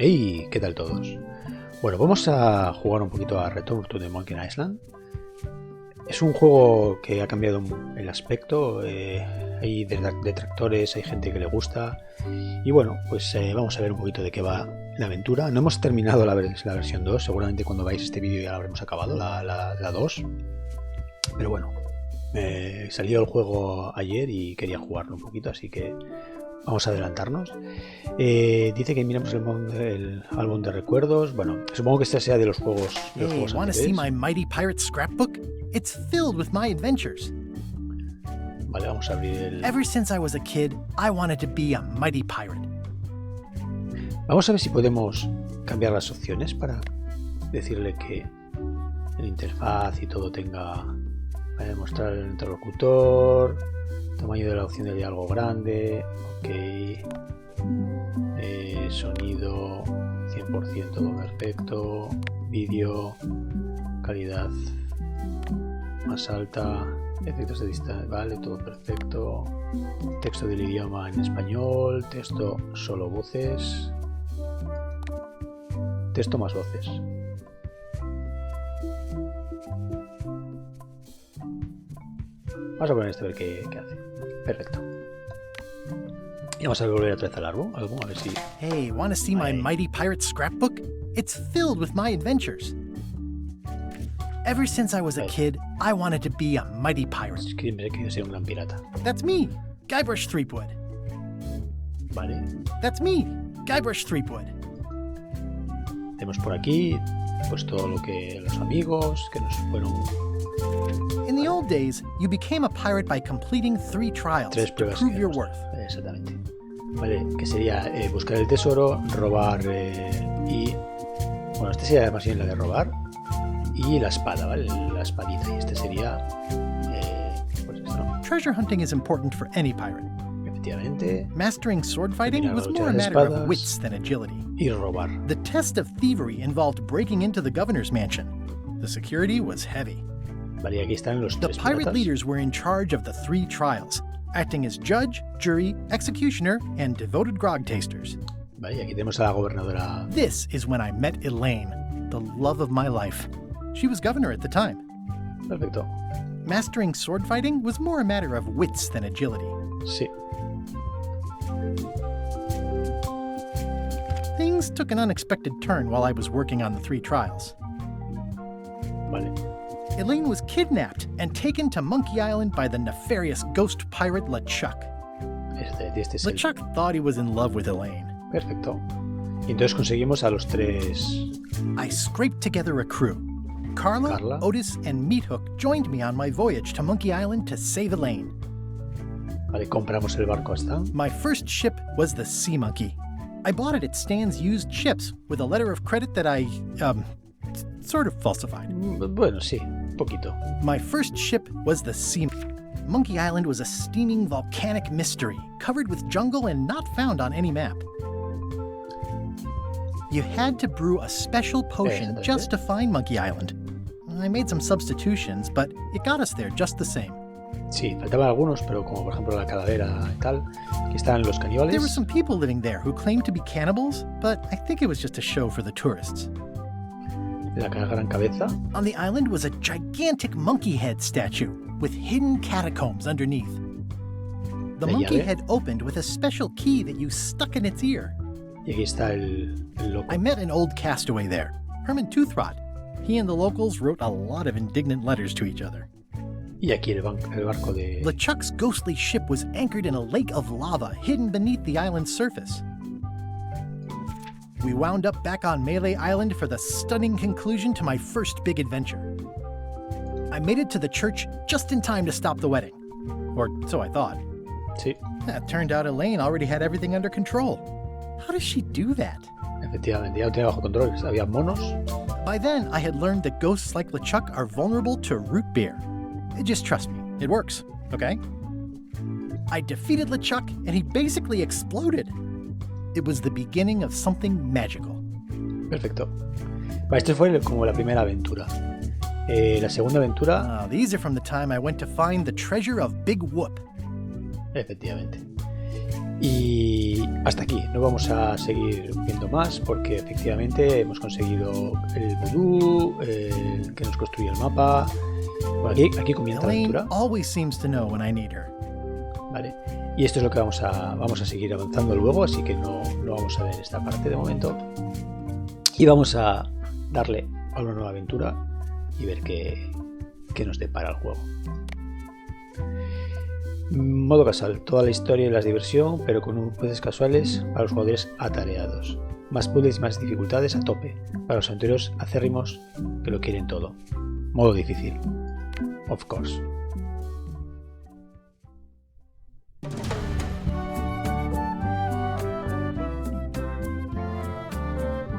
Hey, ¿qué tal todos? Bueno, vamos a jugar un poquito a Return to the Monkey Island. Es un juego que ha cambiado el aspecto, hay detractores, hay gente que le gusta. Y bueno, pues vamos a ver un poquito de qué va la aventura. No hemos terminado la versión 2, seguramente cuando veáis este vídeo ya la habremos acabado, la 2. Pero bueno, salió el juego ayer y quería jugarlo un poquito, así que vamos a adelantarnos. Dice que miremos el álbum de recuerdos. Bueno, supongo que este sea de los juegos anteriores. Want to see my mighty pirate scrapbook? It's filled with my adventures. Vale, vamos a abrir el... Ever since I was a kid, I wanted to be a mighty pirate. Vamos a ver si podemos cambiar las opciones para decirle que el interfaz y todo tenga... Para demostrar el interlocutor, tamaño de la opción de diálogo grande, ok, sonido 100% todo perfecto, vídeo, calidad más alta, efectos de distancia, vale, todo perfecto, texto del idioma en español, texto solo voces, texto más voces. Vamos a poner esto a ver qué hace. Perfecto. Y vamos a volver otra vez al álbum, a ver si... Hey, want to see my mighty pirate scrapbook? It's filled with my adventures. Ever since I was a kid, I wanted to be a mighty pirate. Siempre he querido ser un gran pirata. That's me, Guybrush Threepwood. Vale. That's me, Guybrush Threepwood. Tenemos por aquí pues todo lo que los amigos que nos fueron... In the old days, you became a pirate by completing 3 trials to prove your worth. Exactamente. Vale, que sería buscar el tesoro, robar y... Bueno, este sería más bien la de robar y la espada, ¿vale? La espadita. Y este sería... pues esto, ¿no? Treasure hunting is important for any pirate. Efectivamente. Mastering sword fighting was more a matter of wits than agility. Y robar. The test of thievery involved breaking into the governor's mansion. The security was heavy. Vale, aquí están los tres The pirate piratas. leaders were in charge of the 3 trials, acting as judge, jury, executioner, and devoted grog tasters. Vale, y aquí tenemos a la gobernadora. This is when I met Elaine, the love of my life. She was governor at the time. Perfecto. Mastering sword fighting was more a matter of wits than agility. Sí. Things took an unexpected turn while I was working on the 3 trials. Vale. Elaine was kidnapped and taken to Monkey Island by the nefarious ghost pirate LeChuck. Este es el... LeChuck thought he was in love with Elaine. Perfecto. Y entonces conseguimos a los tres... I scraped together a crew. Carla, Otis, and Meathook joined me on my voyage to Monkey Island to save Elaine. Vale, compramos el barco hasta. My first ship was the Sea Monkey. I bought it at Stan's used ships with a letter of credit that I, sort of falsified. Bueno, sí, un poquito. My first ship was the Sea Monkey Island was a steaming volcanic mystery, covered with jungle and not found on any map. You had to brew a special potion just to find Monkey Island. I made some substitutions, but it got us there just the same. Sí, faltaban algunos, pero como por ejemplo la calavera y tal. Aquí están los caníbales. There were some people living there who claimed to be cannibals, but I think it was just a show for the tourists. La gran cabeza. On the island was a gigantic monkey head statue with hidden catacombs underneath. The monkey head opened with a special key that you stuck in its ear. Y aquí está el loco. I met an old castaway there, Herman Toothrot. He and the locals wrote a lot of indignant letters to each other. Y aquí el barco de... LeChuck's ghostly ship was anchored in a lake of lava hidden beneath the island's surface. We wound up back on Melee Island for the stunning conclusion to my first big adventure. I made it to the church just in time to stop the wedding. Or so I thought. Sí. It turned out Elaine already had everything under control. How does she do that? Efectivamente, ya lo tenía bajo control. Había monos. By then, I had learned that ghosts like LeChuck are vulnerable to root beer. Just trust me, it works, okay? I defeated LeChuck, and he basically exploded. It was the beginning of something magical. Perfecto. Esto fue como la primera aventura. La segunda aventura... These are from the time I went to find the treasure of Big Whoop. Efectivamente. Y hasta aquí, no vamos a seguir viendo más porque efectivamente hemos conseguido el vudú, que nos construye el mapa. Bueno, aquí comienza la Elaine aventura. always seems to know when I need her. Vale. Y esto es lo que vamos a seguir avanzando luego, así que no vamos a ver esta parte de momento. Y vamos a darle a una nueva aventura y ver qué nos depara el juego. Modo casual, toda la historia y la diversión, pero con puzzles casuales para los jugadores atareados. Más puzzles y más dificultades a tope, para los aventureros acérrimos que lo quieren todo. Modo difícil. Of course.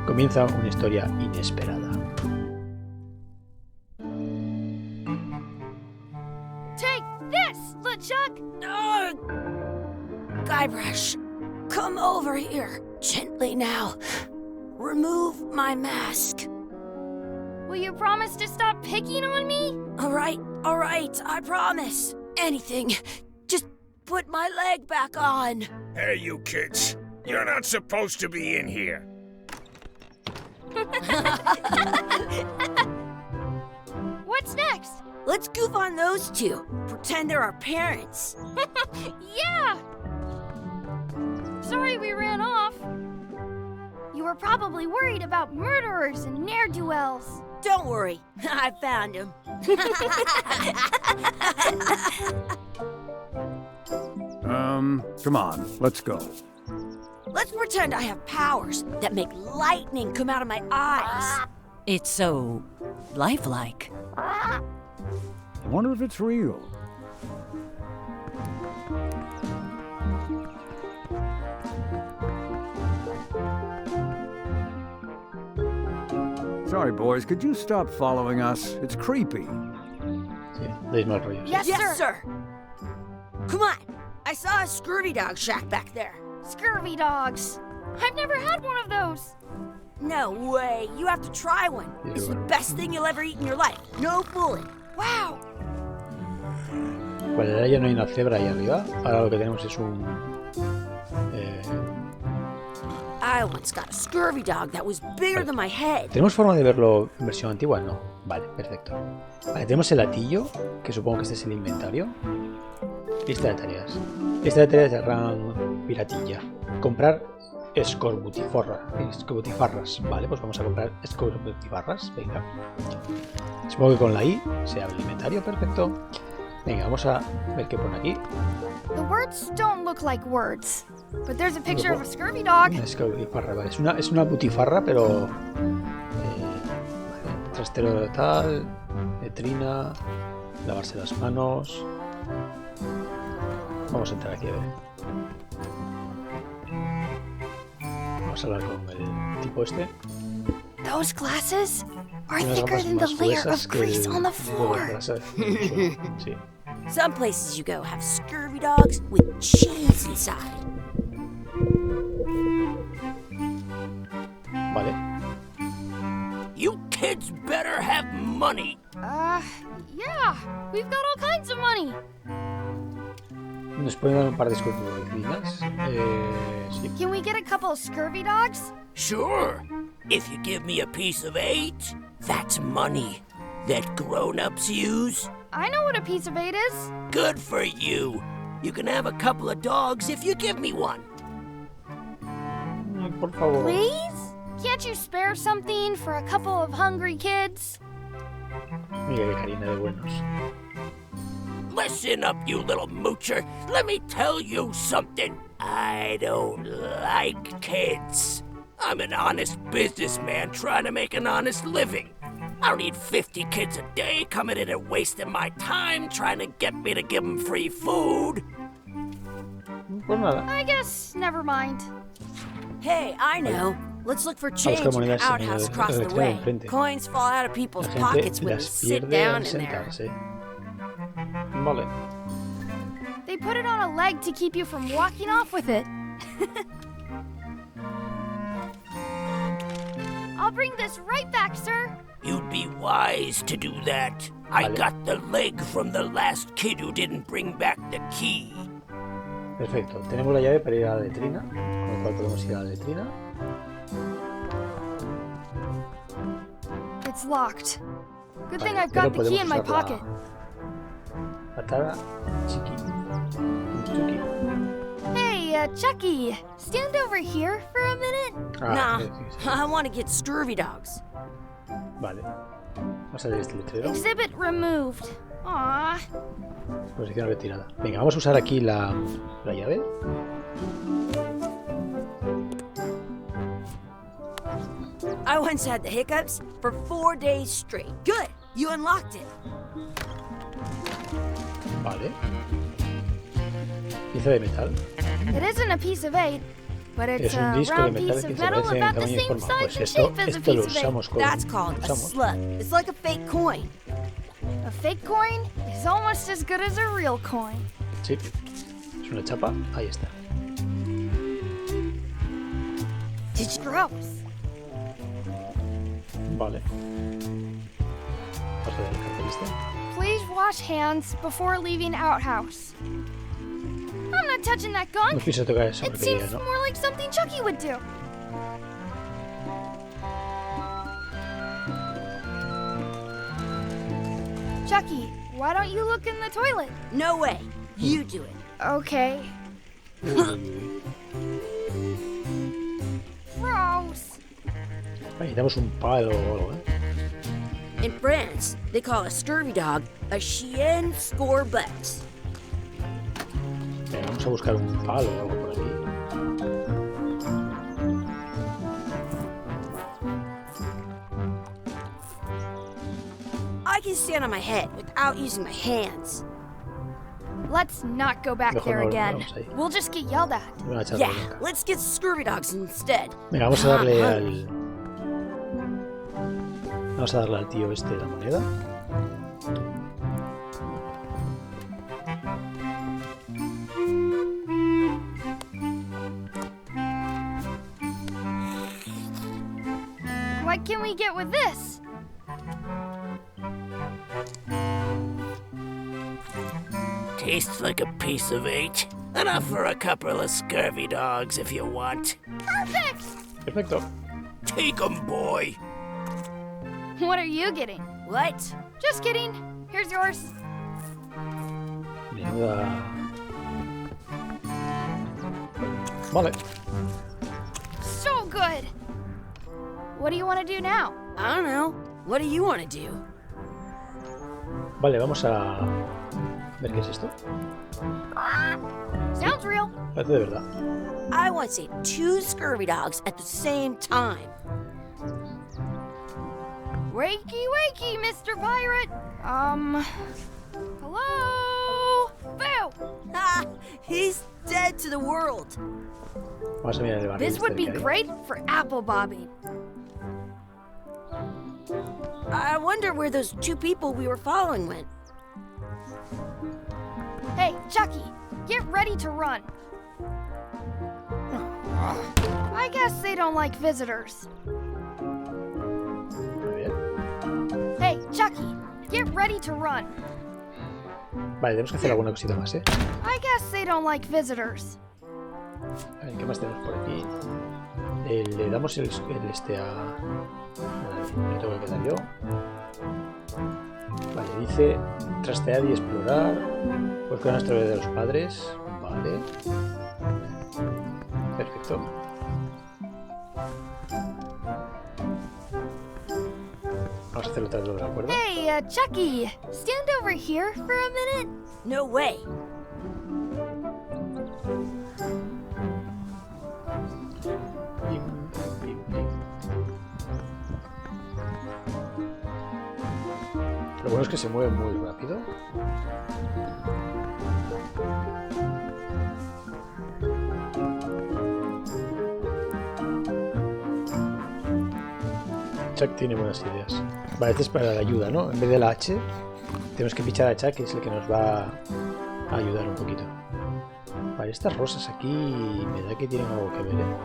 Comienza una historia inesperada. Take this, LeChuck! Guybrush, come over here. Gently now. Remove my mask. Will you promise to stop picking on me? All right, I promise. Anything. Just put my leg back on. Hey, you kids. You're not supposed to be in here. What's next? Let's goof on those two. Pretend they're our parents. Yeah! Sorry we ran off. You were probably worried about murderers and ne'er-do-wells. Don't worry, I found him. Come on, let's go. Let's pretend I have powers that make lightning come out of my eyes. It's so lifelike. I wonder if it's real. Sorry, boys, could you stop following us? It's creepy. Sí, deis mal rollo. Yes, sir. Come on. I saw a scurvy dog shack back there. Scurvy dogs. I've never had one of those. No way. You have to try one. It's the best thing you'll ever eat in your life. No fooling. Wow. Vale, ahora ya no hay una cebra ahí arriba. Ahora lo que tenemos es un... I once got a scurvy dog that was bigger than my head. ¿Tenemos forma de verlo en versión antigua? No. Vale, perfecto. Vale, tenemos el latillo, que supongo que este es el inventario. Lista de tareas. Lista de tareas de gran piratilla. Comprar escorbutifarras. Vale, pues vamos a comprar escorbutifarras. Venga. Supongo que con la I se abre el inventario. Perfecto. Venga, vamos a ver qué pone aquí. The words don't look like words, but there's a picture of a scurvy dog. Una escorbutifarra, vale. Es una butifarra, pero... vale. Trastero de tal... letrina... lavarse las manos... Vamos a entrar aquí a ver. Vamos a hablar con el tipo este. Those glasses are Unas thicker gafas than the más layer gruesas of que grease el on the huevo de floor. grasa del suelo. Sí. Some places you go have scurvy dogs with cheese inside. Vale. You kids better have money. Yeah, we've got all kinds of money. ¿Nos pueden dar un par de escorbutinas? Sí. Can we get a couple of scurvy dogs? Sure. If you give me a piece of 8, that's money that grown-ups use. I know what a piece of 8 is. Good for you. You can have a couple of dogs if you give me one. Por favor. Please? Can't you spare something for a couple of hungry kids? Mira qué carina de buenos. Listen up, you little moocher. Let me tell you something. I don't like kids. I'm an honest businessman trying to make an honest living. I don't need 50 kids a day coming in and wasting my time trying to get me to give them free food. Pues nada. I guess never mind. Hey, I know. Let's look for change buscar in the monedas en outhouse el across the letrero way. enfrente. Coins fall out of people's La gente pockets when they las sit pierde down al in there. sentarse. Vale. They put it on a leg to keep you from walking off with it. I'll bring this right back, sir. You'd be wise to do that. I Vale. got the leg from the last kid who didn't bring back the key. Perfecto. Tenemos la llave para ir a la letrina, con lo cual podemos ir a la letrina. It's locked. Good thing Vale, I've got the pero key in my podemos usar pocket. la tabla Chucky. Hey, Chucky, stand over here for a minute. Nah, sí. I want to get scurvy dogs. Vale. Vamos a ver este letrero. Exhibit removed. Aww. Posición retirada. Venga, vamos a usar aquí la llave. I once had the hiccups for 4 days straight. Good, you unlocked it. Vale. Pieza de metal. It isn't a piece of 8, but it's Es un a disco de round metal piece que of se metal parece en about the tamaño y same forma. size Pues and esto shape as a lo piece of 8. usamos con... That's called a usamos. slut. It's like a fake coin. A fake coin is almost as good as a real coin. Sí. Es una chapa. Ahí está. It's gross. Vale. Vamos a ver el cartelista. Please wash hands before leaving outhouse. I'm not touching that No gun. pienso tocar esa It porquería, seems ¿no? more like something Chucky would do. Chucky, why don't you look in the toilet? No way. You do it. Okay. Gross. Necesitamos un palo o algo, ¿eh? In France, they call a scurvy dog a chien scorbut. Venga, vamos a buscar un palo o algo por aquí. I can stand on my head without using my hands. Let's not go back Mejor there no again. vamos ahí. We'll just get yelled at. Una charla Yeah, blanca. let's get scurvy dogs instead. Venga, vamos a darle al... Vamos a darle al tío este la moneda. What can we get with this? Tastes like a piece of 8. Enough for a couple of scurvy dogs if you want. Perfect! Perfecto. Take 'em, boy. What are you getting? What? Just kidding. Here's yours. Menuda... Vale. So good. What do you want to do now? I don't know. What do you want to do? Vale, vamos a ver qué es esto. Sounds real. Parece de verdad. I want to say 2 scurvy dogs at the same time. Wakey, wakey, Mr. Pirate. Hello? Boo! Ah, he's dead to the world. Vamos a mirar el barril. This este would be que hay. great for apple bobbing. I wonder where those 2 people we were following went. Hey, Chucky, get ready to run. I guess they don't like visitors. Muy bien. Hey, Chucky, get ready to run. Vale, tenemos que hacer alguna cosita más, ¿eh? I guess they don't like visitors. A ver, ¿qué más tenemos por aquí? Le damos el este a... Le tengo que quedar yo. Vale, dice trastear y explorar. Buscar una historia de los padres. Vale. Perfecto. Vamos a hacerlo otra vez, ¿de acuerdo? Hey, Chucky, stand over here for a minute. No way. Pim, pim, pim. Lo bueno es que se mueve muy rápido. Chuck tiene buenas ideas. Vale, este es para la ayuda, ¿no? En vez de la H, tenemos que pichar a Chuck, que es el que nos va a ayudar un poquito. Vale, estas rosas aquí me da que tienen algo que ver, ¿eh?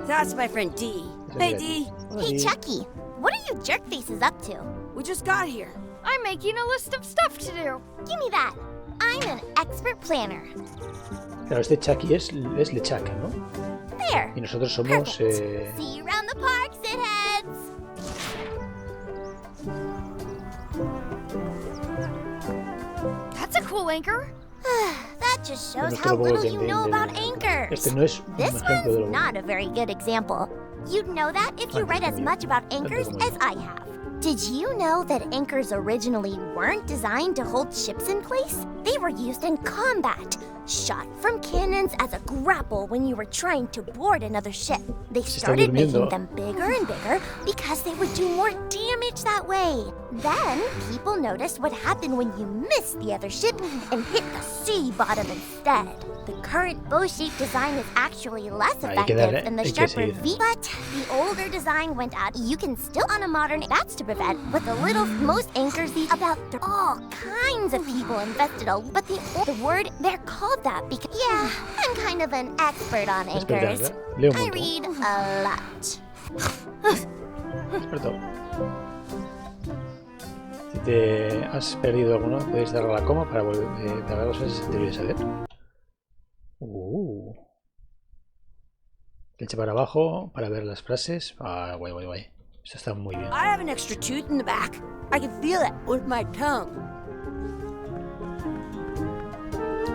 That's my friend D. Hey, D. Hola, Hey, Dee. Chucky, what are you jerk faces up to? We just got here. I'm making a list of stuff to do. Give me that. I'm an expert planner. Claro, este Chucky es LeChuck, ¿no? There. Y nosotros somos... Perfect. See you around the park, shitheads. That's a cool anchor. That just shows Nuestro how juego little de- you de- know de- about anchors. Este no es un This ejemplo de one's lo... not a very good example. You'd know that if you read as much about anchors as I have. Did you know that anchors originally weren't designed to hold ships in place? They were used in combat, shot from cannons as a grapple when you were trying to board another ship. They Se está started making durmiendo. them bigger and bigger because they would do more damage that way. Then, people noticed what happened when you missed the other ship and hit the sea bottom instead. The current bow-shaped design is actually less Hay que effective darle- than the hay que sharper seguir. V, but the older design went out. You can still on a modern, that's to prevent, but the little, most anchors, about all kinds of people invested but the word, they're called that because, yeah, I'm kind of an expert on anchors. Experta, leo un I montón. read a lot. Experto. Si te has perdido alguno, puedes darle a la coma para dar las frases anteriores. A ver. Echa para abajo para ver las frases. Ah, guay, guay, guay. Esto está muy bien. I have an extra tooth in the back. I can feel it with my tongue.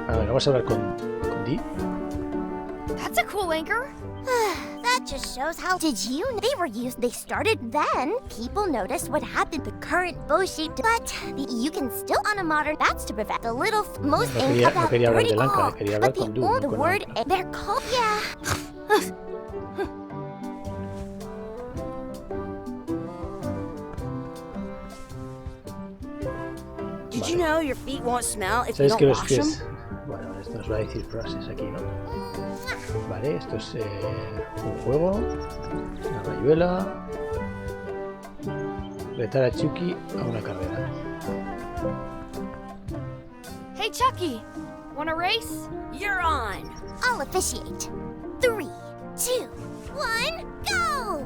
A ver, vamos a hablar con Dee. That's a cool anchor. That just shows how. Did you? They were used. They started then. People noticed what happened. The current bow-shaped, but you can still on a modern. That's to prevent the little most No ink quería- about no quería hablar 30 de Lanka, all. quería hablar But the con Du, old no con word Lanka. they're called. Yeah. Did you know your feet won't smell if you ¿Sabes que don't los wash them? pies? Bueno, esto nos va a decir frases aquí, ¿no? Vale, esto es un juego, una rayuela, retar a Chucky a una carrera. Hey, Chucky. Want a race? You're on. I'll officiate. 3, 2, 1, go!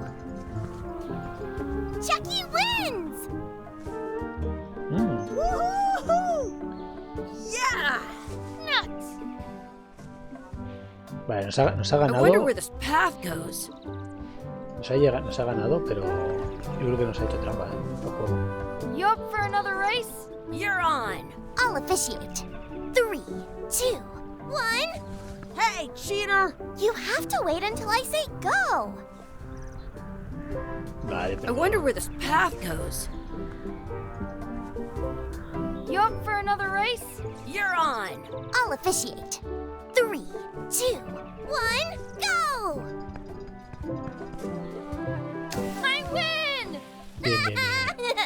Chucky wins! Woohoo! Yeah! Nuts. Vale, nos ha I wonder ganado, where this path goes. nos ha ganado, pero yo creo que nos ha hecho trampa. El juego. You up for another race? You're on. I'll officiate. 3, 2, 1. Hey, cheater! You have to wait until I say go. Vale, I pero wonder where this path goes. You up for another race? You're on. I'll officiate. 3, 2, 1, go! I win! bien, bien, bien.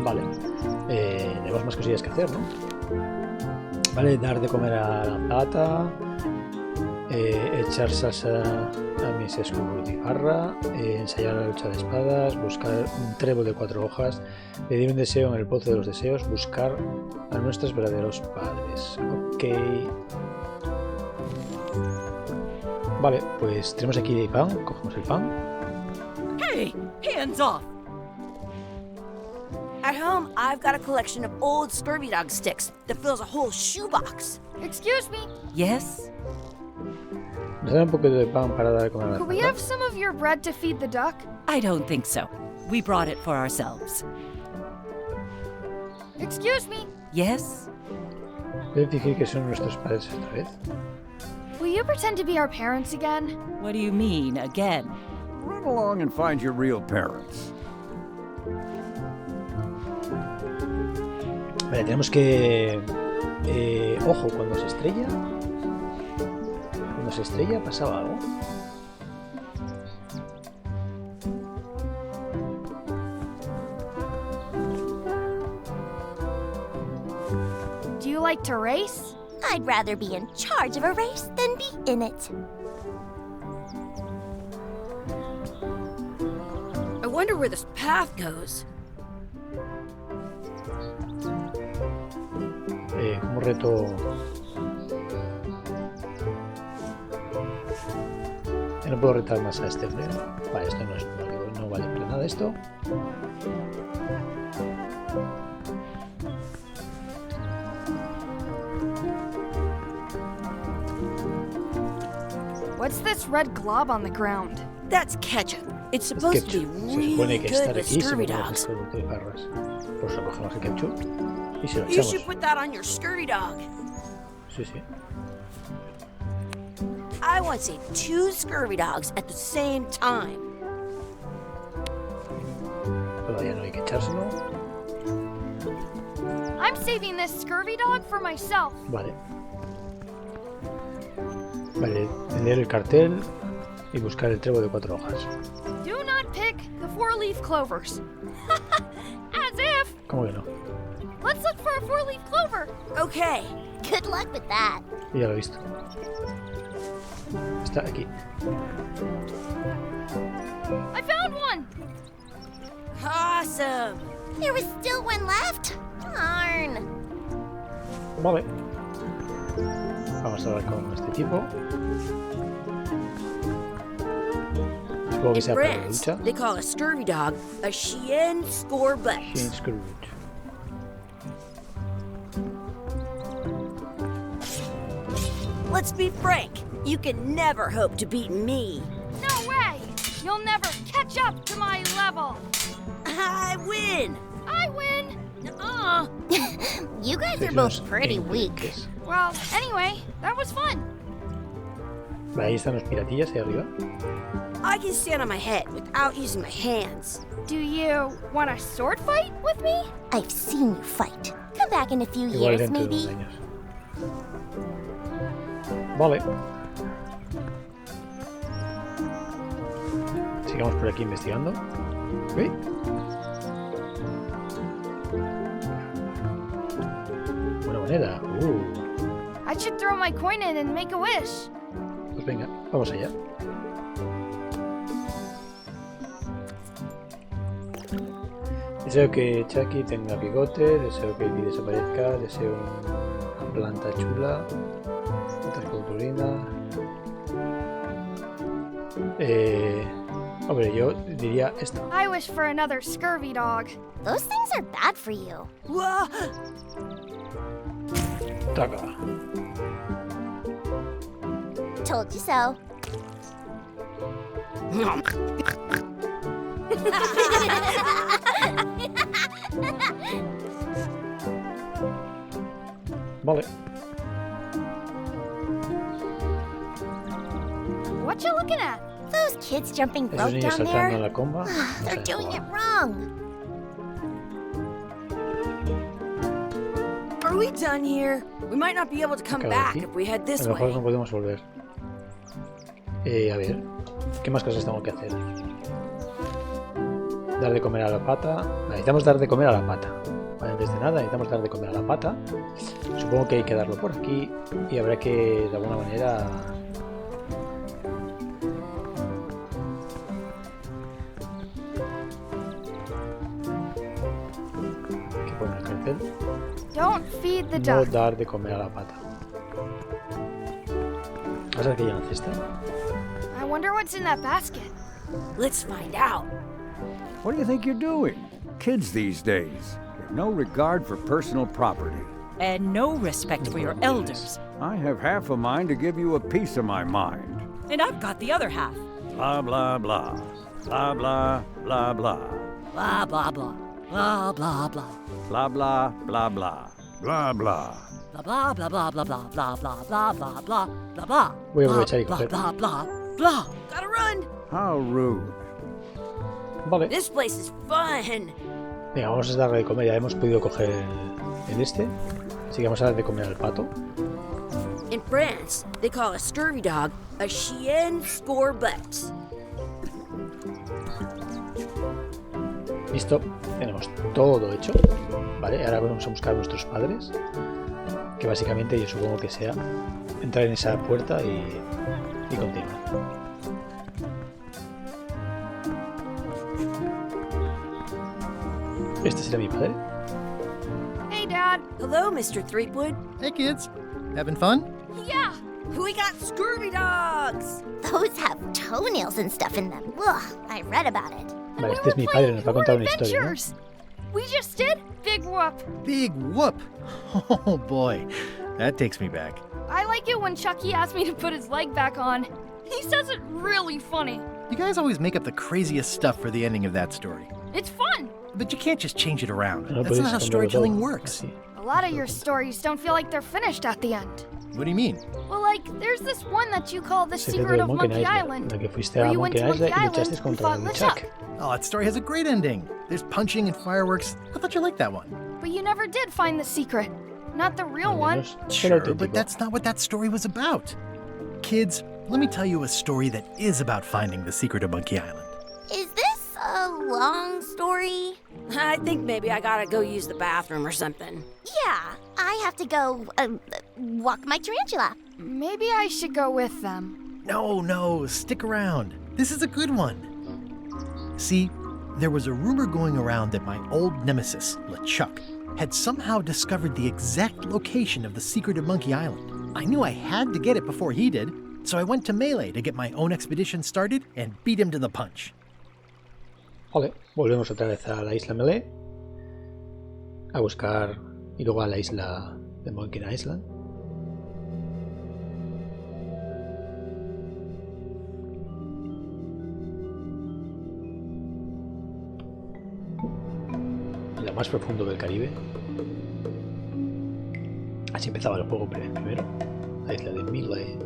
Vale, tenemos más cosillas que hacer, ¿no? Vale, dar de comer a la pata, echar salsa a mis escurutifarra, ensayar la lucha de espadas, buscar un trébol de 4 hojas, pedir un deseo en el pozo de los deseos, buscar a nuestros verdaderos padres. Ok. Vale, pues tenemos aquí el pan, cogemos el pan. Hey, hands off! At home, I've got a collection of old scurvy dog sticks that fills a whole shoebox. Excuse me. Yes? Nos dan un poquito de pan para dar de comer a la Could we pata. have some of your bread to feed the duck? I don't think so. We brought it for ourselves. Excuse me. Yes? ¿Pueden fingir que son nuestros padres esta vez? Will you pretend to be our parents again? What do you mean, again? Run along and find your real parents. Vale, tenemos que... ojo, cuando se estrella pasaba algo. Do you like to race? I'd rather be in charge of a race than be in it. I wonder where this path goes. Como reto... Ya no puedo retar más a este hombre. Vale, esto no vale para nada. de esto. What's this red glob on the ground? That's ketchup. It's Es supposed to be ketchup. Se really supone que good está with riquísimo scurvy con los dogs. butifarras. Pues lo cogemos el ketchup y se lo You echamos. should put that on your scurvy dog. Sí, sí. I want to see 2 scurvy dogs at the same time. Todavía no hay que echárselo. I'm saving this scurvy dog for myself. Vale. Vale, leer el cartel y buscar el trébol de 4 hojas. Do not pick the 4-leaf clovers. As if. ¿Cómo que no? Let's look for a 4-leaf clover. Okay. Good luck with that. Ya lo he visto. Está aquí. I found one. Awesome. There was still one left. Darn. Vale. Vamos a hablar con este tipo. Supongo que In sea para la France, lucha. they call a scurvy dog a chien scorbut. Shane Scrooge. Let's be frank. You can never hope to beat me. No way. You'll never catch up to my level. I win. I win. Nuh-uh. You guys are Los both pretty weak. Enriques. Well, anyway, that was fun. Vale, ahí están los piratillas ahí arriba. I can stand on my head without using my hands. Do you want a sword fight with me? I've seen you fight. Come back in a few Igual years, dentro de unos maybe. años. Vale. Sigamos por aquí investigando. Uy. Buena moneda. I should throw my coin in and make a wish. Pues venga, vamos allá. Deseo que Chucky tenga bigote, deseo que Eddie desaparezca, deseo una planta chula, otra culturina. Hombre, yo diría esta. I wish for another scurvy dog. Those things are bad for you. Whoa. Taca. Told you so. Vale. What you looking at? Those kids jumping Esos rope niños down saltando en there. la comba. They're doing it wrong. Are we done here? We might not be able to come Acabo back aquí. if we head A this lo mejor way. no podemos volver. A ver, ¿qué más cosas tengo que hacer? Dar de comer a la pata. Necesitamos dar de comer a la pata. Vale, antes de nada, necesitamos dar de comer a la pata. Supongo que hay que darlo por aquí y habrá que, de alguna manera... ¿Qué pone en el cartel? Don't feed the No duck. dar de comer a la pata. ¿Vas a ver que hay una cesta? I wonder what's in that basket. Let's find out. What do you think you're doing? Kids these days have no regard for personal property. And no respect for your elders. I have half a mind to give you a piece of my mind. And I've got the other half. Blah, blah, blah. Blah, blah, blah, blah. Blah, blah, blah. Blah, blah, blah. Blah, blah, blah, blah. Blah, blah. Blah, blah, blah, blah, blah, blah, blah, blah, blah, blah, blah, blah. Voy a aprovechar y Blah, coger. blah, blah, blah. Gotta run. How rude. Vale. This place is fun. Venga, vamos a darle de comer. Ya hemos podido coger el este. Así que vamos a dar de comer al pato. In France, they call a scurvy dog a chien scorbut. Listo. Tenemos todo hecho. Vale, ahora vamos a buscar a nuestros padres. Que básicamente yo supongo que sea entrar en esa puerta y continuar. Este será mi padre. Hey, Dad. Hello, Mr. Threepwood. Hey, kids. Having fun? Yeah. We got scurvy dogs. Those have toenails and stuff in them. Ugh, I read about it. And Vale, we este were es mi playing padre, nos va a contar more una historia, ¿no? adventures. We just did Big Whoop. Big whoop. Oh boy, that takes me back. I like it when Chucky asks me to put his leg back on. He says it really funny. You guys always make up the craziest stuff for the ending of that story. It's fun. But you can't just change it around. No That's podéis not how cambiarlo storytelling todo, works. así. A lot of your stories don't feel like they're finished at the end. What do you mean? Well, like, there's this one that you call The Secreto Secret de of Monkey Monkey Island, Island, la que fuiste where a you went Monkey to Monkey Island y Island luchaste and contra fought LeChuck. LeChuck. Oh, that story has a great ending. There's punching and fireworks. I thought you liked that one. But you never did find the secret. Not the real Al one. menos el Sure, auténtico. but that's not what that story was about. Kids, let me tell you a story that is about finding the secret of Monkey Island. Is this a long story? I think maybe I gotta go use the bathroom or something. Yeah, I have to go walk my tarantula. Maybe I should go with them. No, stick around. This is a good one. See, there was a rumor going around that my old nemesis, LeChuck, had somehow discovered the exact location of the secret of Monkey Island. I knew I had to get it before he did, so I went to Melee to get my own expedition started and beat him to the punch. Vale, volvemos otra vez a la isla Melee. A buscar y luego a la isla de Monkey Island. En lo más profundo del Caribe. Así empezaba el juego primero. La isla de Melee.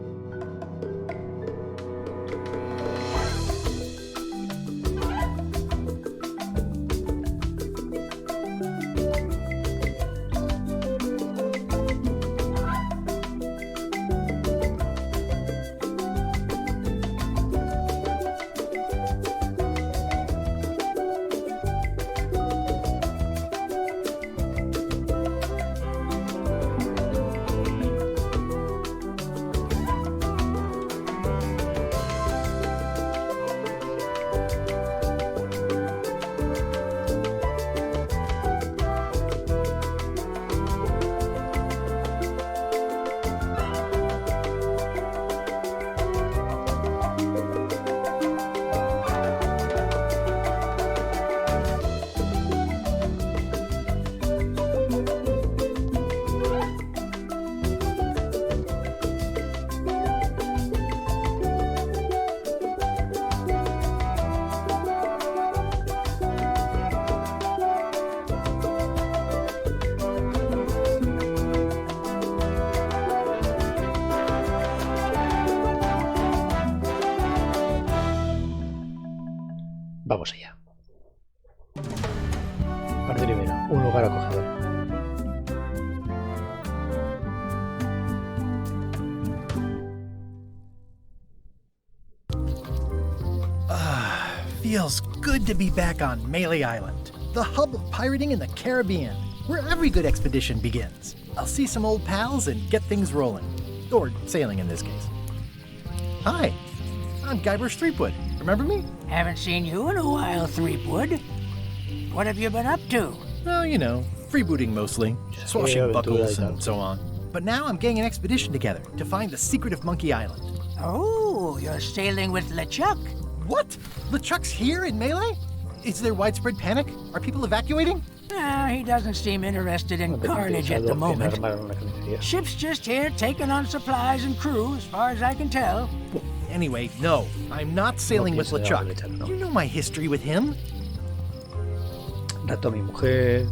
Vamos allá. Parte primera, un lugar acogedor. Feels good to be back on Melee Island, the hub of pirating in the Caribbean, where every good expedition begins. I'll see some old pals and get things rolling. Or sailing in this case. Hi, I'm Guybrush Threepwood. Remember me? Haven't seen you in a while, Threepwood. What have you been up to? Oh, you know, freebooting mostly, swashing aventuras buckles y tal. and so on. But now I'm getting an expedition together to find the secret of Monkey Island. Oh, you're sailing with LeChuck. What? LeChuck's here in Melee? Is there widespread panic? Are people evacuating? He doesn't seem interested in carnage at the moment. Ship's just here taking on supplies and crew, as far as I can tell. Anyway, no, I'm not sailing with pienso llevar LeChuck. LeChuck, no. You know my history with him. Rato a mi mujer,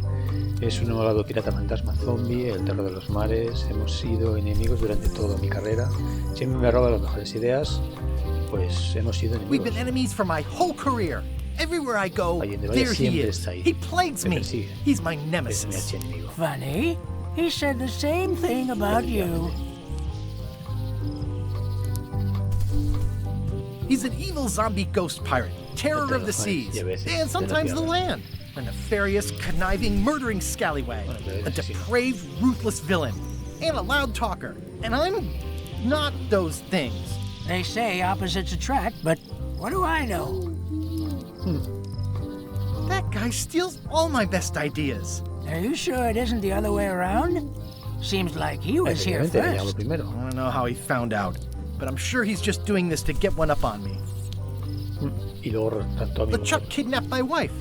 es un malvado pirata fantasma zombie, el terror de los mares, hemos sido enemigos durante toda mi carrera, siempre me roba las mejores ideas, pues hemos sido We've been enemigos. enemies for my whole career. Everywhere I go, Allende vaya there he siempre is. está ahí. He plagues Me me. persigue. He's my Es mi nemesis. archienemigo. Funny. He said the same thing about you. He's an evil zombie ghost pirate, terror of the seas, and sometimes the land. A nefarious, conniving, murdering scallywag. A depraved, ruthless villain. And a loud talker. And I'm not those things. They say opposites attract, but what do I know? That guy steals all my best ideas. Are you sure it isn't the other way around? Seems like he was here Efectivamente, le llamo first. primero. I don't know how he found out, but I'm sure he's just doing this to get one up on me. y luego tanto a mi LeChuck mujer. kidnapped my wife.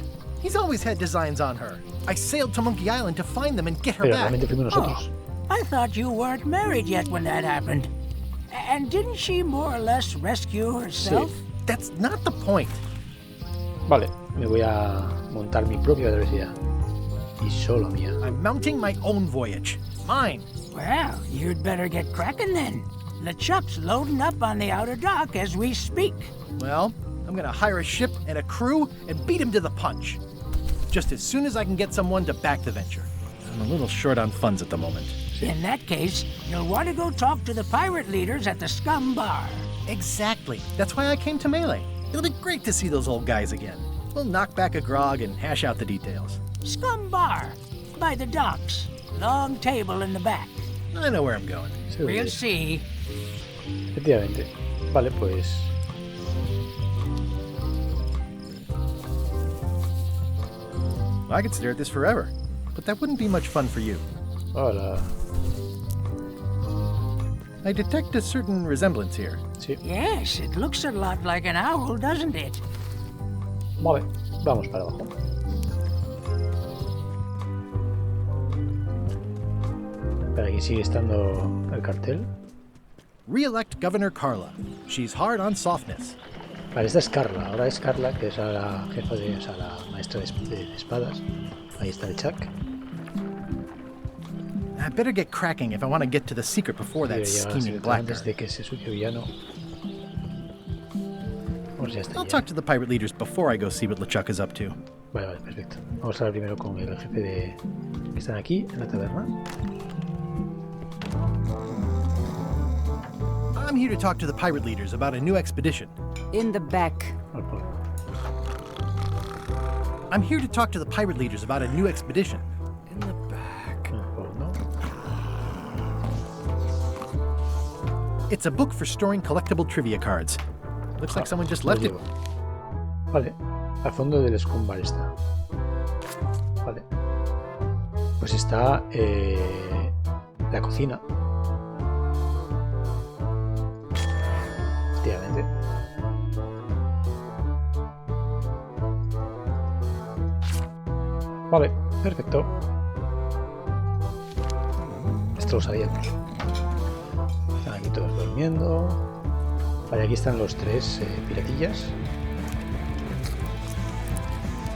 He's always had designs on her. I sailed to Monkey Island to find them and get her Pero back. realmente fuimos nosotros. I thought you weren't married yet when that happened. And didn't she more or less rescue herself? Sí. That's not the point. Vale, me voy a montar mi propia travesía. Y solo mía. I'm mounting my own voyage. Mine. Well, you'd better get cracking then. LeChuck's loading up on the outer dock as we speak. Well, I'm gonna hire a ship and a crew and beat him to the punch. Just as soon as I can get someone to back the venture. I'm a little short on funds at the moment. In that case, you'll want to go talk to the pirate leaders at the Scum Bar. Exactly. That's why I came to Melee. It'll be great to see those old guys again. We'll knock back a grog and hash out the details. Scum Bar, by the docks. Long table in the back. I know where I'm going. Sí, We'll see. efectivamente. Vale, pues... I could stare at this forever, but that wouldn't be much fun for you. Hola. I detect a certain resemblance here. Sí. Yes, it looks a lot like an owl, doesn't it? Vale, vamos para abajo. Pero aquí sigue estando el cartel. Re-elect Governor Carla. She's hard on softness. Vale, esta es Carla. Ahora es Carla, que es la jefa de... O sea, la maestra de espadas. Ahí está el Chuck. I better get cracking if I want to get to the secret before that scheming Antes blackguard. de que ese sucio villano... Vamos, ya está. I'll Ya. talk to the pirate leaders before I go see what LeChuck is up to. Vale, vale, perfecto. Vamos a hablar primero con el jefe de... que están aquí, en la taberna. I'm here to talk to the pirate leaders about a new expedition. In the back. Vale, pues, I'm here to talk to the pirate leaders about a new expedition. In the back. ¿no? It's a book for storing collectible trivia cards. Looks like someone just left it. Vale, al fondo del escumbal está. Vale. Pues está la cocina. Efectivamente. Vale, perfecto. Esto lo sabíamos. Están aquí todos durmiendo. Vale, aquí están los tres piratillas.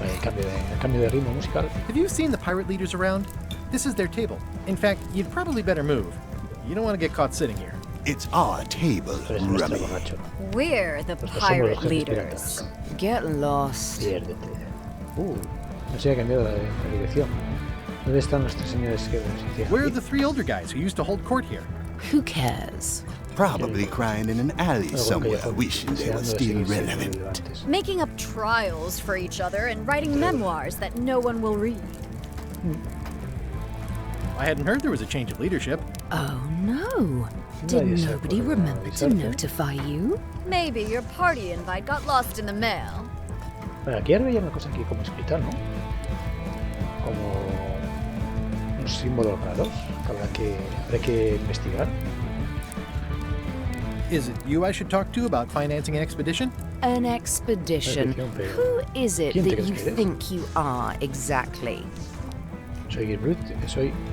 Vale, el cambio de ritmo musical. Have you seen the pirate leaders around? This is their table. In fact, you'd probably better move. You don't want to get caught sitting here. It's our table, Tú eres nuestro Rummy. borracho. We're the Nosotros somos los pirate jefes leaders. piratas. Get lost. Piérdete. No se ha cambiado la dirección. ¿Dónde están los tres señores que nos Where are the three older guys who used to hold court here? Who cares? Probably crying in an alley somewhere, wishing they were still relevant. Making up trials for each other and writing memoirs that no one will read. I hadn't heard there was a change of leadership. Oh no. Did nobody remember to notify you? Maybe your party invite got lost in the mail. Bueno, aquí ahora hay una cosa aquí como escrita, ¿no? Como unos símbolos raros que habrá que investigar. Is it you I should talk to about financing an expedition? An expedition. Who is it ¿Quién te that crees you que eres? think you are exactly? Soy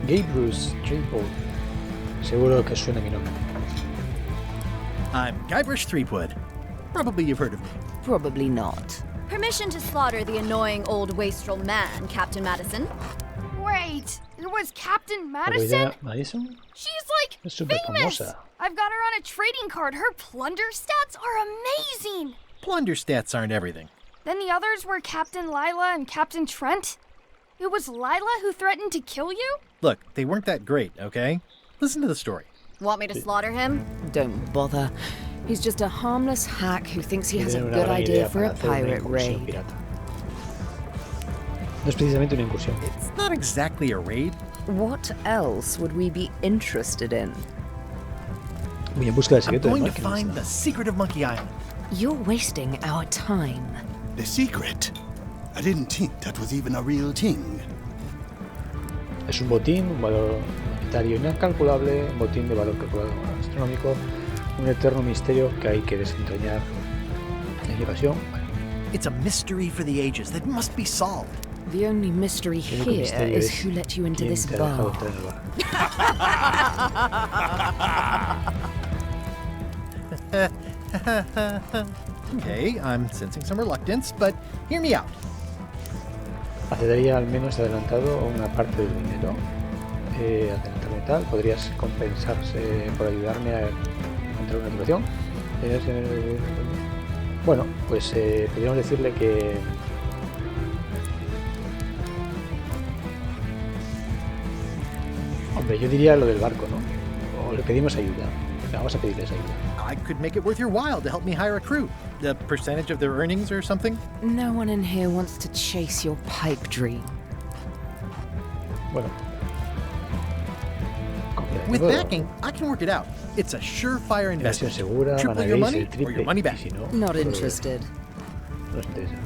Gay Bruce Triple. Seguro que suena mi nombre. I'm Guybrush Threepwood. Probably you've heard of me. Probably not. Permission to slaughter the annoying old wastrel man, Captain Madison. Wait, it was Captain Madison? Madison? She's like Es súper famous. famosa. I've got her on a trading card. Her plunder stats are amazing. Plunder stats aren't everything. Then the others were Captain Lila and Captain Trent. It was Lila who threatened to kill you? Look, they weren't that great, okay? Listen to the story. Want me to slaughter him? Don't bother. He's just a harmless hack who thinks he has a Tiene una good gran idea idea for para a hacer una pirate incursión raid. pirata. No es precisamente una incursión. It's not exactly a raid. What else would we be interested in? Voy en busca del I'm secreto de going to Monkey find Island. the secret of Monkey Island. You're wasting our time. The secret? I didn't think that was even a real thing. Es un botín, un valor monetario incalculable, un botín de valor calculado astronómico, un eterno misterio que hay que desentrañar. ¿Hay evasión? Vale. It's a mystery for the ages that must be solved. The only mystery here is who let you into this bar. Okay, I'm sensing some reluctance, but hear me out. Aceptaría al menos adelantado una parte del dinero. Adelantarme tal. Podrías compensarse por ayudarme a encontrar una situación. Bueno, pues podríamos decirle que... Hombre, yo diría lo del barco, ¿no? O le pedimos ayuda. Vamos a pedirles ayuda. I could make it worth your while to help me hire a crew. The percentage of their earnings or something? No one in here wants to chase your pipe dream. Bueno. With backing, I can work it out. It's a surefire investment. Segura, Triple your money or your money back. Si no, Not interested. No interesa.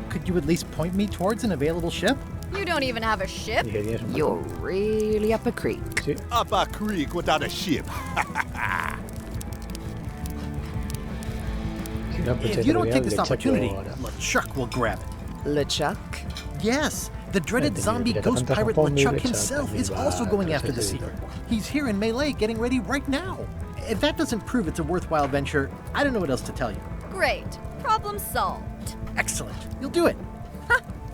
Could you at least point me towards an available ship? You don't even have a ship? You're really up a creek. Sí. Up a creek without a ship. If you don't take this opportunity, LeChuck will grab it. LeChuck? Yes, the dreaded zombie ghost pirate LeChuck himself is also going after the secret. He's here in Melee getting ready right now. If that doesn't prove it's a worthwhile venture, I don't know what else to tell you. Great. Problem solved. Excellent. You'll do it.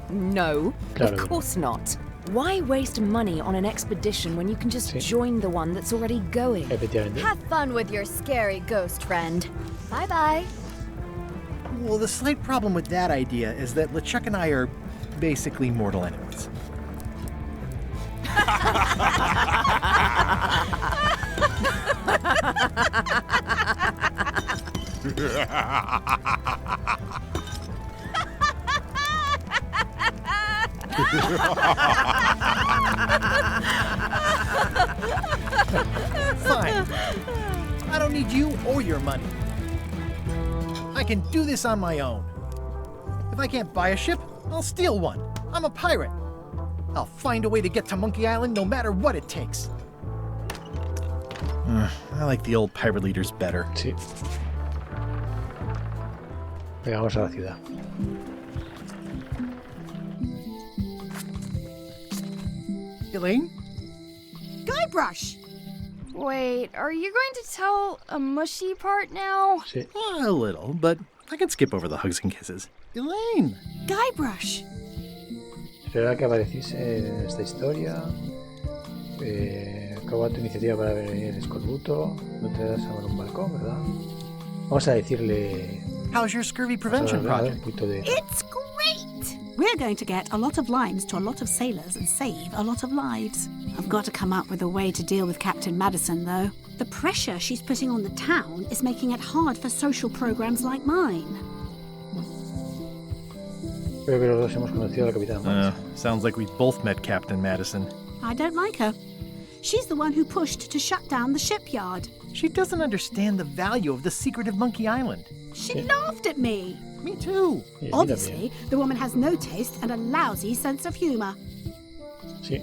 No, of course not. Why waste money on an expedition when you can just join the one that's already going? Have fun with your scary ghost friend. Bye-bye. Well, the slight problem with that idea is that LeChuck and I are basically mortal enemies. Fine. I don't need you or your money. I can do this on my own. If I can't buy a ship, I'll steal one. I'm a pirate. I'll find a way to get to Monkey Island no matter what it takes. I like the old pirate leaders better. Sí. Venga, vamos a la ciudad. Elaine? Guybrush! Wait, are you going to tell a mushy part now? Sí. A little, but I can skip over the hugs and kisses. Elaine! Guybrush! Esperaba que apareciese en esta historia. Acaba tu iniciativa para prevenir el escorbuto. No te das ahora un balcón, ¿verdad? Vamos a decirle... How's your scurvy prevention project? It's great! We're going to get a lot of limes to a lot of sailors and save a lot of lives. I've got to come up with a way to deal with Captain Madison, though. The pressure she's putting on the town is making it hard for social programs like mine. Creo que los dos hemos conocido a la Capitana. Sounds like we both met Captain Madison. I don't like her. She's the one who pushed to shut down the shipyard. She doesn't understand the value of the secret of Monkey Island. She laughed at me. Me too. Obviously, the woman has no taste and a lousy sense of humor. Sí.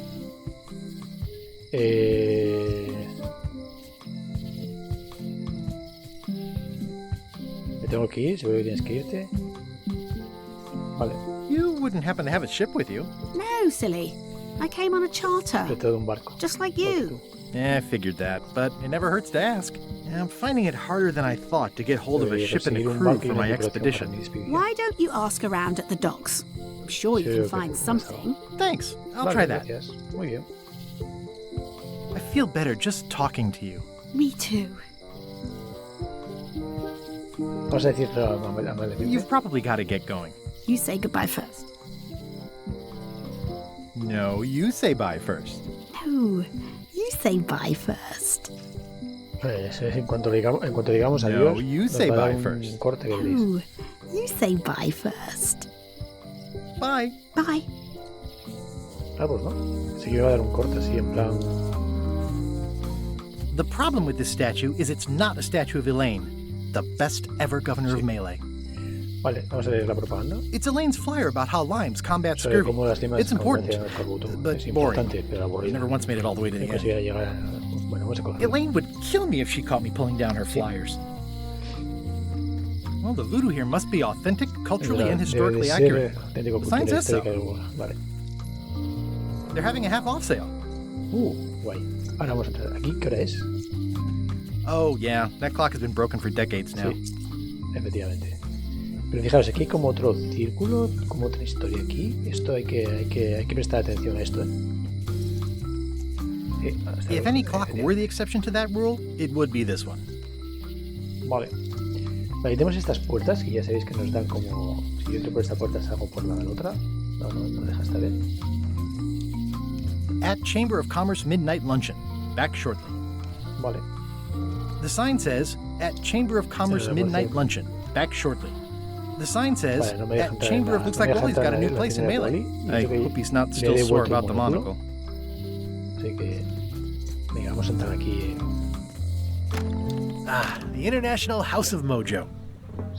Me tengo que ir, seguro que tienes que irte. Vale. You wouldn't happen to have a ship with you? No, silly. I came on a charter. Un barco. Just like you. Yeah, I figured that, but it never hurts to ask. I'm finding it harder than I thought to get hold of a ship and a crew for my expedition. Why don't you ask around at the docks? I'm sure you can find something. Thanks. I'll try that. Muy bien. I feel better just talking to you. Me too. Vamos a decir You've probably got to get going. You say goodbye first. No, you say bye first. No, you say bye first. En cuanto digamos adiós, no, you say bye first. Corte que no, you say bye first. Bye. Bye. Ah, pues no. Sí que iba a dar un corte así en plan. The problem with this statue is it's not a statue of Elaine, the best ever governor of Melee. Vale, vamos a leer la propaganda. It's Elaine's flyer about how limes combat scurvy. It's important, but boring. It never once made it all the way to the end. Elaine would kill me if she caught me pulling down her flyers. Well, the voodoo here must be authentic, culturally and historically accurate. The sign says so. Vale. They're having a half-off sale. Guay. Ahora vamos a entrar aquí. ¿Qué hora es? Oh, yeah. That clock has been broken for decades now. Sí, efectivamente. Pero fijaros, aquí hay como otro círculo, como otra historia aquí. Esto hay que prestar atención a esto, ¿eh? If any clock were the exception to that rule, it would be this one. Vale. Vale, tenemos estas puertas que ya sabéis que nos dan como... Si yo entro por esta puerta salgo por la otra. No deja estar bien. At Chamber of Commerce Midnight Luncheon. Back shortly. Vale. The sign says, at Chamber of Commerce Midnight Luncheon. Back shortly. The sign says, at Chamber of... Looks like Wally's got a new place in Melee. I hope he's not still sore about the monocle. Así que... Venga, vamos a entrar aquí. The International House of Mojo.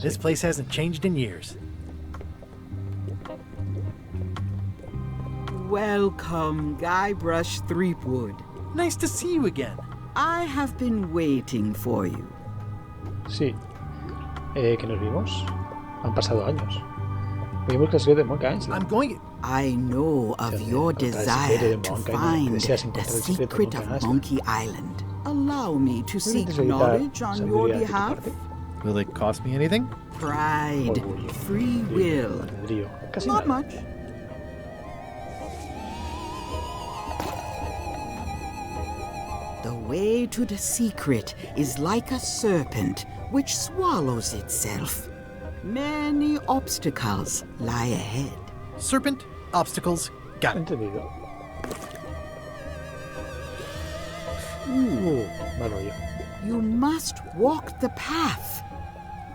This place hasn't changed in years. Welcome, Guybrush Threepwood. Nice to see you again. I have been waiting for you. Sí. Que nos vimos. Han pasado años. Vimos que el secreto de Monkey Island. I'm going... I know of your desire to find the secret of Monkey Island. Allow me to seek knowledge on your behalf. Will it cost me anything? Pride, free will. Not much. The way to the secret is like a serpent which swallows itself. Many obstacles lie ahead. Serpent, obstacles, got it. You must walk the path.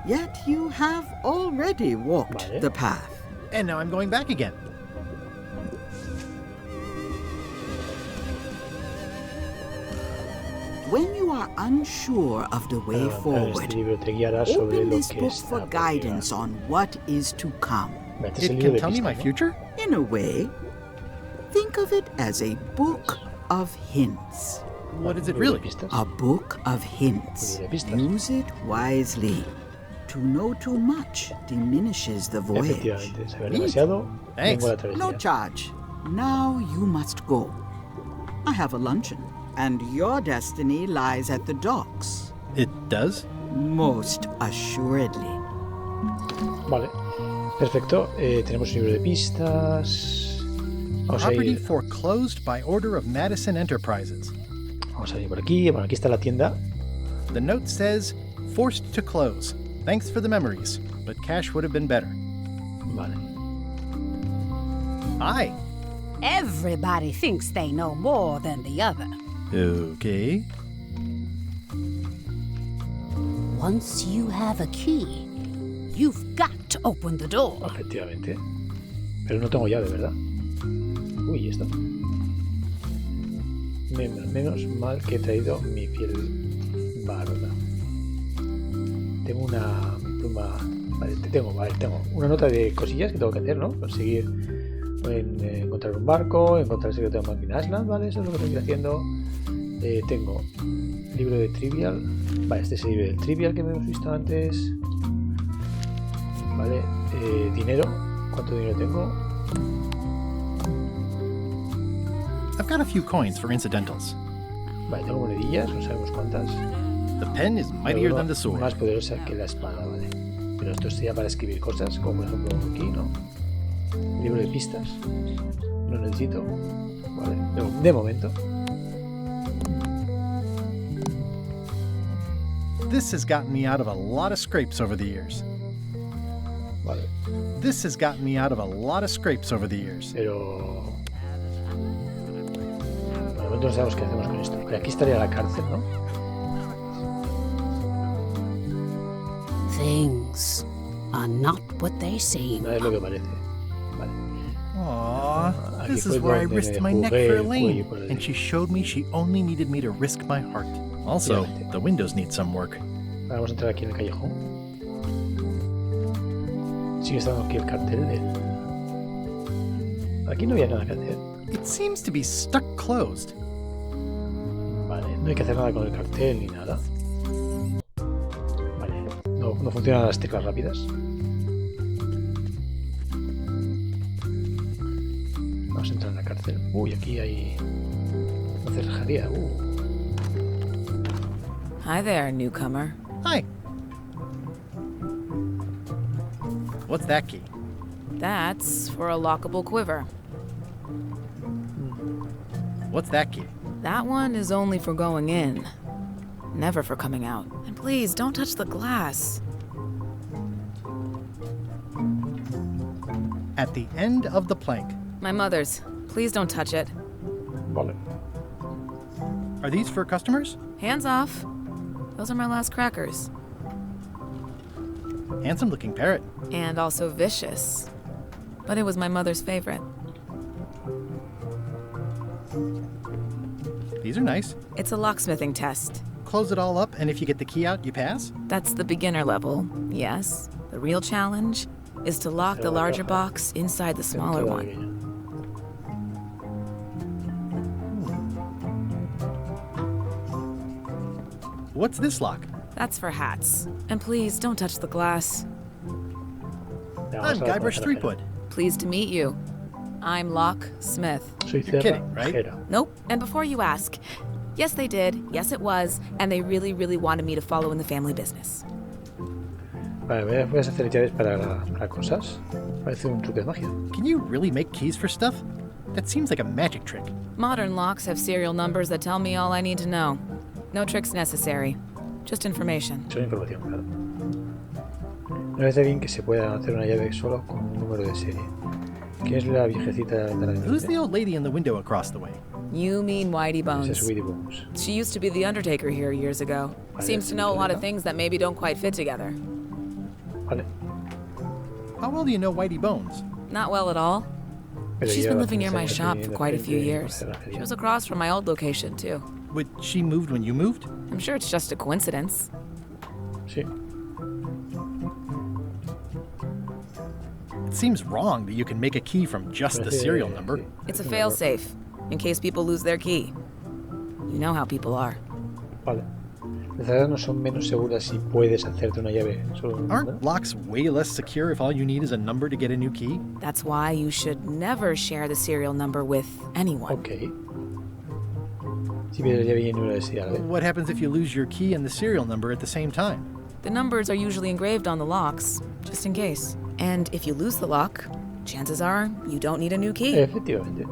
Yet you have already walked the path. And now I'm going back again. When you are unsure of the way forward, open this book for guidance on what is to come. It can tell me my future? In a way. Think of it as a book of hints. What is it really? A book of hints. Use it wisely. To know too much diminishes the voyage. Thanks. No charge. Now you must go. I have a luncheon, and your destiny lies at the docks. It does? Most assuredly. Vale. Perfecto. Tenemos un libro de pistas. Property foreclosed by order of Madison Enterprises. Vamos a ir por aquí. Bueno, aquí está la tienda. The note says, forced to close. Thanks for the memories, but cash would have been better. Vale. Hi. Everybody thinks they know more than the other. Okay. Once you have a key, you've got to open the door. Efectivamente. Pero no tengo llave, ¿verdad? Uy, esto. Menos mal que he traído mi fiel barda. Tengo una pluma. Vale, tengo una nota de cosillas que tengo que hacer, ¿no? Conseguir encontrar un barco, encontrar el secreto de Monkey Island, ¿vale? Eso es lo que tengo que ir haciendo. Tengo libro de Trivial. Vale, este es el libro del Trivial que hemos visto antes. Vale, dinero. ¿Cuánto dinero tengo? I've got a few coins for incidentals. Vale, tengo monedillas, no sabemos cuántas. The pen is mightier than the sword. Más poderosa que la espada, vale. Pero esto sería para escribir cosas, como por ejemplo aquí, ¿no? Libro de pistas. No necesito. Vale, de momento. This has gotten me out of a lot of scrapes over the years. Vale. This has gotten me out of a lot of scrapes over the years. Pero... Bueno, no sabemos qué hacemos con esto. Pero aquí estaría la cárcel, ¿no? Things are not what they seem. No es lo que parece. Vale. Aww, this is where I risked my neck for Elaine, and she showed me she only needed me to risk my heart. Also, the windows need some work. Ahora vamos a entrar aquí en el callejón. Sigue estando aquí el cartel del... Aquí no había nada que hacer. It seems to be stuck closed. Vale, no hay que hacer nada con el cartel ni nada. Vale, no cuando funcionan las teclas rápidas. Vamos a entrar en la cárcel. Uy, aquí hay una cerrajería. Hi there, newcomer. Hi. What's that key? That's for a lockable quiver. What's that key? That one is only for going in, never for coming out. And please, don't touch the glass. At the end of the plank. My mother's. Please don't touch it. Vale. Are these for customers? Hands off. Those are my last crackers. Handsome-looking parrot. And also vicious. But it was my mother's favorite. These are nice. It's a locksmithing test. Close it all up, and if you get the key out, you pass? That's the beginner level, yes. The real challenge is to lock the larger box inside the smaller one. What's this lock? That's for hats. And please, don't touch the glass. I'm Guybrush Threepwood. Pleased to meet you. I'm Locksmith. You're kidding, right? Nope. And before you ask, yes, they did. Yes, it was. And they really, really wanted me to follow in the family business. Vale, voy a hacer llaves para cosas. Parece un truque de magia. Can you really make keys for stuff? That seems like a magic trick. Modern locks have serial numbers that tell me all I need to know. No tricks necessary. Just information. Solo información, claro. No parece bien que se pueda hacer una llave solo con un número de serie. ¿Quién es la viejecita de la Who's the old lady in the window across the way? You mean Whitey Bones. Esa es Whitey Bones. She used to be the Undertaker here years ago. Seems to know a lot of things that maybe don't quite fit together. Vale. How well do you know Whitey Bones? Not well at all. She's been living near my shop for quite a few years. She was across from my old location, too. But she moved when you moved? I'm sure it's just a coincidence. Sí. It seems wrong that you can make a key from just the serial number. It's a fail-safe, in case people lose their key. You know how people are. Vale. Las cerraduras no son menos seguras si puedes hacerte una llave solo con un número. Aren't locks way less secure if all you need is a number to get a new key? That's why you should never share the serial number with anyone. Okay. Si pierdes la llave y el número de serie a la vez. What happens if you lose your key and the serial number at the same time? The numbers are usually engraved on the locks, just in case. And if you lose the lock, chances are you don't need a new key. Efectivamente.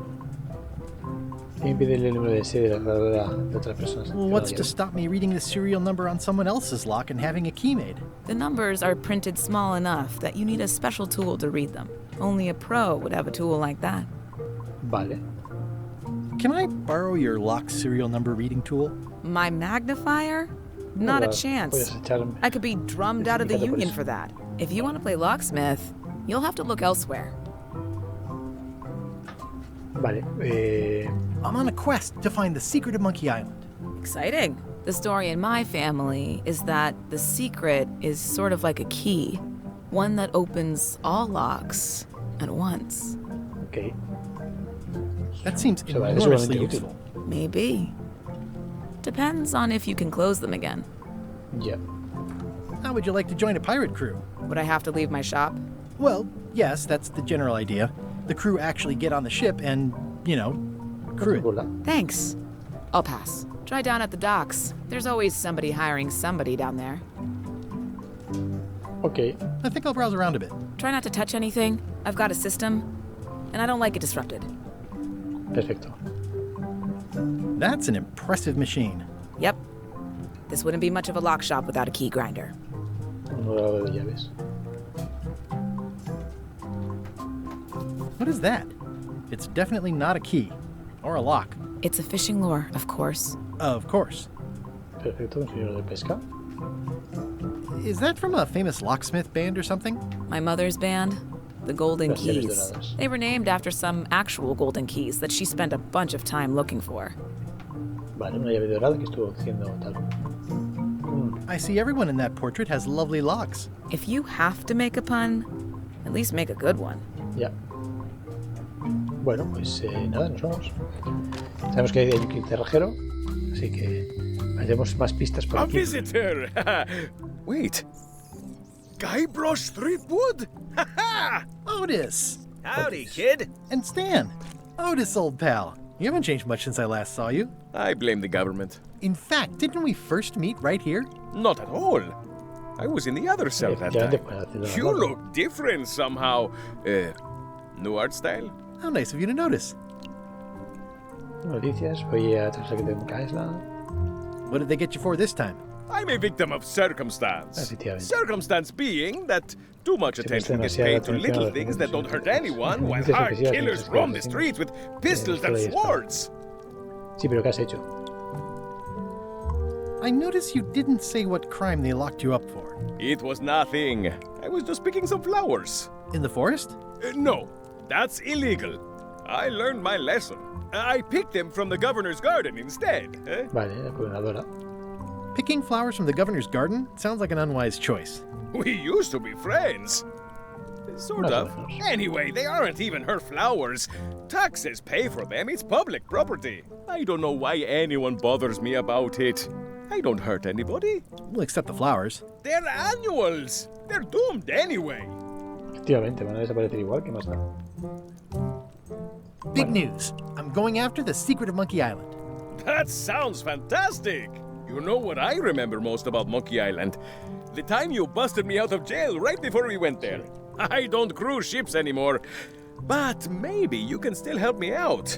¿Quién impide el número de serie de la cerradura de otras personas? Well, what's to stop me reading the serial number on someone else's lock and having a key made? The numbers are printed small enough that you need a special tool to read them. Only a pro would have a tool like that. Vale. Can I borrow your lock serial number reading tool? My magnifier? Not a chance. I could be drummed out of the union for that. If you want to play locksmith, you'll have to look elsewhere. Vale. I'm on a quest to find the secret of Monkey Island. Exciting. The story in my family is that the secret is sort of like a key, one that opens all locks at once. Okay. That seems enormously useful. Maybe. Depends on if you can close them again. Yeah. How would you like to join a pirate crew? Would I have to leave my shop? Well, yes, that's the general idea. The crew actually get on the ship and, you know, crew it. Thanks. I'll pass. Try down at the docks. There's always somebody hiring somebody down there. Okay. I think I'll browse around a bit. Try not to touch anything. I've got a system, and I don't like it disrupted. Perfecto. That's an impressive machine. Yep. This wouldn't be much of a lock shop without a key grinder. Un orador de llaves. What is that? It's definitely not a key. Or a lock. It's a fishing lure, of course. Of course. Perfecto, un señor de pesca. Is that from a famous locksmith band or something? My mother's band, the Golden Keys. Doradas. They were named after some actual golden keys that she spent a bunch of time looking for. Vale, una llave dorada que estuvo haciendo tal. I see everyone in that portrait has lovely locks. If you have to make a pun, at least make a good one. Ya. Bueno, pues nada, nos vamos. Sabemos que hay un cerrajero, así que haremos más pistas por aquí. A visitor! Wait, Guybrush Threepwood? Ha-ha! Otis! Howdy, kid. And Stan. Otis, old pal. You haven't changed much since I last saw you. I blame the government. In fact, didn't we first meet right here? Not at all. I was in the other cell that time. You look different somehow. New art style? How nice of you to notice. Noticias, voy a secreto de Monkey Island. What did they get you for this time? I'm a victim of circumstance. Circumstance being that too much attention gets paid to little things that don't hurt anyone, while hard killers roam the streets with pistols and swords. Sí, pero ¿qué has hecho? I noticed you didn't say what crime they locked you up for. It was nothing. I was just picking some flowers. In the forest? No, that's illegal. I learned my lesson. I picked them from the governor's garden instead. Vale, la gobernadora. Picking flowers from the governor's garden sounds like an unwise choice. We used to be friends. Sort of. Anyway, they aren't even her flowers. Taxes pay for them. It's public property. I don't know why anyone bothers me about it. I don't hurt anybody. We'll accept the flowers. They're annuals. They're doomed anyway. Efectivamente, van a desaparecer igual, ¿qué más da? Big news. I'm going after the secret of Monkey Island. That sounds fantastic. You know what I remember most about Monkey Island? The time you busted me out of jail right before we went there. I don't cruise ships anymore. But maybe you can still help me out.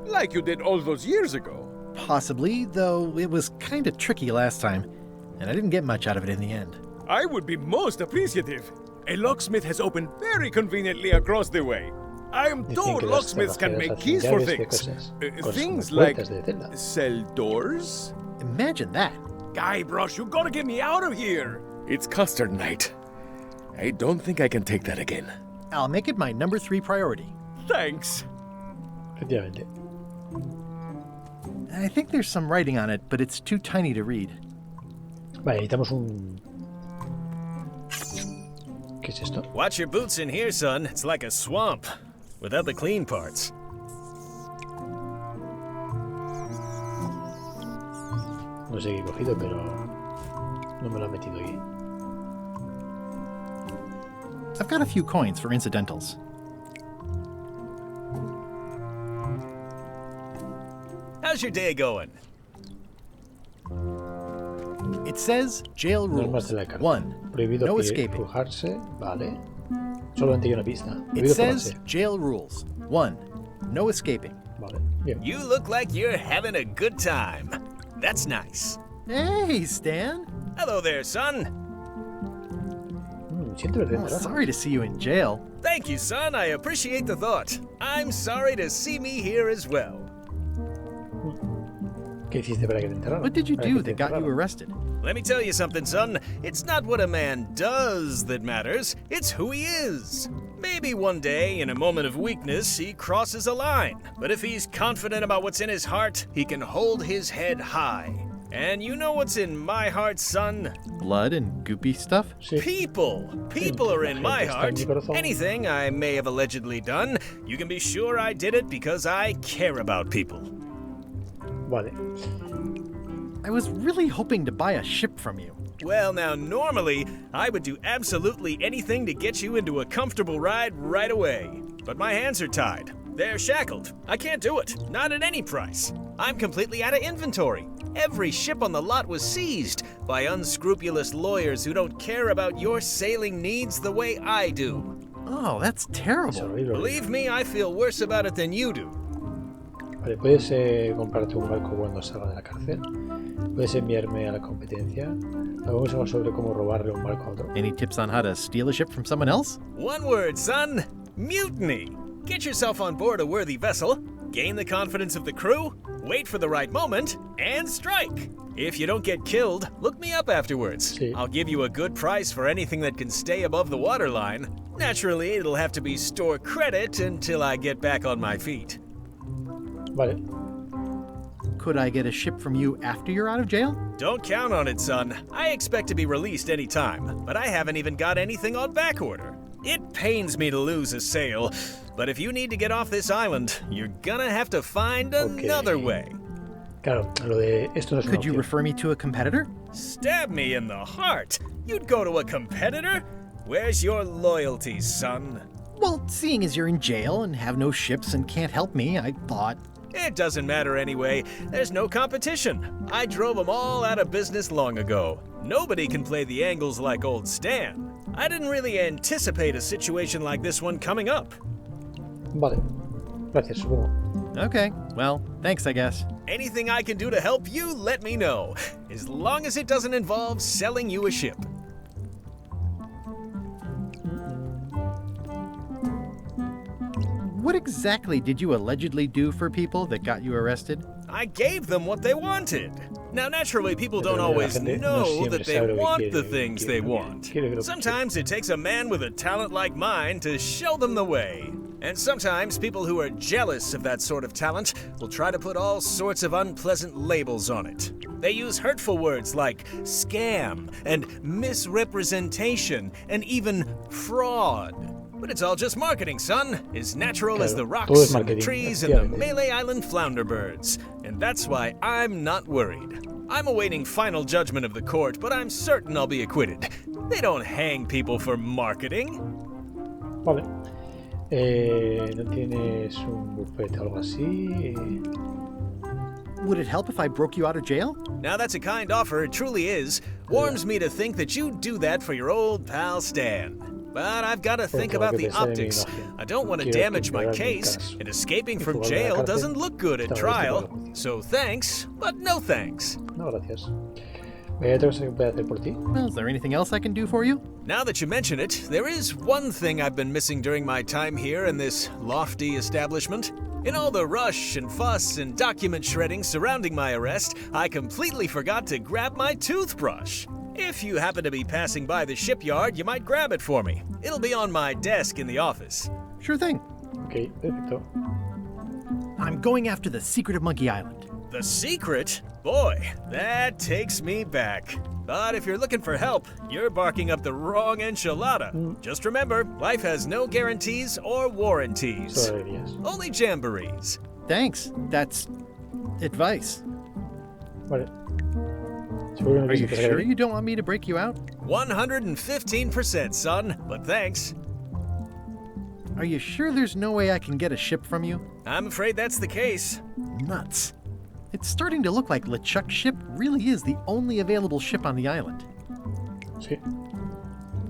Like you did all those years ago. Possibly, though it was kind of tricky last time, and I didn't get much out of it in the end. I would be most appreciative. A locksmith has opened very conveniently across the way. I am told locksmiths can make keys for things. Things like cell doors. Imagine that. Guybrush, you gotta get me out of here. It's custard night. I don't think I can take that again. I'll make it my number 3 priority. Thanks. Efectivamente. I think there's some writing on it, but it's too tiny to read. Vale, necesitamos un... ¿Qué es esto? Watch your boots in here, son. It's like a swamp, without the clean parts. No sé qué he cogido, pero no me lo he metido aquí. I've got a few coins for incidentals. How's your day going? It says jail rules. 1. Prohibido no escaping. Vale. Solamente hay una pista. It says jail rules. 1. No escaping. Vale. Bien. You look like you're having a good time. That's nice. Hey, Stan. Hello there, son. Sorry to see you in jail. Thank you, son. I appreciate the thought. I'm sorry to see me here as well. ¿Qué hiciste para que te enterraran? What did you do that got you arrested? Let me tell you something, son. It's not what a man does that matters. It's who he is. Maybe one day, in a moment of weakness, he crosses a line. But if he's confident about what's in his heart, he can hold his head high. And you know what's in my heart, son? Blood and goopy stuff? People. People are in my heart. Anything I may have allegedly done, you can be sure I did it because I care about people. Vale. I was really hoping to buy a ship from you. Well, now, normally, I would do absolutely anything to get you into a comfortable ride right away. But my hands are tied. They're shackled. I can't do it. Not at any price. I'm completely out of inventory. Every ship on the lot was seized by unscrupulous lawyers who don't care about your sailing needs the way I do. Oh, that's terrible. Believe me, I feel worse about it than you do. Vale, puedes comprarte un barco cuando salga de la cárcel. Puedes enviarme a la competencia. Hagamos algo sobre cómo robarle un barco a otro. Any tips on how to steal a ship from someone else? One word, son. Mutiny. Get yourself on board a worthy vessel, gain the confidence of the crew, wait for the right moment, and strike. If you don't get killed, look me up afterwards. Sí. I'll give you a good price for anything that can stay above the waterline. Naturally, it'll have to be store credit until I get back on my feet. Vale. Could I get a ship from you after you're out of jail? Don't count on it, son. I expect to be released any time, but I haven't even got anything on back order. It pains me to lose a sail, but if you need to get off this island, you're gonna have to find another way. Claro, lo de esto no es una Could you opción. refer me to a competitor? Stab me in the heart. You'd go to a competitor? Where's your loyalty, son? Well, seeing as you're in jail and have no ships and can't help me, I thought... It doesn't matter anyway. There's no competition. I drove them all out of business long ago. Nobody can play the angles like old Stan. I didn't really anticipate a situation like this one coming up. Vale. Gracias, supongo. Okay, well, thanks, I guess. Anything I can do to help you, let me know. As long as it doesn't involve selling you a ship. What exactly did you allegedly do for people that got you arrested? I gave them what they wanted. Now, naturally, people don't always know that they want the things they want. Sometimes it takes a man with a talent like mine to show them the way. And sometimes people who are jealous of that sort of talent will try to put all sorts of unpleasant labels on it. They use hurtful words like scam and misrepresentation and even fraud. But it's all just marketing, son. As natural as the rocks and the trees and the Malay Island flounder birds. And that's why I'm not worried. I'm awaiting final judgment of the court, but I'm certain I'll be acquitted. They don't hang people for marketing. Vale. ¿No tienes un bufete o algo así? Would it help if I broke you out of jail? Now that's a kind offer, it truly is. Warms me to think that you'd do that for your old pal Stan. But I've got to think about the optics. I don't want to damage my case, and escaping from jail doesn't look good at trial. So thanks, but no thanks. No, gracias. ¿Hay otra cosa que pueda hacer por ti? Well, is there anything else I can do for you? Now that you mention it, there is one thing I've been missing during my time here in this lofty establishment. In all the rush and fuss and document shredding surrounding my arrest, I completely forgot to grab my toothbrush. If you happen to be passing by the shipyard, you might grab it for me. It'll be on my desk in the office. Sure thing. Okay, perfecto. I'm going after the secret of Monkey Island. The secret? Boy, that takes me back. But if you're looking for help, you're barking up the wrong enchilada. Just remember, life has no guarantees or warranties. Only jamborees. Thanks. That's advice. Vale. Are you sure you don't want me to break you out? 115%, son, but thanks. Are you sure there's no way I can get a ship from you? I'm afraid that's the case. Nuts. It's starting to look like LeChuck's ship really is the only available ship on the island. Sí.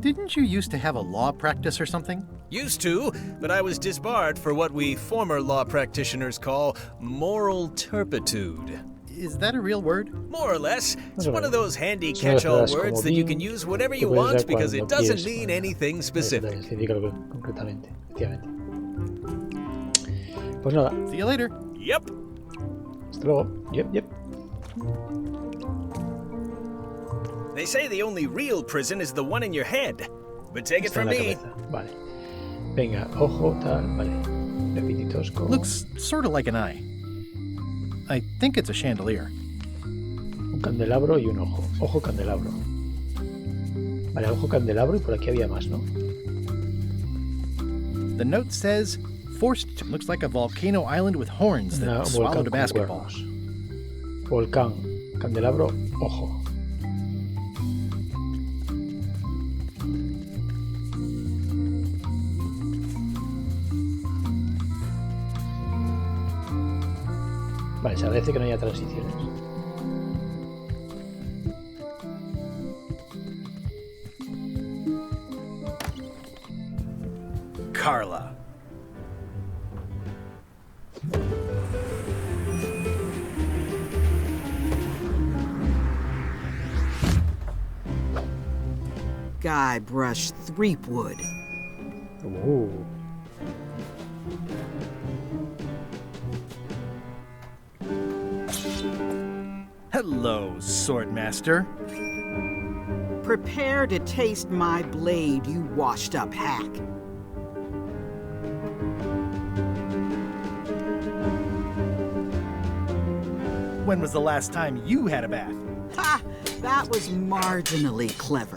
Didn't you used to have a law practice or something? Used to, but I was disbarred for what we former law practitioners call moral turpitude. Is that a real word? More or less. It's one of those handy catch-all words that you can use whenever you want because it doesn't mean anything specific. Pues nada. See you later. Yep. Hasta luego. Yep. They say the only real prison is the one in your head. But take it from me. Vale. Venga, ojo, tal, vale. Repititos con... Looks sort of like an eye. I think it's a chandelier. Un candelabro y un ojo. Ojo candelabro. Vale, ojo candelabro y por aquí había más, ¿no? The note says, forced to... Looks like a volcano island with horns that swallowed a basketball. Volcán, candelabro, ojo. Vale, se agradece que no haya transiciones. Carla. Guybrush Threepwood. Ooh. Hello, Swordmaster. Prepare to taste my blade, you washed-up hack. When was the last time you had a bath? Ha! That was marginally clever.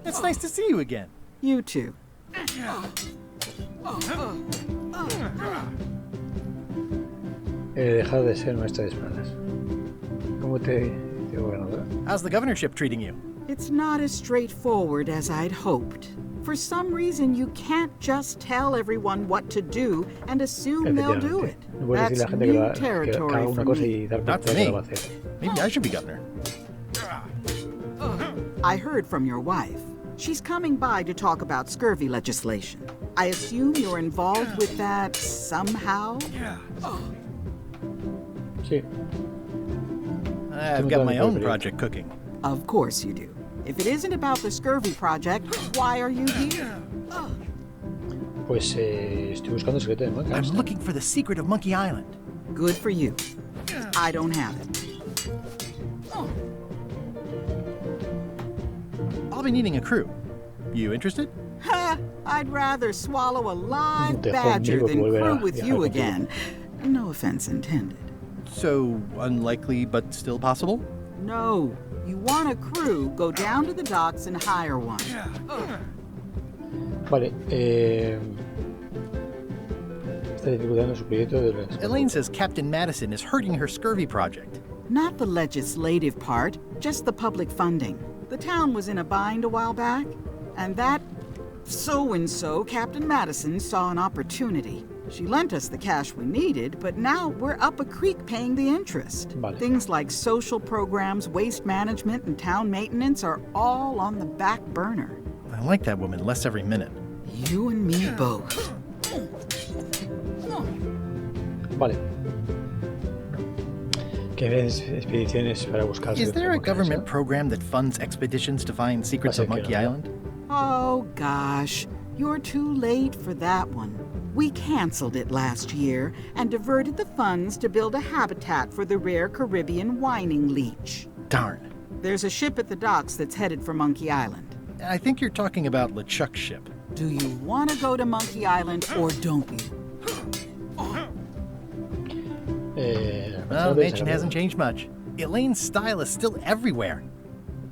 It's nice to see you again. You too. He dejado de ser maestra de espadas. ¿Cómo te gobernadora? How's the governorship treating you? It's not as straightforward as I'd hoped. For some reason, you can't just tell everyone what to do and assume they'll do it. That's new territory for me. Not for me. Maybe I should be governor. I heard from your wife. She's coming by to talk about scurvy legislation. I assume you're involved with that somehow? Sí. I've got my own project cooking. Of course you do. If it isn't about the scurvy project, why are you here? Pues estoy buscando el secreto de Monkey Island. I'm looking for the secret of Monkey Island. Good for you. I don't have it. I'll be needing a crew. You interested? Ha! I'd rather swallow a live badger than crew with you again. No offense intended. So, unlikely but still possible? No. You want a crew, go down to the docks and hire one. Vale, está dificultando su proyecto de la... Elaine says Captain Madison is hurting her scurvy project. Not the legislative part, just the public funding. The town was in a bind a while back, and that so-and-so, Captain Madison, saw an opportunity. She lent us the cash we needed, but now we're up a creek paying the interest. Vale. Things like social programs, waste management, and town maintenance are all on the back burner. I like that woman less every minute. You and me both. Vale. Que ves expediciones para buscar... Is there a government program that funds expeditions to find secrets of Monkey Island? Oh, gosh. You're too late for that one. We canceled it last year and diverted the funds to build a habitat for the rare Caribbean whining leech. Darn. There's a ship at the docks that's headed for Monkey Island. I think you're talking about LeChuck's ship. Do you want to go to Monkey Island or don't you? Well, the mansion hasn't changed much. Elaine's style is still everywhere.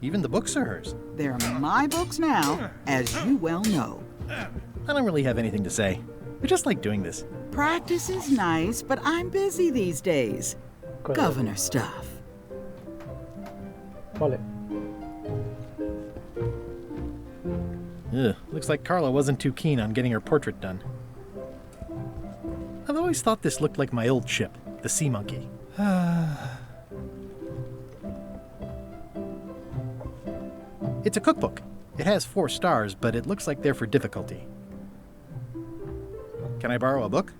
Even the books are hers. They're my books now, as you well know. I don't really have anything to say. I just like doing this. Practice is nice, but I'm busy these days. Governor stuff. Vale. Ugh, looks like Carla wasn't too keen on getting her portrait done. I've always thought this looked like my old ship, the Sea Monkey. It's a cookbook. It has 4 stars, but it looks like they're for difficulty. Can I borrow a book?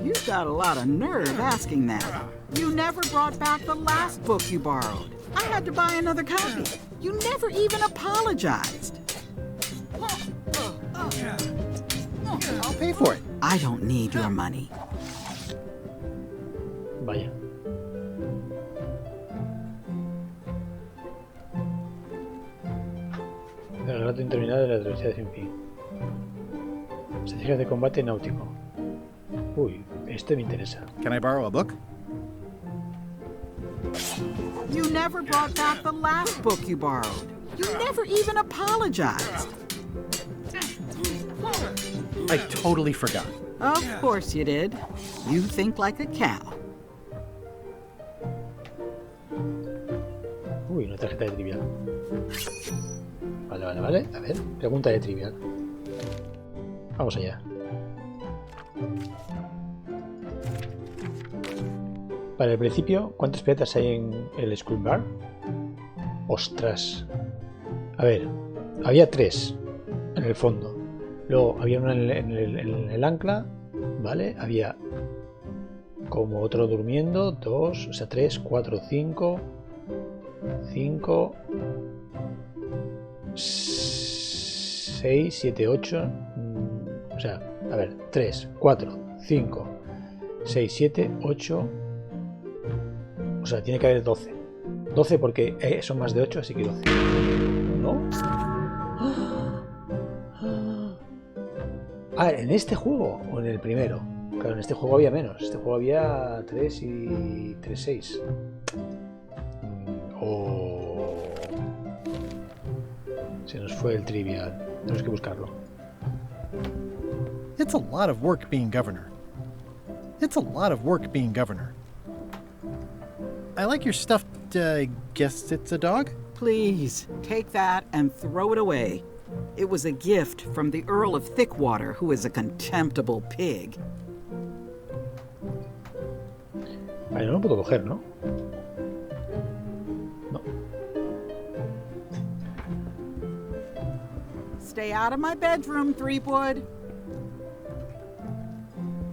You've got a lot of nerve asking that. You never brought back the last book you borrowed. I had to buy another copy. You never even apologized. I'll pay for it. I don't need your money. Vaya. El relato interminable de la trilogía sin fin. Estrategias de combate náutico. Uy, este me interesa. Can I borrow a book? You never brought back the last book you borrowed. You never even apologized. I totally forgot. Of course you did. You think like a cow. Uy, una tarjeta de trivial. Vale. A ver, pregunta de trivial. Vamos allá. Para el principio, ¿cuántos piratas hay en el Skull Bar? Ostras. A ver, había 3 en el fondo. Luego había uno en el ancla, ¿vale? Había como otro durmiendo, 2, o sea, 3, 4, 5, 6, 7, 8. O sea, a ver, 3, 4, 5, 6, 7, 8. O sea, tiene que haber 12. 12 porque son más de 8, así que 12. ¿No? Ah, ¿en este juego o en el primero? Claro, en este juego había menos. En este juego había 3 y 3, 6. Se nos fue el trivial. Tenemos que buscarlo. It's a lot of work being governor. I like your stuffed, guess it's a dog? Please, take that and throw it away. It was a gift from the Earl of Thickwater, who is a contemptible pig. Vale, no lo puedo coger, ¿no? No. Stay out of my bedroom, Threepwood.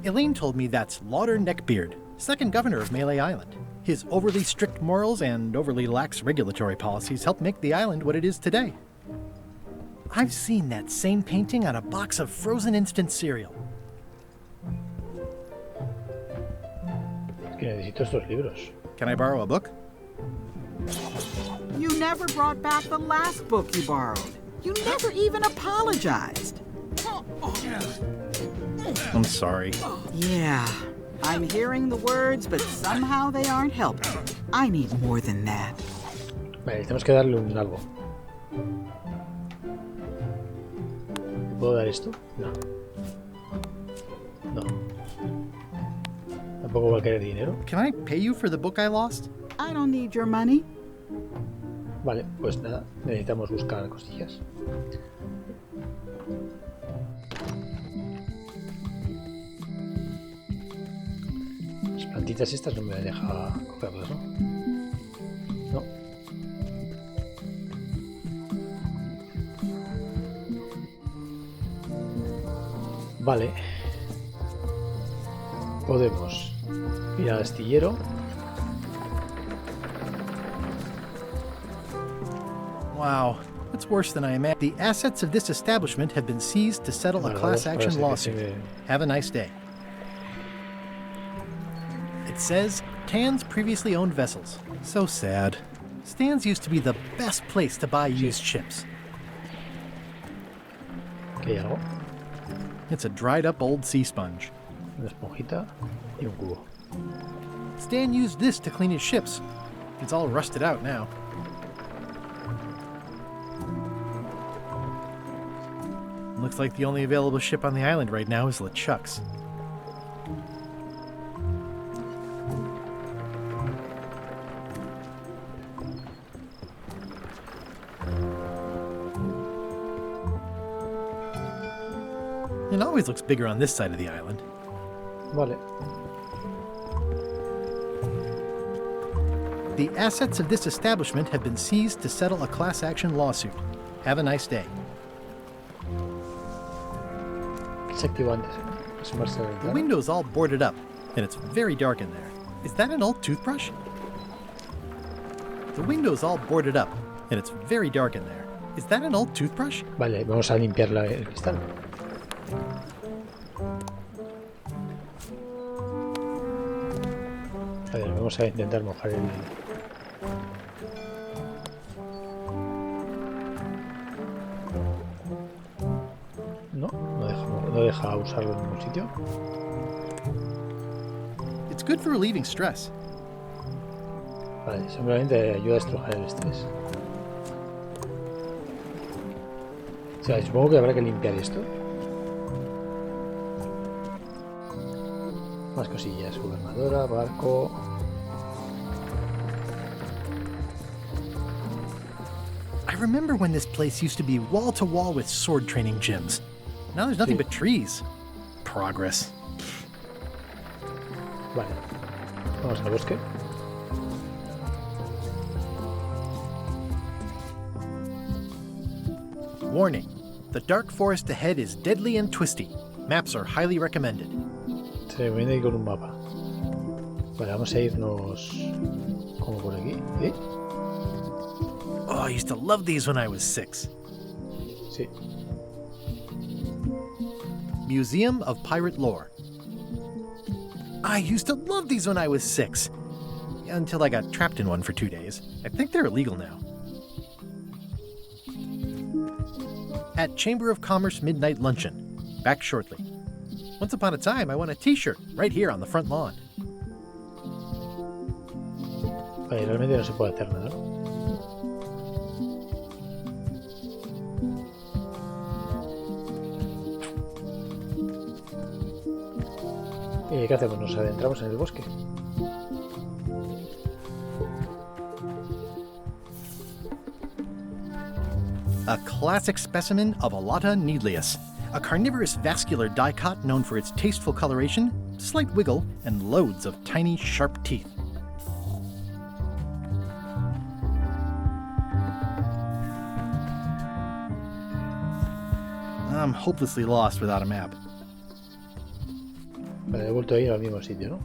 Elaine told me that's Lauder Neckbeard, second governor of Melee Island. His overly strict morals and overly lax regulatory policies helped make the island what it is today. I've seen that same painting on a box of frozen instant cereal. Es que necesito estos libros. Can I borrow a book? You never brought back the last book you borrowed. You never even apologized. I'm sorry. Yeah, I'm hearing the words, but somehow they aren't helping. I need more than that. Vale, tenemos que darle un algo. ¿Puedo dar esto? No. No. Tampoco va a querer dinero. Can I pay you for the book I lost? I don't need your money. Vale, pues nada, necesitamos buscar cosillas. Las plantitas estas no me deja cogerlas, ¿no? No. Vale. Podemos ir al astillero. Wow, it's worse than I imagined. The assets of this establishment have been seized to settle a class action lawsuit. Have a nice day. It says, Tan's previously owned vessels. So sad. Stan's used to be the best place to buy used ships. ¿Qué hay algo? It's a dried up old sea sponge. Una esponjita y un cubo. Stan used this to clean his ships. It's all rusted out now. Looks like the only available ship on the island right now is LeChuck's. It always looks bigger on this side of the island. Vale. The assets of this establishment have been seized to settle a class action lawsuit. Have a nice day. The window's all boarded up, and it's very dark in there. Is that an old toothbrush? The window's all boarded up, and it's very dark in there. Is that an old toothbrush? Vale, vamos a limpiar el cristal. A ver, vamos a intentar mojar el... No deja usarlo en ningún sitio. It's good for relieving stress. Vale, simplemente ayuda a estrujar el estrés. O sea, supongo que habrá que limpiar esto. Más cosillas, gobernadora, barco. I remember when this place used to be wall to wall with sword training gyms. Now there's nothing but trees. Progress. Vale. Vamos al bosque. Warning. The dark forest ahead is deadly and twisty. Maps are highly recommended. Se viene con un mapa. Vale, vamos a irnos como por aquí. ¿Eh? Oh, I used to love these when I was 6. Sí. Museum of Pirate Lore. I used to love these when I was 6. Until I got trapped in one for 2 days. I think they're illegal now. At Chamber of Commerce Midnight Luncheon. Back shortly. Once upon a time, I won a t-shirt right here on the front lawn. Vale, realmente no se puede hacer nada, ¿no? ¿Qué hacemos? ¿Nos adentramos en el bosque? A classic specimen of Alata needleus, a carnivorous vascular dicot known for its tasteful coloration, slight wiggle, and loads of tiny, sharp teeth. I'm hopelessly lost without a map. Vale, he vuelto a ir al mismo sitio, ¿no?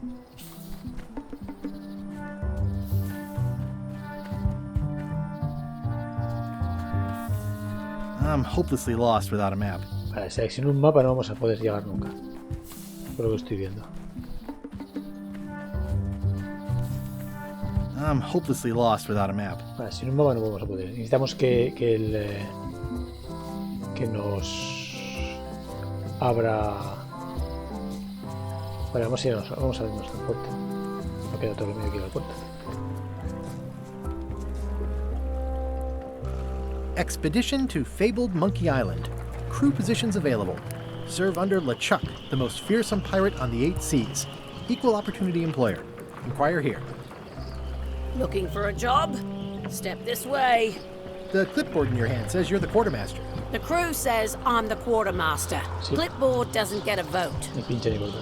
I'm hopelessly lost without a map. Vale, sin un mapa no vamos a poder llegar nunca. Por lo que estoy viendo. I'm hopelessly lost without a map. Vale, sin un mapa no vamos a poder. Necesitamos que nos abra. Vale, vamos a irnos, vamos a ver nuestra puerta. No queda todo lo medio que ir a la puerta. Expedition to fabled Monkey Island. Crew positions available. Serve under LeChuck, the most fearsome pirate on the 8 seas. Equal opportunity employer. Inquire here. Looking for a job? Step this way. The clipboard in your hand says you're the quartermaster. The crew says I'm the quartermaster. Sí. Clipboard doesn't get a vote. Ni pincha ni vuelta.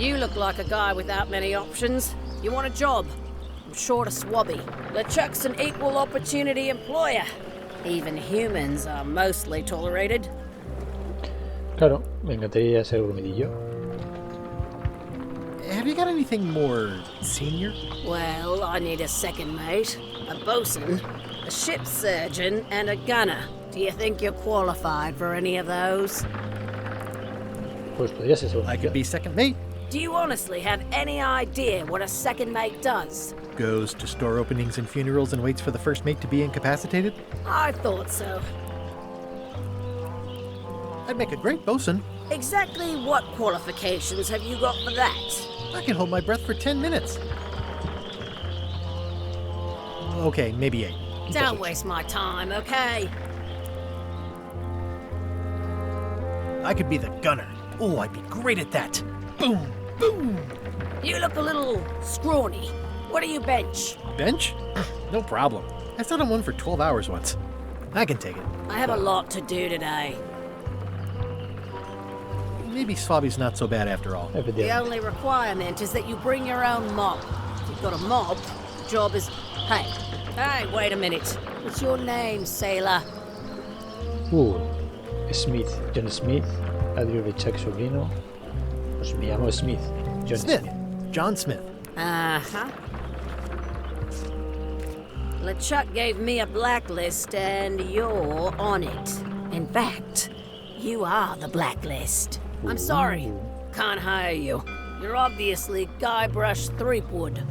You look like a guy without many options. You want a job? I'm short of swabby. LeChuck's an equal opportunity employer. Even humans are mostly tolerated. Claro, me encantaría ser grumidillo. Have you got anything more senior? Well, I need a second mate, a bosun, a ship surgeon, and a gunner. Do you think you're qualified for any of those? Pues podría ser seguro. I could be second mate. Do you honestly have any idea what a second mate does? Goes to store openings and funerals and waits for the first mate to be incapacitated? I thought so. I'd make a great bosun. Exactly what qualifications have you got for that? I can hold my breath for 10 minutes. Okay, maybe 8. Don't waste my time, okay? I could be the gunner. Oh, I'd be great at that. Boom, boom. You look a little scrawny. What do you bench? Bench? No problem. I sat on one for 12 hours once. I can take it. I have a lot to do today. Maybe Swabby's not so bad after all. The only requirement is that you bring your own mob. If you've got a mob, the job is... Hey, wait a minute. What's your name, sailor? Smith. John Smith. Adrio LeChuck sobrino. Pues me llamo Smith. John Smith. John Smith. Uh-huh. LeChuck gave me a blacklist, and you're on it. In fact, you are the blacklist. I'm sorry. Can't hire you. You're obviously Guybrush Threepwood.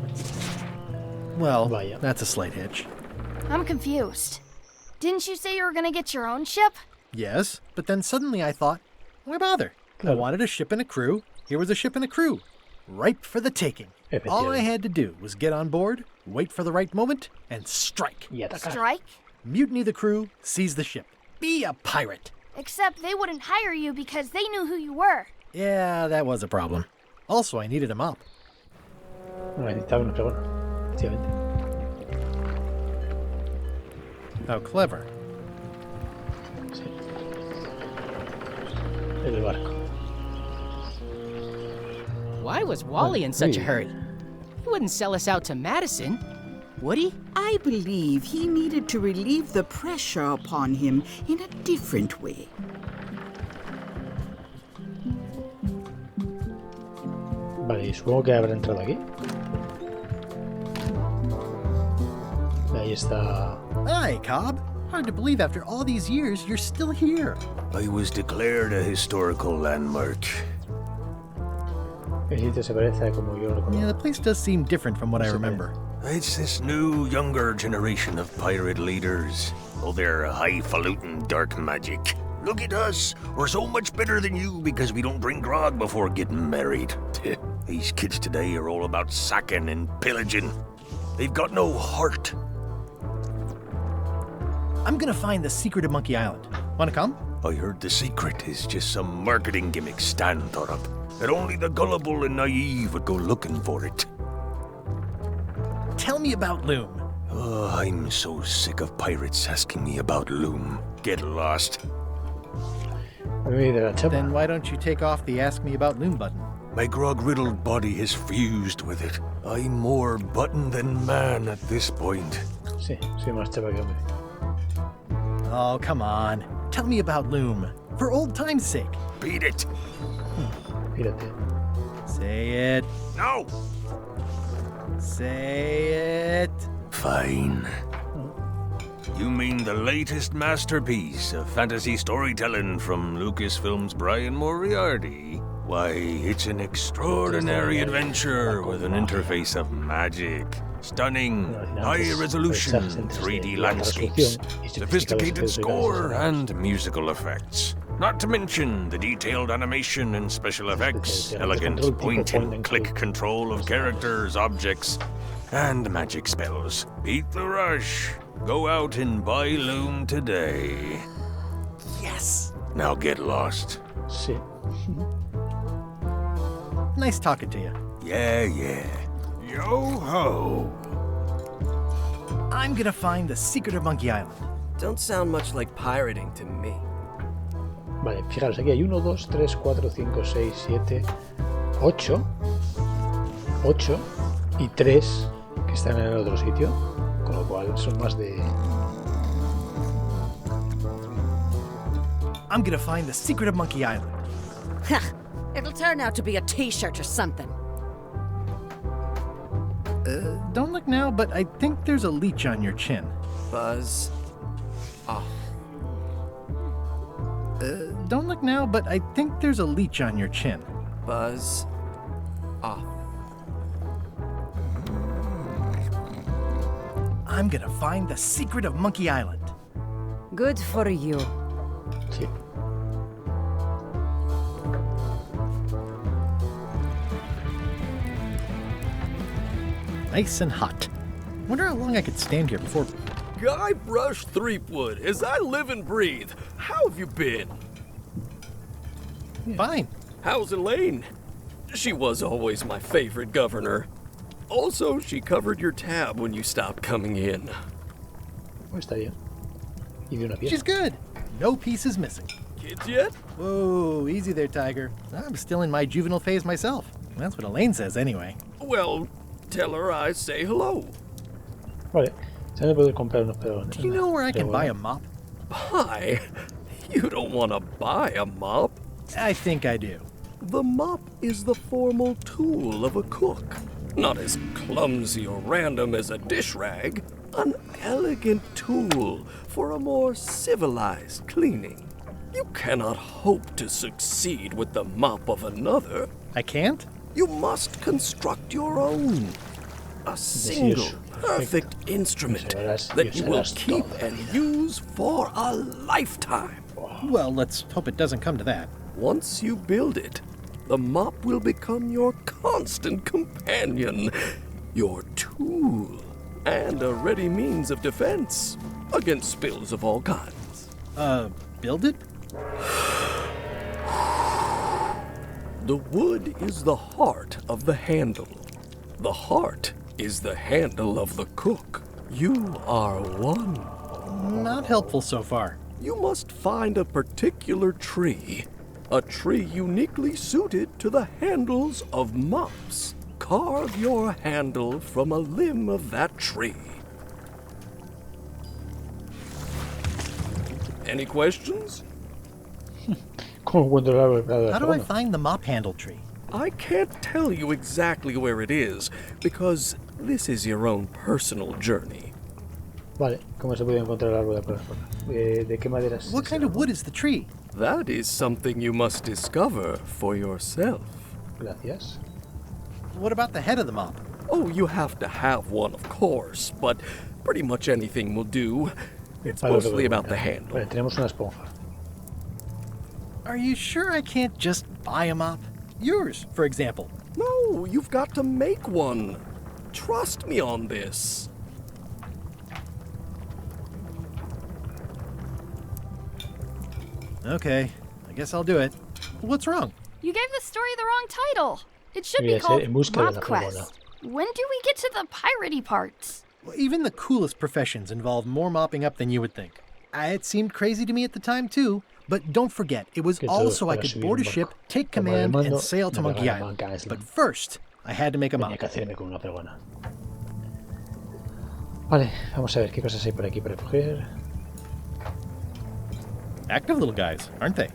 Well, that's a slight hitch. I'm confused. Didn't you say you were gonna get your own ship? Yes, but then suddenly I thought, why bother? I wanted a ship and a crew. Here was a ship and a crew. Ripe for the taking. All I had to do was get on board, wait for the right moment, and strike. Strike? Mutiny the crew, seize the ship. Be a pirate. Except they wouldn't hire you because they knew who you were. Yeah, that was a problem. Also, I needed a mop. How clever. El barco. Why was Wally in such a hurry? He wouldn't sell us out to Madison, would he? I believe he needed to relieve the pressure upon him in a different way. Vale, y supongo que habrá entrado aquí. Ahí está. Hi, Cobb. Hard to believe after all these years you're still here. I was declared a historical landmark. El sitio se parece a como yo lo recuerdo. Yeah, the place does seem different from what I remember. It's this new, younger generation of pirate leaders. Oh, they're highfalutin dark magic. Look at us. We're so much better than you because we don't drink grog before getting married. These kids today are all about sacking and pillaging. They've got no heart. I'm gonna find the secret of Monkey Island. Wanna come? I heard the secret is just some marketing gimmick Stan thought up. That only the gullible and naive would go looking for it. Tell me about Loom. Oh, I'm so sick of pirates asking me about Loom. Get lost. Then why don't you take off the Ask Me About Loom button? My grog-riddled body has fused with it. I'm more button than man at this point. Sí, soy más chapa que hombre. Oh, come on. Tell me about Loom. For old time's sake. Beat it. Fíjate. Say it. No. Say it. Fine. You mean the latest masterpiece of fantasy storytelling from Lucasfilm's Brian Moriarty? Why, it's an extraordinary adventure with an interface of magic. Stunning, high-resolution 3D landscapes, sophisticated score, and musical effects. Not to mention the detailed animation and special effects, elegant point-and-click control of characters, objects, and magic spells. Beat the rush. Go out and buy Loom today. Yes! Now get lost. Sí. Nice talking to you. Yeah. Yo-ho! I'm gonna find the secret of Monkey Island. Don't sound much like pirating to me. Vale, fijaros, aquí hay 1, 2, 3, 4, 5, 6, 7, 8. 8 y 3 que están en el otro sitio. Con lo cual son más de... I'm gonna find the secret of Monkey Island. Ha! It'll turn out to be a t-shirt or something. Don't look now, but I think there's a leech on your chin. Buzz off. Don't look now, but I think there's a leech on your chin. Buzz off. I'm gonna find the secret of Monkey Island. Good for you. Sí. Nice and hot. Wonder how long I could stand here before... Guybrush Threepwood, as I live and breathe. How have you been? Fine. How's Elaine? She was always my favorite governor. Also, she covered your tab when you stopped coming in. Pues está bien. Y de una pieza. She's good. No pieces missing. Kids yet? Whoa, easy there, Tiger. I'm still in my juvenile phase myself. That's what Elaine says anyway. Well, tell her I say hello. Vale. Se me puede comprar unos pedones. Do you know where I can buy a mop? Buy? You don't want to buy a mop. I think I do. The mop is the formal tool of a cook. Not as clumsy or random as a dish rag. An elegant tool for a more civilized cleaning. You cannot hope to succeed with the mop of another. I can't? You must construct your own. A single, perfect instrument that you will keep and use for a lifetime. Well, let's hope it doesn't come to that. Once you build it, the mop will become your constant companion, your tool, and a ready means of defense against spills of all kinds. Build it? The wood is the heart of the handle. The heart is the handle of the cook. You are one. Not helpful so far. You must find a particular tree. A tree uniquely suited to the handles of mops. Carve your handle from a limb of that tree. Any questions? ¿Cómo encuentro el árbol de How do I find the mop handle tree? I can't tell you exactly where it is, because this is your own personal journey. Vale, ¿cómo se puede encontrar el árbol de plataforma? ¿De qué maderas? What kind of wood is the tree? That is something you must discover for yourself. Gracias. What about the head of the mop? Oh, you have to have one, of course, but pretty much anything will do. It's mostly about the handle. Vale, tenemos una esponja. Are you sure I can't just buy a mop? Yours, for example. No, you've got to make one. Trust me on this. Okay, I guess I'll do it. What's wrong? You gave the story the wrong title. It should be called Mob Quest. When do we get to the piratey parts? Even the coolest professions involve more mopping up than you would think. It seemed crazy to me at the time, too. But don't forget, it was all so I could board a ship, take command, and sail to Monkey Island. But first, I had to make a mop. Vale, vamos a ver qué cosas hay por aquí para coger. Active little guys, aren't they?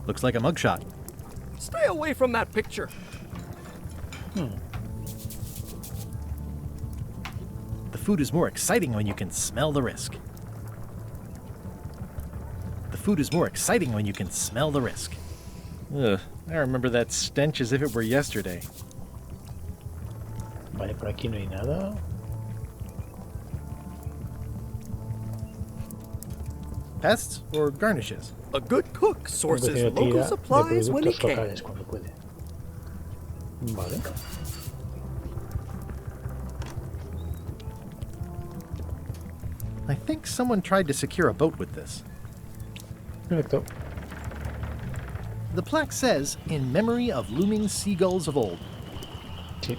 Looks like a mugshot. Stay away from that picture. The food is more exciting when you can smell the risk. The food is more exciting when you can smell the risk. Ugh, I remember that stench as if it were yesterday. Vale, por aquí no hay nada. Pests or garnishes? A good cook sources local supplies when he can. Vale. I think someone tried to secure a boat with this. Perfecto. The plaque says, in memory of looming seagulls of old. Sí.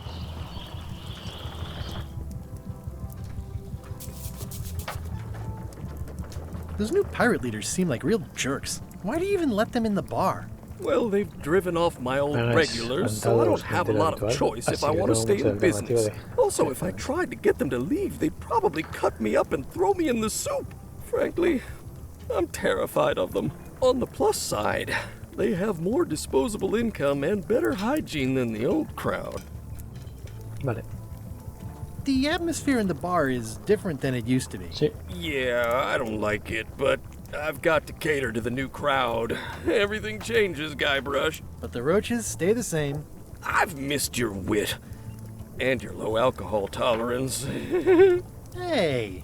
Those new pirate leaders seem like real jerks. Why do you even let them in the bar? Well, they've driven off my old regulars, so I don't have a lot of choice if I want to stay in business. Also, if I tried to get them to leave, they'd probably cut me up and throw me in the soup. Frankly, I'm terrified of them. On the plus side, they have more disposable income and better hygiene than the old crowd. Vale. The atmosphere in the bar is different than it used to be. Sí. Yeah, I don't like it, but I've got to cater to the new crowd. Everything changes, Guybrush. But the roaches stay the same. I've missed your wit. And your low alcohol tolerance. Hey.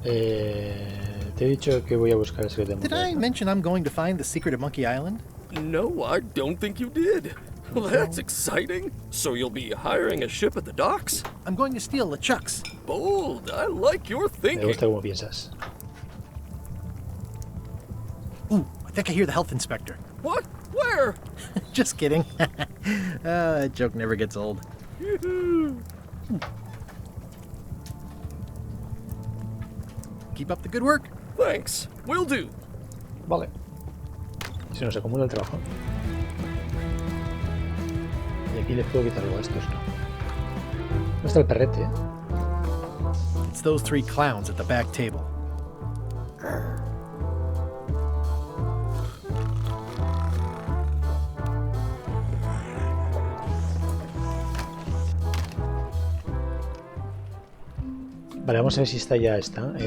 Te he dicho que voy a buscar el secreto de Monkey Island. Did I mention I'm going to find the secret of Monkey Island? No, I don't think you did. Well, that's exciting. So you'll be hiring a ship at the docks? I'm going to steal LeChuck's. Bold. I like your thinking. Me gusta cómo piensas. Ooh, I think I hear the health inspector. What? Where? Just kidding. That joke never gets old. Keep up the good work. Thanks. Will do. Vale. Se nos acumula el trabajo. Y aquí les puedo quitar algo a estos, ¿no? ¿Dónde está el perrete? It's those three clowns at the back table. Vale, vamos a ver si está ya bueno,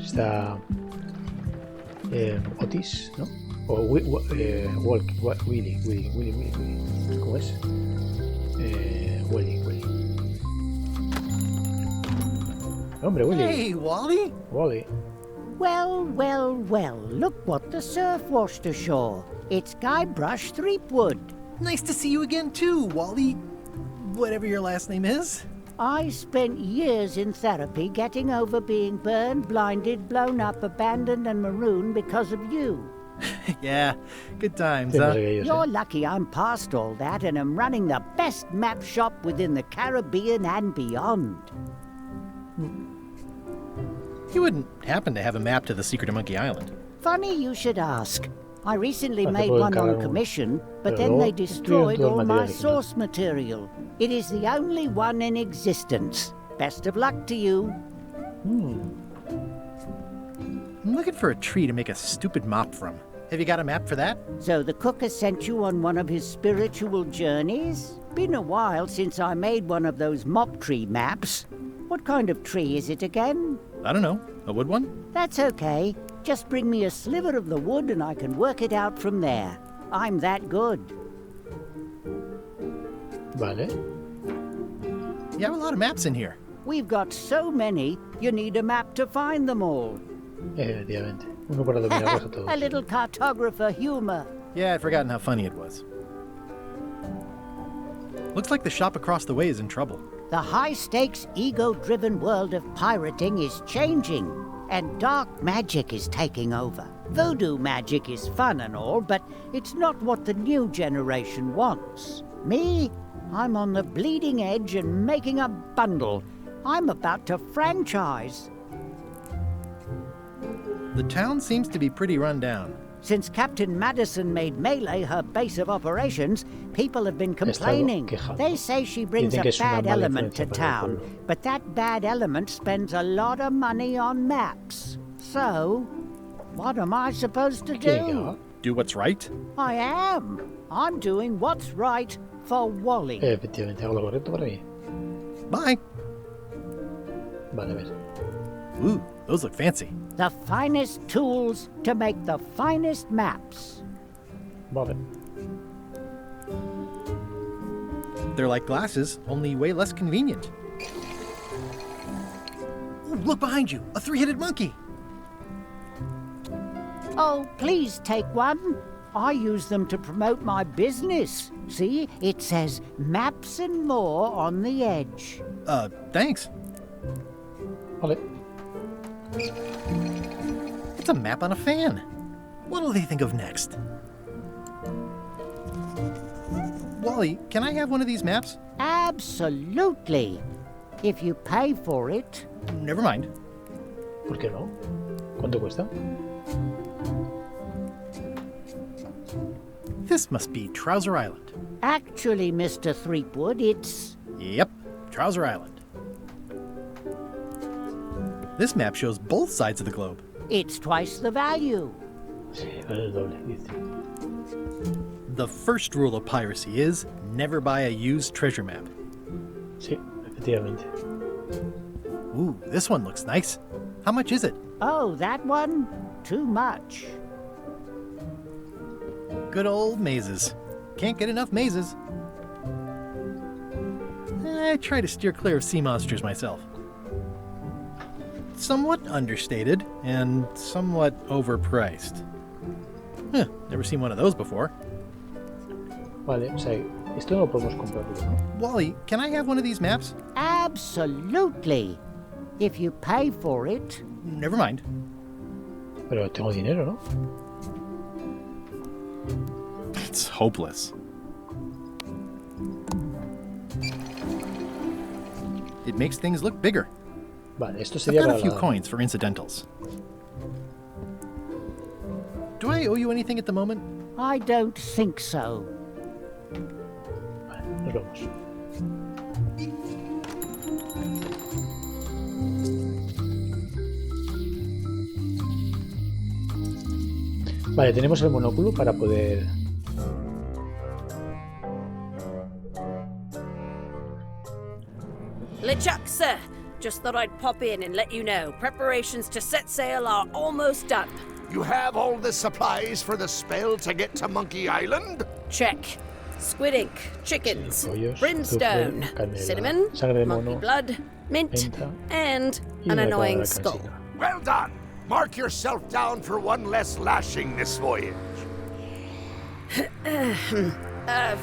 si está Otis, ¿no? O Willy. ¿Cómo es? Willy. Hombre, Willy. Hey, Wally. Wally. Well, look what the surf washed ashore. It's Guybrush Threepwood. Nice to see you again too, Wally. Whatever your last name is. I spent years in therapy getting over being burned, blinded, blown up, abandoned, and marooned because of you. Yeah, good times, huh? You're lucky I'm past all that and am running the best map shop within the Caribbean and beyond. You wouldn't happen to have a map to the secret of Monkey Island? Funny you should ask. I recently made one on commission, but then they destroyed all my source material. It is the only one in existence. Best of luck to you. I'm looking for a tree to make a stupid mop from. Have you got a map for that? So the cook has sent you on one of his spiritual journeys? Been a while since I made one of those mop tree maps. What kind of tree is it again? I don't know. A wood one? That's okay. Just bring me a sliver of the wood and I can work it out from there. I'm that good. Vale. You have a lot of maps in here. We've got so many, you need a map to find them all. Efectivamente. Uno para dominarlos a todos. A little cartographer humor. Yeah, I'd forgotten how funny it was. Looks like the shop across the way is in trouble. The high-stakes, ego-driven world of pirating is changing, and dark magic is taking over. Voodoo magic is fun and all, but it's not what the new generation wants. Me, I'm on the bleeding edge and making a bundle. I'm about to franchise. The town seems to be pretty run down. Since Captain Madison made Melee her base of operations, people have been complaining. They say she brings a bad element to town, but that bad element spends a lot of money on maps. So, what am I supposed to do? Do what's right? I am. I'm doing what's right for Wally. Efectivamente, hago lo correcto para mí. Bye. Vale, a ver. Ooh, those look fancy. The finest tools to make the finest maps. Vale. They're like glasses, only way less convenient. Ooh, look behind you, a three-headed monkey. Oh, please take one. I use them to promote my business. See, it says maps and more on the edge. Thanks. Vale. It's a map on a fan. What'll they think of next? Wally, can I have one of these maps? Absolutely. If you pay for it. Never mind. ¿Por qué no? ¿Cuánto cuesta? This must be Trouser Island. Actually, Mr. Threepwood, it's... Yep, Trouser Island. This map shows both sides of the globe. It's twice the value. The first rule of piracy is never buy a used treasure map. Sí, efectivamente. Ooh, this one looks nice. How much is it? Oh, that one? Too much. Good old mazes. Can't get enough mazes. I try to steer clear of sea monsters myself. Somewhat understated and somewhat overpriced. Never seen one of those before. Vale, o sea, esto no lo podemos comprar, ¿no? Wally, can I have one of these maps? Absolutely. If you pay for it. Never mind. Pero tengo dinero, ¿no? It's hopeless. It makes things look bigger. Vale, esto sería I've got a few coins for incidentals. Do I owe you anything at the moment? I don't think so. Vale, nos vemos. Vale, tenemos el monóculo para poder... LeChuck, sir. Just thought I'd pop in and let you know. Preparations to set sail are almost done. You have all the supplies for the spell to get to Monkey Island? Check. Squid ink, chickens, brimstone, cinnamon, monkey blood, mint, and an annoying skull. Well done! Mark yourself down for one less lashing this voyage.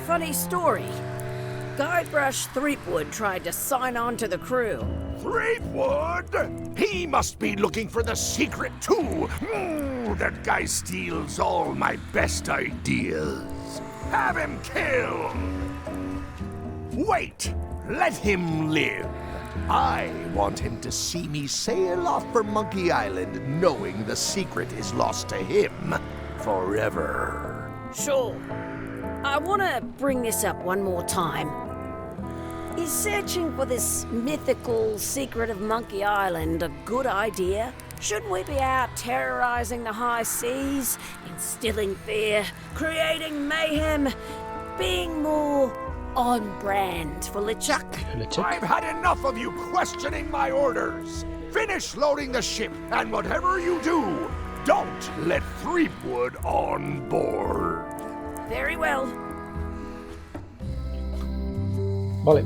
Funny story. Guybrush Threepwood tried to sign on to the crew. Threepwood? He must be looking for the secret too. That guy steals all my best ideas. Have him killed! Wait! Let him live. I want him to see me sail off for Monkey Island knowing the secret is lost to him forever. Sure. I want to bring this up one more time. Is searching for this mythical secret of Monkey Island a good idea? Shouldn't we be out terrorizing the high seas, instilling fear, creating mayhem, being more on brand for LeChuck? I've had enough of you questioning my orders. Finish loading the ship, and whatever you do, don't let Threepwood on board. Very well. Vale.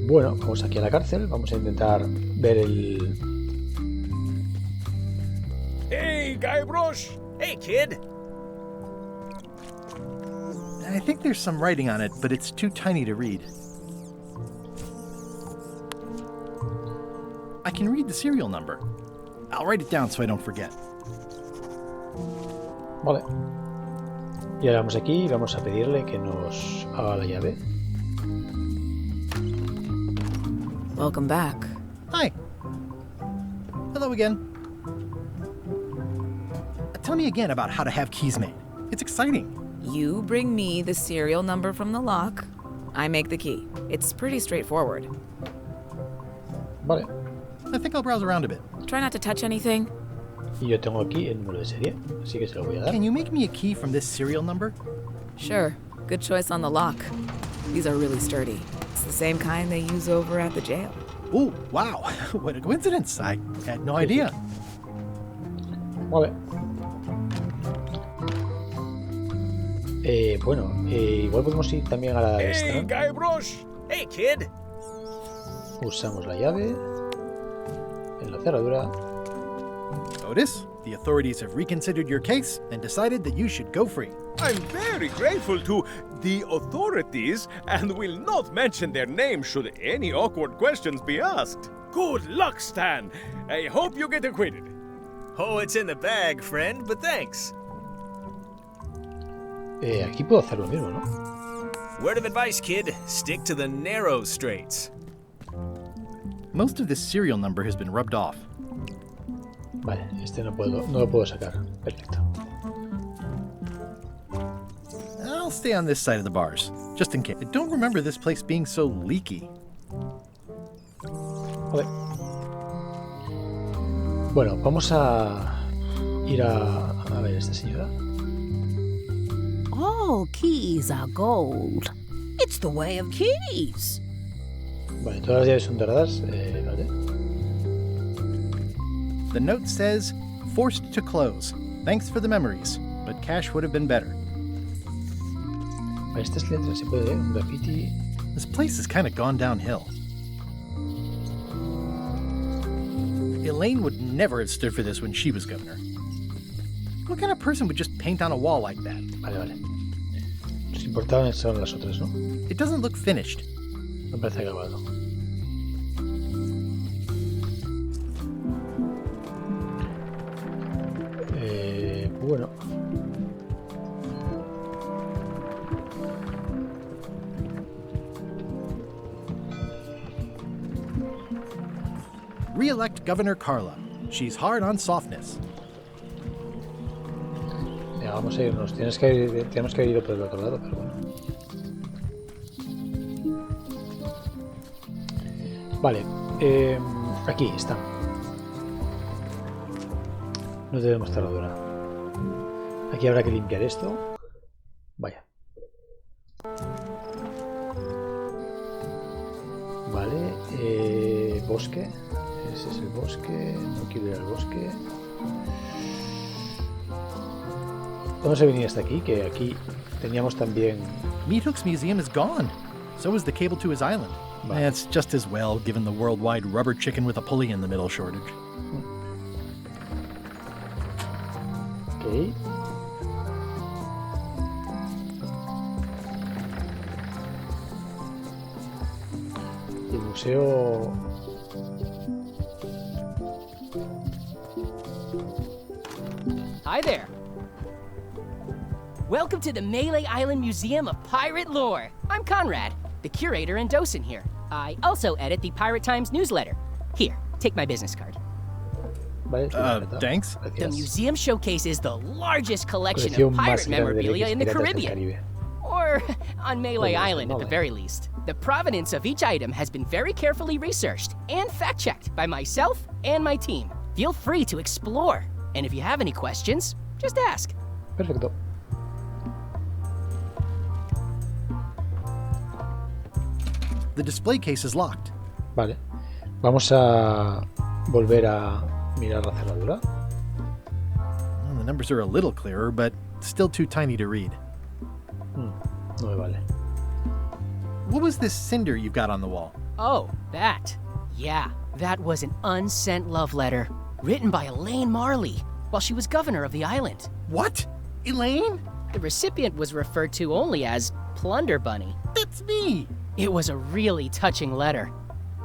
Bueno, vamos aquí a la cárcel. Vamos a intentar ver el... Hey, Guybrush! Hey, kid! I think there's some writing on it, but it's too tiny to read. I can read the serial number. I'll write it down so I don't forget. Vale. Y ahora vamos aquí y vamos a pedirle que nos haga la llave. Welcome back. Hi. Hello again. Tell me again about how to have keys made. It's exciting. You bring me the serial number from the lock. I make the key. It's pretty straightforward. Vale. I think I'll browse around a bit. Try not to touch anything. Y yo tengo aquí el número de serie, así que se lo voy a dar. Can you make me a key from this serial number? Sure. Good choice on the lock. These are really sturdy. It's the same kind they use over at the jail. Ooh, wow. What a coincidence. I had no idea. Vale. Bueno, igual podemos ir también a la esta. Hey, Guybrush! Hey, kid! Usamos la llave en la cerradura. Otis, the authorities have reconsidered your case and decided that you should go free. I'm very grateful to the authorities and will not mention their name should any awkward questions be asked. Good luck, Stan. I hope you get acquitted. Oh, it's in the bag, friend, but thanks. Aquí puedo hacer lo mismo, ¿no? Word of advice, kid. Stick to the narrow straights. Most of this serial number has been rubbed off. Vale, este no lo puedo sacar. Perfecto. I'll stay on this side of the bars, just in case. I don't remember this place being so leaky. Vale. Bueno, vamos a ir a ver a esta señora. All keys are gold. It's the way of keys. Vale, todas las llaves son doradas. Vale. The note says, forced to close. Thanks for the memories, but cash would have been better. Estas letras se puede leer, un graffiti. This place has kind of gone downhill. Elaine would never have stood for this when she was governor. What kind of person would just paint on a wall like that? Vale. Los importadas son las otras, ¿no? It doesn't look finished. No parece acabado. Bueno. Re-elect Governor Carla. She's hard on softness. Ya, vamos a irnos. Tenemos que haber ido por el otro lado, pero bueno. Vale. Aquí está. No debemos estar dura. Aquí habrá que limpiar esto. Vaya. Vale. Bosque. Ese es el bosque. No quiero ir al bosque. Vamos a venir hasta aquí, que aquí teníamos también... Meat Hook's museum is gone. So is the cable to his island. Vale. That's just as well, given the worldwide rubber chicken with a pulley in the middle shortage. Okay. El museo... Hi there. Welcome to the Melee Island Museum of Pirate Lore. I'm Conrad, the curator and docent here. I also edit the Pirate Times newsletter. Here, take my business card. Thanks. The museum showcases the largest collection of pirate memorabilia in the Caribbean. Or on Melee Island at the very least. The provenance of each item has been very carefully researched and fact-checked by myself and my team. Feel free to explore. And if you have any questions, just ask. Perfecto. The display case is locked. Vale. Vamos a volver a mirar la cerradura. Well, the numbers are a little clearer, but still too tiny to read. No me vale. What was this cinder you've got on the wall? Oh, that. Yeah, that was an unsent love letter written by Elaine Marley while she was governor of the island. What? Elaine? The recipient was referred to only as Plunder Bunny. That's me! It was a really touching letter.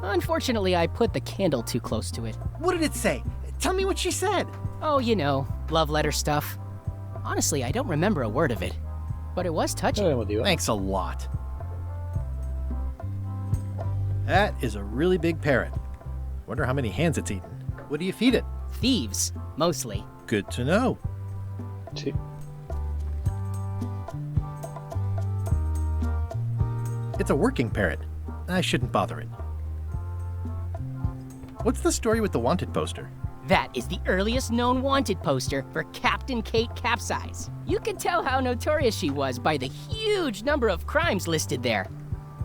Unfortunately, I put the candle too close to it. What did it say? Tell me what she said. Oh, you know, love letter stuff. Honestly, I don't remember a word of it. but it was touching. Thanks a lot. That is a really big parrot. Wonder how many hands it's eaten. What do you feed it? Thieves, mostly. Good to know. Sí. It's a working parrot. I shouldn't bother it. What's the story with the wanted poster? That is the earliest known wanted poster for Captain Kate Capsize. You can tell how notorious she was by the huge number of crimes listed there.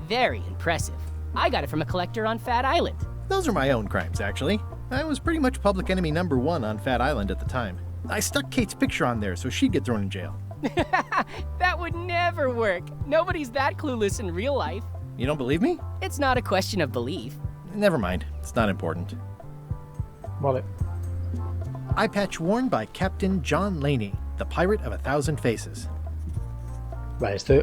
Very impressive. I got it from a collector on Fat Island. Those are my own crimes, actually. I was pretty much public enemy #1 on Fat Island at the time. I stuck Kate's picture on there so she'd get thrown in jail. That would never work. Nobody's that clueless in real life. You don't believe me? It's not a question of belief. Never mind. It's not important. Vale. Eye patch worn by Captain John Laney, the pirate of 1,000 faces. Vale, esto...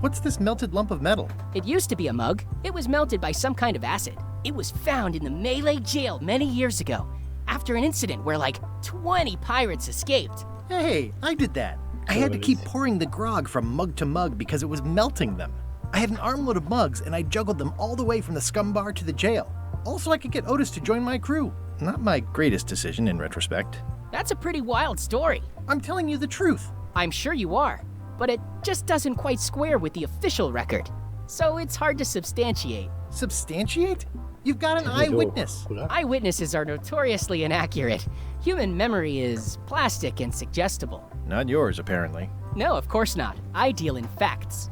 What's this melted lump of metal? It used to be a mug. It was melted by some kind of acid. It was found in the Malay jail many years ago, after an incident where like 20 pirates escaped. Hey, I did that. I had to keep pouring the grog from mug to mug because it was melting them. I had an armload of mugs and I juggled them all the way from the scum bar to the jail. Also, I could get Otis to join my crew. Not my greatest decision in retrospect. That's a pretty wild story. I'm telling you the truth. I'm sure you are, but it just doesn't quite square with the official record. So it's hard to substantiate. Substantiate? You've got an eyewitness. Eyewitnesses are notoriously inaccurate. Human memory is plastic and suggestible. Not yours, apparently. No, of course not. I deal in facts.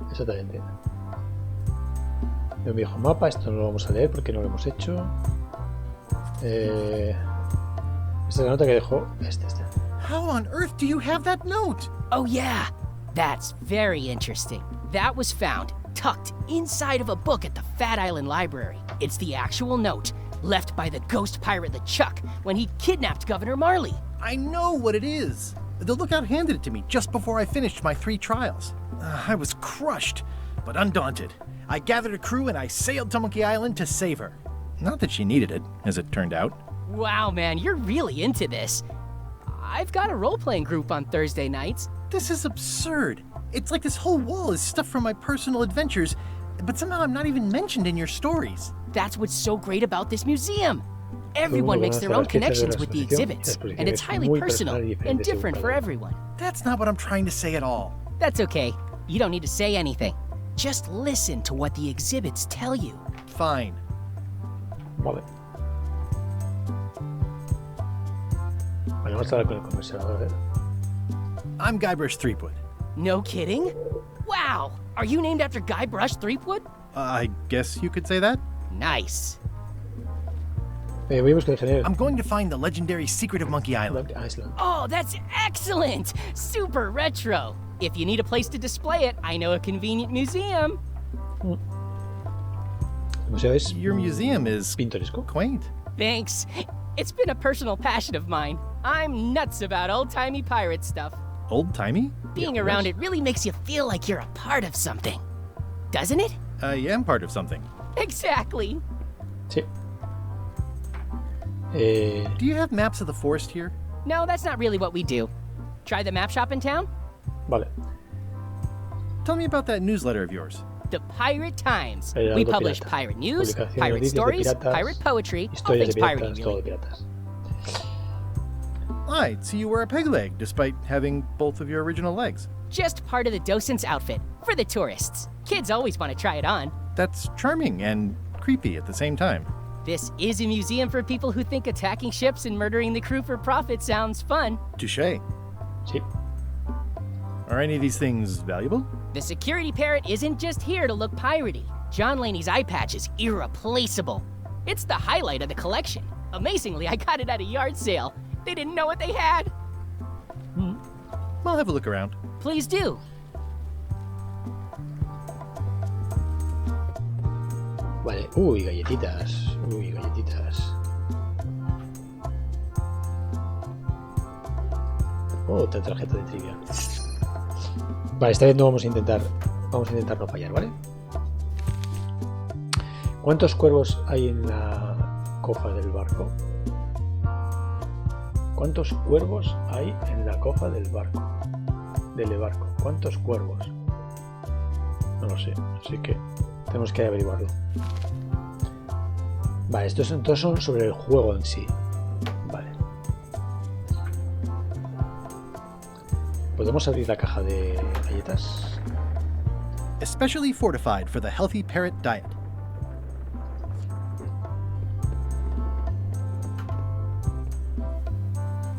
Exactamente. El viejo mapa, esto no lo vamos a leer porque no lo hemos hecho. Esta es la nota que dejó este. How on earth do you have that note? Oh yeah, that's very interesting. That was found tucked inside of a book at the Fat Island Library. It's the actual note left by the ghost pirate LeChuck when he kidnapped Governor Marley. I know what it is. The lookout handed it to me just before I finished my 3 trials. I was crushed, but undaunted. I gathered a crew and I sailed to Monkey Island to save her. Not that she needed it, as it turned out. Wow, man, you're really into this. I've got a role-playing group on Thursday nights. This is absurd. It's like this whole wall is stuff from my personal adventures, but somehow I'm not even mentioned in your stories. That's what's so great about this museum. Everyone makes their own connections with the exhibits, and it's highly personal and different for everyone. That's not what I'm trying to say at all. That's okay. You don't need to say anything. Just listen to what the exhibits tell you. Fine. Vale. Vamos a hablar con el conversador. I'm Guybrush Threepwood. No kidding? Wow! Are you named after Guybrush Threepwood? I guess you could say that. Nice. I'm going to find the legendary secret of Monkey Island. Oh, that's excellent! Super retro. If you need a place to display it, I know a convenient museum. Your museum is quaint. Thanks. It's been a personal passion of mine. I'm nuts about old-timey pirate stuff. Old-timey? Being around it really makes you feel like you're a part of something. Doesn't it? I am part of something. Exactly. Sí. Do you have maps of the forest here? No, that's not really what we do. Try the map shop in town? Vale. Tell me about that newsletter of yours. The Pirate Times. We publish pirate news, pirate stories, pirate poetry, all things piratey, really. Right, so you wear a peg leg, despite having both of your original legs. Just part of the docent's outfit, for the tourists. Kids always want to try it on. That's charming and creepy at the same time. This is a museum for people who think attacking ships and murdering the crew for profit sounds fun. Touché. Sí. Are any of these things valuable? The security parrot isn't just here to look piratey. John Laney's eye patch is irreplaceable. It's the highlight of the collection. Amazingly, I got it at a yard sale. They didn't know what they had. I'll have a look around. Please do. Vale. Uy, galletitas. Uy, galletitas. Oh, otra tarjeta de trivia. Vale, esta vez no vamos a intentar no fallar, ¿vale? ¿Cuántos cuervos hay en la cofa del barco? ¿Cuántos cuervos hay en la cofa del barco? del barco. ¿Cuántos cuervos? No lo sé, así que tenemos que averiguarlo. Vale, estos entonces son sobre el juego en sí. Vale. ¿Podemos abrir la caja de galletas? Especially fortified for the healthy parrot diet.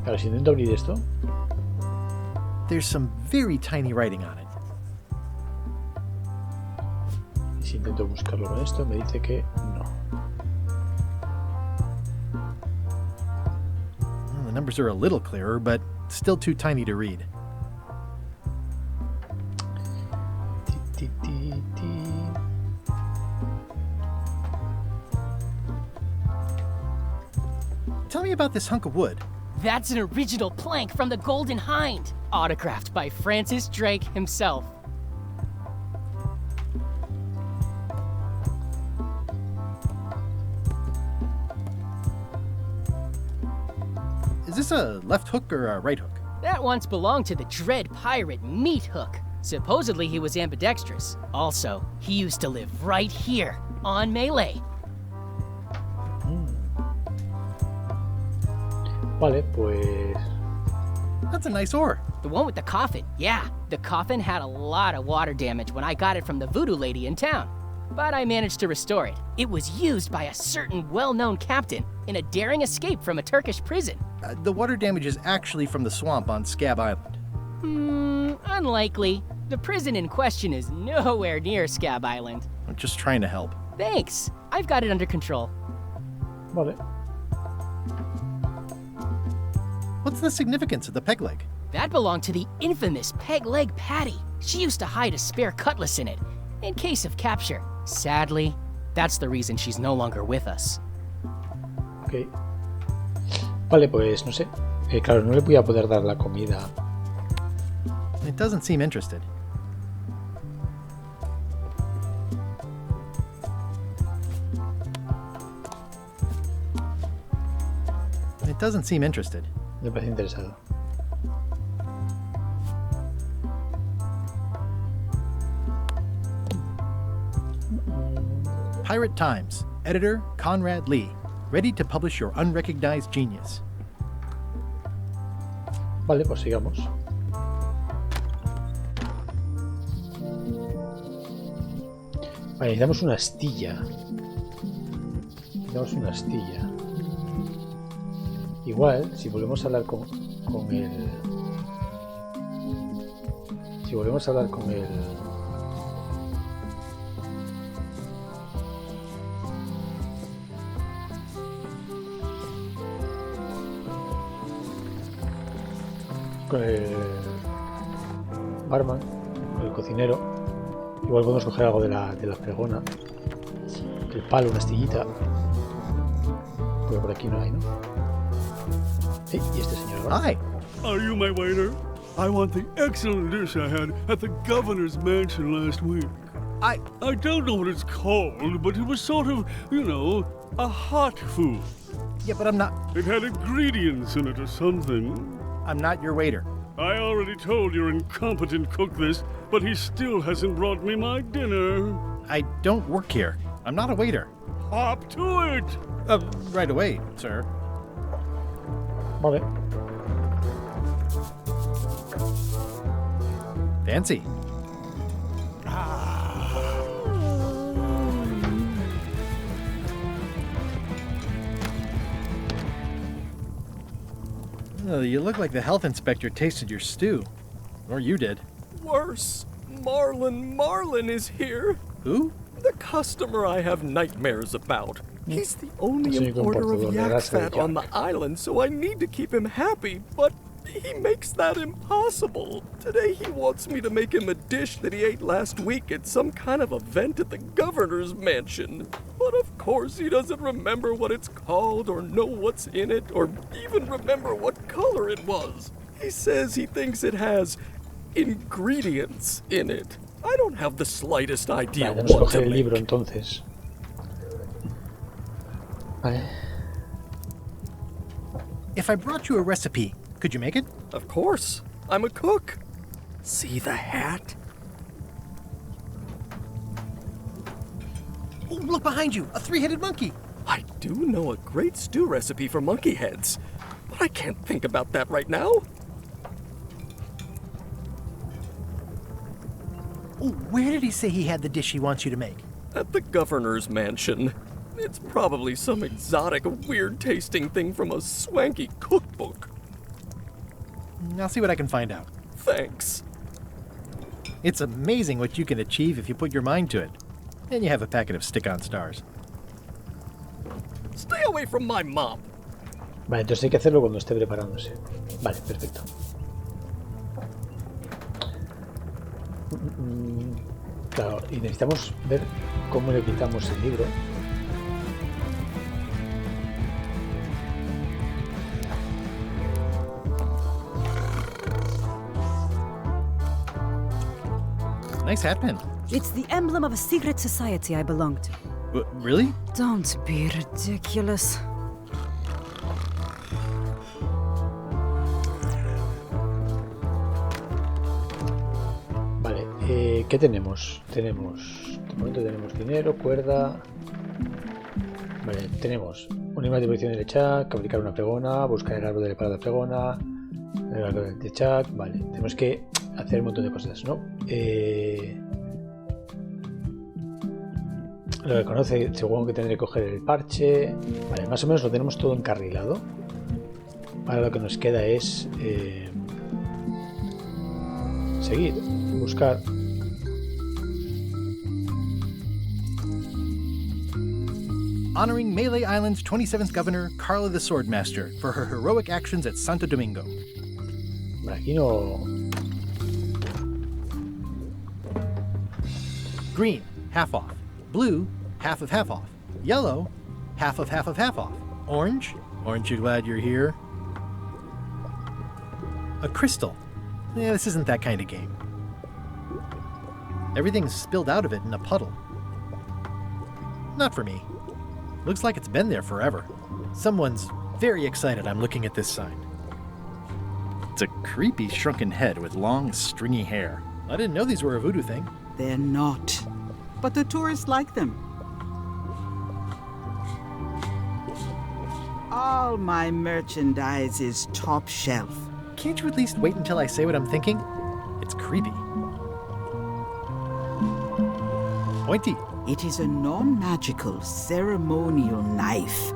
Ahora, si intento abrir esto. There's some very tiny writing on it. Y si intento buscarlo con esto, me dice que no. Well, the numbers are a little clearer, but still too tiny to read. Tell me about this hunk of wood. That's an original plank from the Golden Hind, autographed by Francis Drake himself. Is this a left hook or a right hook? That once belonged to the dread pirate Meat Hook. Supposedly he was ambidextrous. Also, he used to live right here, on Melee. Vale, pues... That's a nice oar. The one with the coffin, yeah. The coffin had a lot of water damage when I got it from the voodoo lady in town. But I managed to restore it. It was used by a certain well-known captain in a daring escape from a Turkish prison. The water damage is actually from the swamp on Scab Island. Unlikely. The prison in question is nowhere near Scab Island. I'm just trying to help. Thanks. I've got it under control. Vale. What's the significance of the peg leg? That belonged to the infamous Peg Leg Patty. She used to hide a spare cutlass in it, in case of capture. Sadly, that's the reason she's no longer with us. Ok. Vale, pues no sé. Claro, no le voy a poder dar la comida. It doesn't seem interested. It doesn't seem interested. Me parece interesado. Pirate Times, editor Conrad Lee, ready to publish your unrecognized genius. Vale, pues sigamos. Vale, necesitamos una astilla. Necesitamos una astilla. Igual, si volvemos a hablar con el... Si volvemos a hablar con el... Con el barman, con el cocinero, igual podemos coger algo de la pregona, el palo, una astillita, porque por aquí no hay, ¿no? Hey, y este señor. Hi. Are you my waiter? I want the excellent dish I had at the governor's mansion last week. I don't know what it's called, but it was sort of, you know, a hot food. Yeah, but I'm not... It had ingredients in it or something. I'm not your waiter. I already told your incompetent cook this, but he still hasn't brought me my dinner. I don't work here. I'm not a waiter. Hop to it! Right away, sir. Vale. Fancy. You look like the health inspector tasted your stew. Or you did. Worse. Marlin is here. Who? The customer I have nightmares about. He's the only importer of yak fat on the island, so I need to keep him happy, but he makes that impossible. Today he wants me to make him a dish that he ate last week at some kind of event at the governor's mansion. But of course he doesn't remember what it's called or know what's in it or even remember what color it was. He says he thinks it has ingredients in it. I don't have the slightest idea what to make. Libro, entonces. Vale. If I brought you a recipe, could you make it? Of course. I'm a cook. See the hat? Oh, look behind you! A three-headed monkey! I do know a great stew recipe for monkey heads, but I can't think about that right now. Oh, where did he say he had the dish he wants you to make? At the governor's mansion. It's probably some exotic, weird-tasting thing from a swanky cookbook. I'll see what I can find out. Thanks. It's amazing what you can achieve if you put your mind to it. And you have a packet of stick-on stars. Stay away from my mom. Vale, entonces hay que hacerlo cuando esté preparándose. Vale, perfecto. Claro, y necesitamos ver cómo le quitamos el libro. Nice hat pin. It's the emblem of a secret society I belong to. Really? Don't be ridiculous. Vale, ¿qué tenemos? De momento tenemos dinero, cuerda. Vale, tenemos un imán de posición de Lechak, fabricar una pregona, buscar el árbol de la pregona, el árbol de Lechak. Vale, tenemos que hacer un montón de cosas, ¿no? Lo que conoce, según que tendré que coger el parche. Vale, más o menos lo tenemos todo encarrilado. Ahora lo que nos queda es seguir, buscar. Honoring Melee Island's 27th governor, Carla the Swordmaster, for her heroic actions at Santo Domingo. Vale, aquí no. Green, half off. Blue, half of half off. Yellow, half of half of half off. Orange, aren't you glad you're here? A crystal. Yeah, this isn't that kind of game. Everything's spilled out of it in a puddle. Not for me. Looks like it's been there forever. Someone's very excited I'm looking at this sign. It's a creepy shrunken head with long, stringy hair. I didn't know these were a voodoo thing. They're not. But the tourists like them. All my merchandise is top shelf. Can't you at least wait until I say what I'm thinking? It's creepy. Pointy. It is a non-magical ceremonial knife.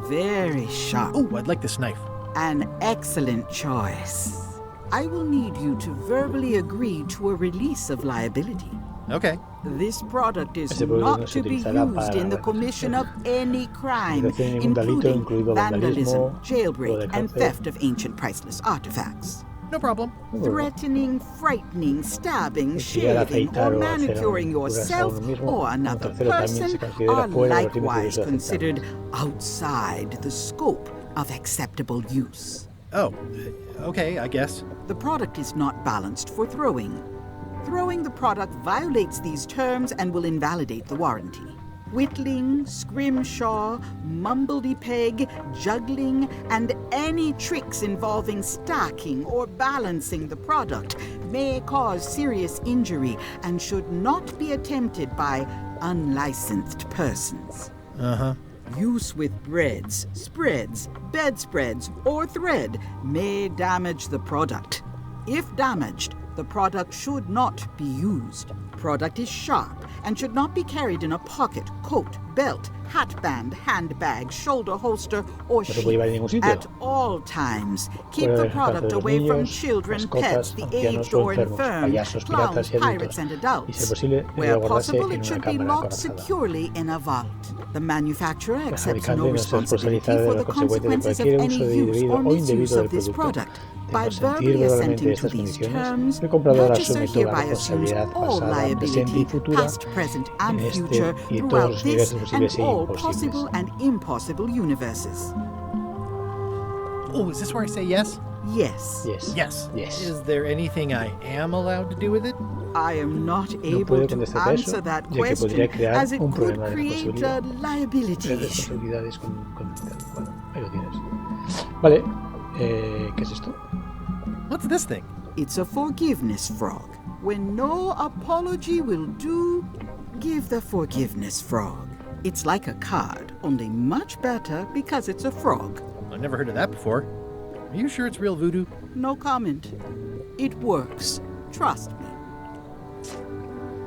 Very sharp. Oh, I'd like this knife. An excellent choice. I will need you to verbally agree to a release of liability. Okay. This product is not to be used in the commission of any crime, including vandalism, jailbreak, and theft of ancient priceless artifacts. No problem. Threatening, frightening, stabbing, shaving, or manicuring yourself or another person are likewise considered outside the scope of acceptable use. Oh, okay, I guess. The product is not balanced for throwing. Throwing the product violates these terms and will invalidate the warranty. Whittling, scrimshaw, mumbledy-peg, juggling, and any tricks involving stacking or balancing the product may cause serious injury and should not be attempted by unlicensed persons. Uh-huh. Use with breads, spreads, bedspreads, or thread may damage the product. If damaged, the product should not be used. Product is sharp and should not be carried in a pocket, coat, belt, hatband, handbag, shoulder holster, or sheath. At all times, keep the product away from children, pets, the aged or infirm, clowns, pirates, and adults. Where possible, it should be locked securely in a vault. The manufacturer accepts no responsibility for the consequences of any use or misuse of this product. By verbally assenting to these terms, purchaser hereby assumes all liability, past, present, and future, throughout this and all possible and impossible universes. Oh, is this where I say yes? Yes. Yes. Yes. Yes. Is there anything I am allowed to do with it? I am not able to answer that question, as it could create a liability. Vale, ¿qué es esto? What's this thing? It's a forgiveness frog. When no apology will do, give the forgiveness frog. It's like a card, only much better because it's a frog. I've never heard of that before. Are you sure it's real voodoo? No comment. It works. Trust me.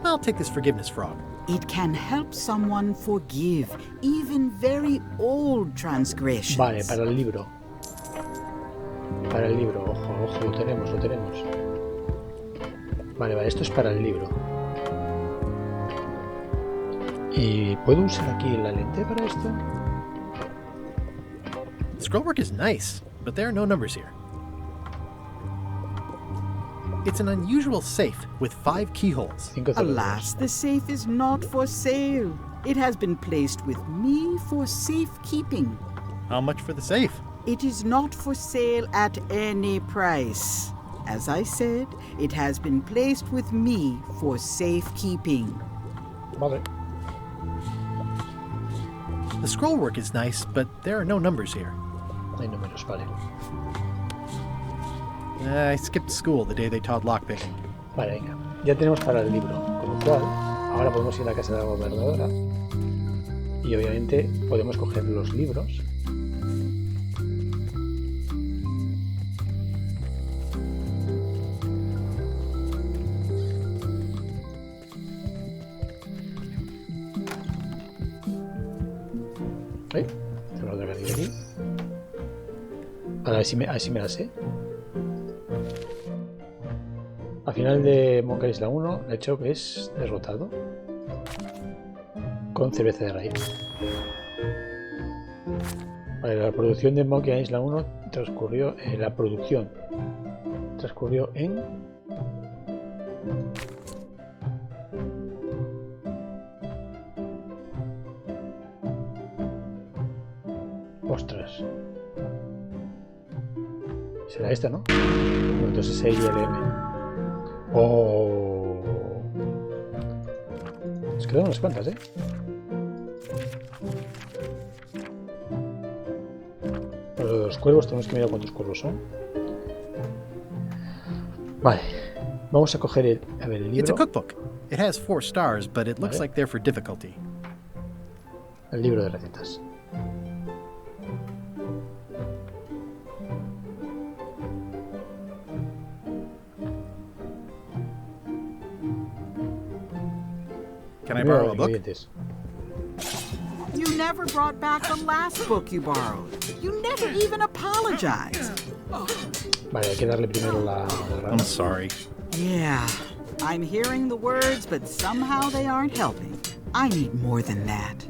I'll take this forgiveness frog. It can help someone forgive even very old transgressions. Vale, para el libro. Para el libro, ojo, lo tenemos. Vale, esto es para el libro. ¿Y puedo usar aquí la lente para esto? The scrollwork is nice, but there are no numbers here. It's an unusual safe with 5 keyholes. Alas, the safe is not for sale. It has been placed with me for safekeeping. How much for the safe? It is not for sale at any price. As I said, it has been placed with me for safekeeping. Vale. The scrollwork is nice, but there are no numbers here. No hay números, vale. I skipped school the day they taught lockpicking. Vale, venga. Ya tenemos para el libro, con lo cual ahora podemos ir a la casa de la gobernadora y obviamente podemos coger los libros. Tengo otra cartilla aquí. A ver si me la sé. Al final de Monkey Island 1, LeChuck es derrotado con cerveza de raíz. Vale, la producción de Monkey Island 1 transcurrió en ostras. Será esta, ¿no? Bueno, entonces es ILM. Oh. Nos quedan unas cuantas, ¿eh? Los cuervos tenemos que mirar cuántos cuervos son. Vale. Vamos a coger el libro. It's a cookbook. It has 4 stars, but it looks like they're for difficulty. El libro de recetas. Can I borrow a book? You never brought back the last book you borrowed. You never even apologized. Vale, hay que darle primero la I'm sorry. Yeah, I'm hearing the words, but somehow they aren't helping. I need more than that.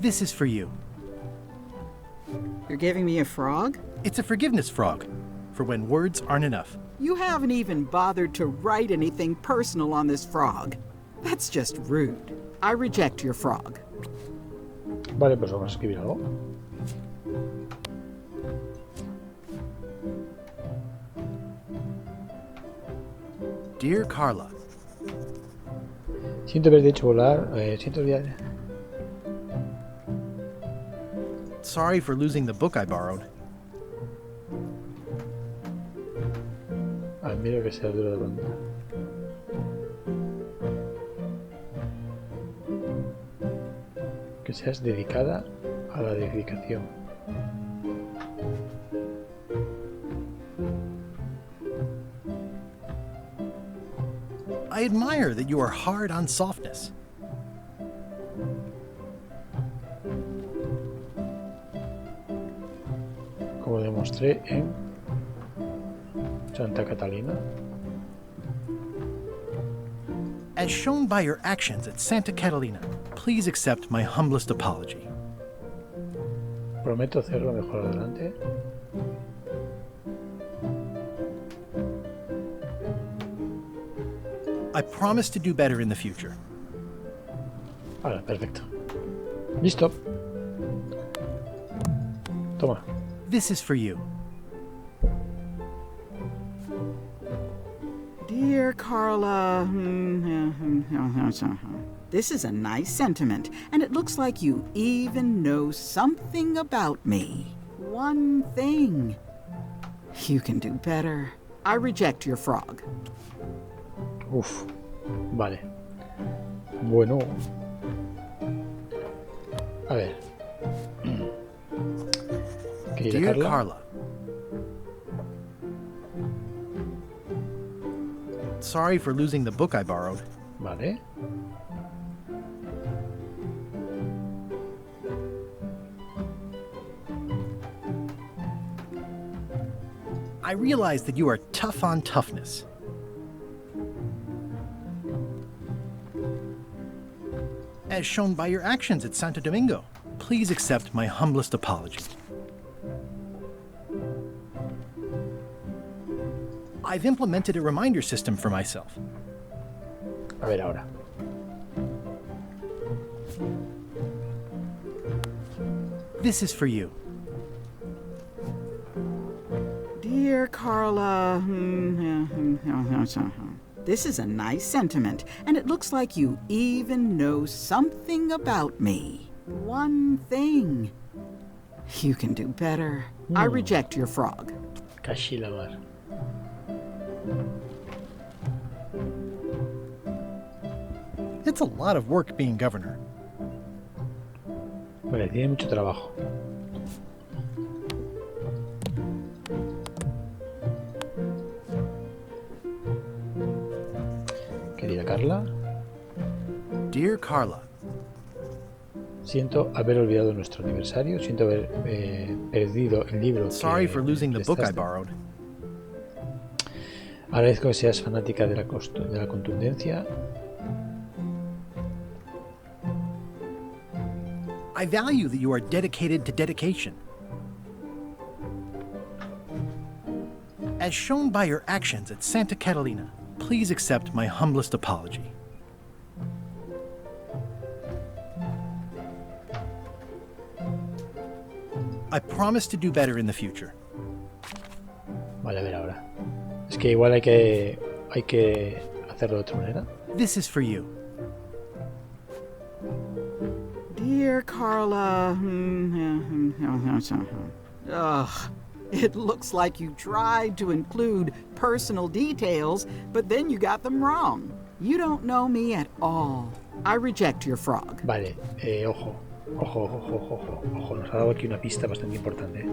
This is for you. You're giving me a frog? It's a forgiveness frog, for when words aren't enough. You haven't even bothered to write anything personal on this frog. That's just rude. I reject your frog. Vale, pues vamos a escribir algo. Dear Carla. Siento haber hecho volar. Siento olvidar. Sorry for losing the book I borrowed. Admiro que sea duro de aguantar. Que seas dedicada a la dedicación. I admire that you are hard on softness. Como demostré en Santa Catalina. As shown by your actions at Santa Catalina, please accept my humblest apology. Prometo hacerlo mejor adelante. I promise to do better in the future. Ahora, perfecto. Listo. Toma. This is for you. Dear Carla, this is a nice sentiment, and it looks like you even know something about me. one thing. You can do better. I reject your frog. Uf, vale. Bueno. A ver. Querida Carla. Sorry for losing the book I borrowed. Vale. I realize that you are tough on toughness. As shown by your actions at Santo Domingo, please accept my humblest apology. I've implemented a reminder system for myself. A ver ahora. This is for you. Dear Carla, this is a nice sentiment, and it looks like you even know something about me. One thing. You can do better. I reject your frog. Casi la mar. It's a lot of work being governor. Vale, tiene mucho trabajo. Querida Carla. Dear Carla. Siento haber olvidado nuestro aniversario. Siento haber perdido el libro. Sorry for losing the book I borrowed. Agradezco que seas fanática de la contundencia. I value that you are dedicated to dedication. As shown by your actions at Santa Catalina, please accept my humblest apology. I promise to do better in the future. Vale, a ver ahora. Es que igual hay que hacerlo de otra manera. This is for you. Dear Carla, ugh, it looks like you tried to include personal details, but then you got them wrong. You don't know me at all. I reject your frog. Vale, ojo, nos ha dado aquí una pista bastante importante.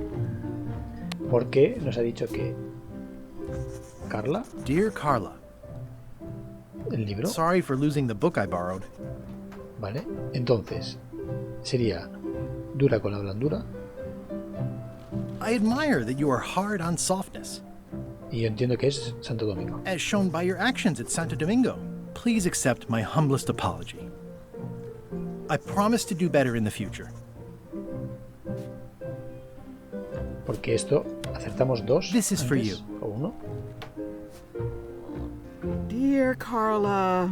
Porque nos ha dicho que Carla. Dear Carla. El libro. Sorry for losing the book I borrowed. Vale, entonces sería dura con la blandura. I admire that you are hard on softness. Y yo entiendo que es Santo Domingo. As shown by your actions at Santo Domingo, please accept my humblest apology. I promise to do better in the future. Porque esto acertamos dos. This is for you. O uno. Dear Carla,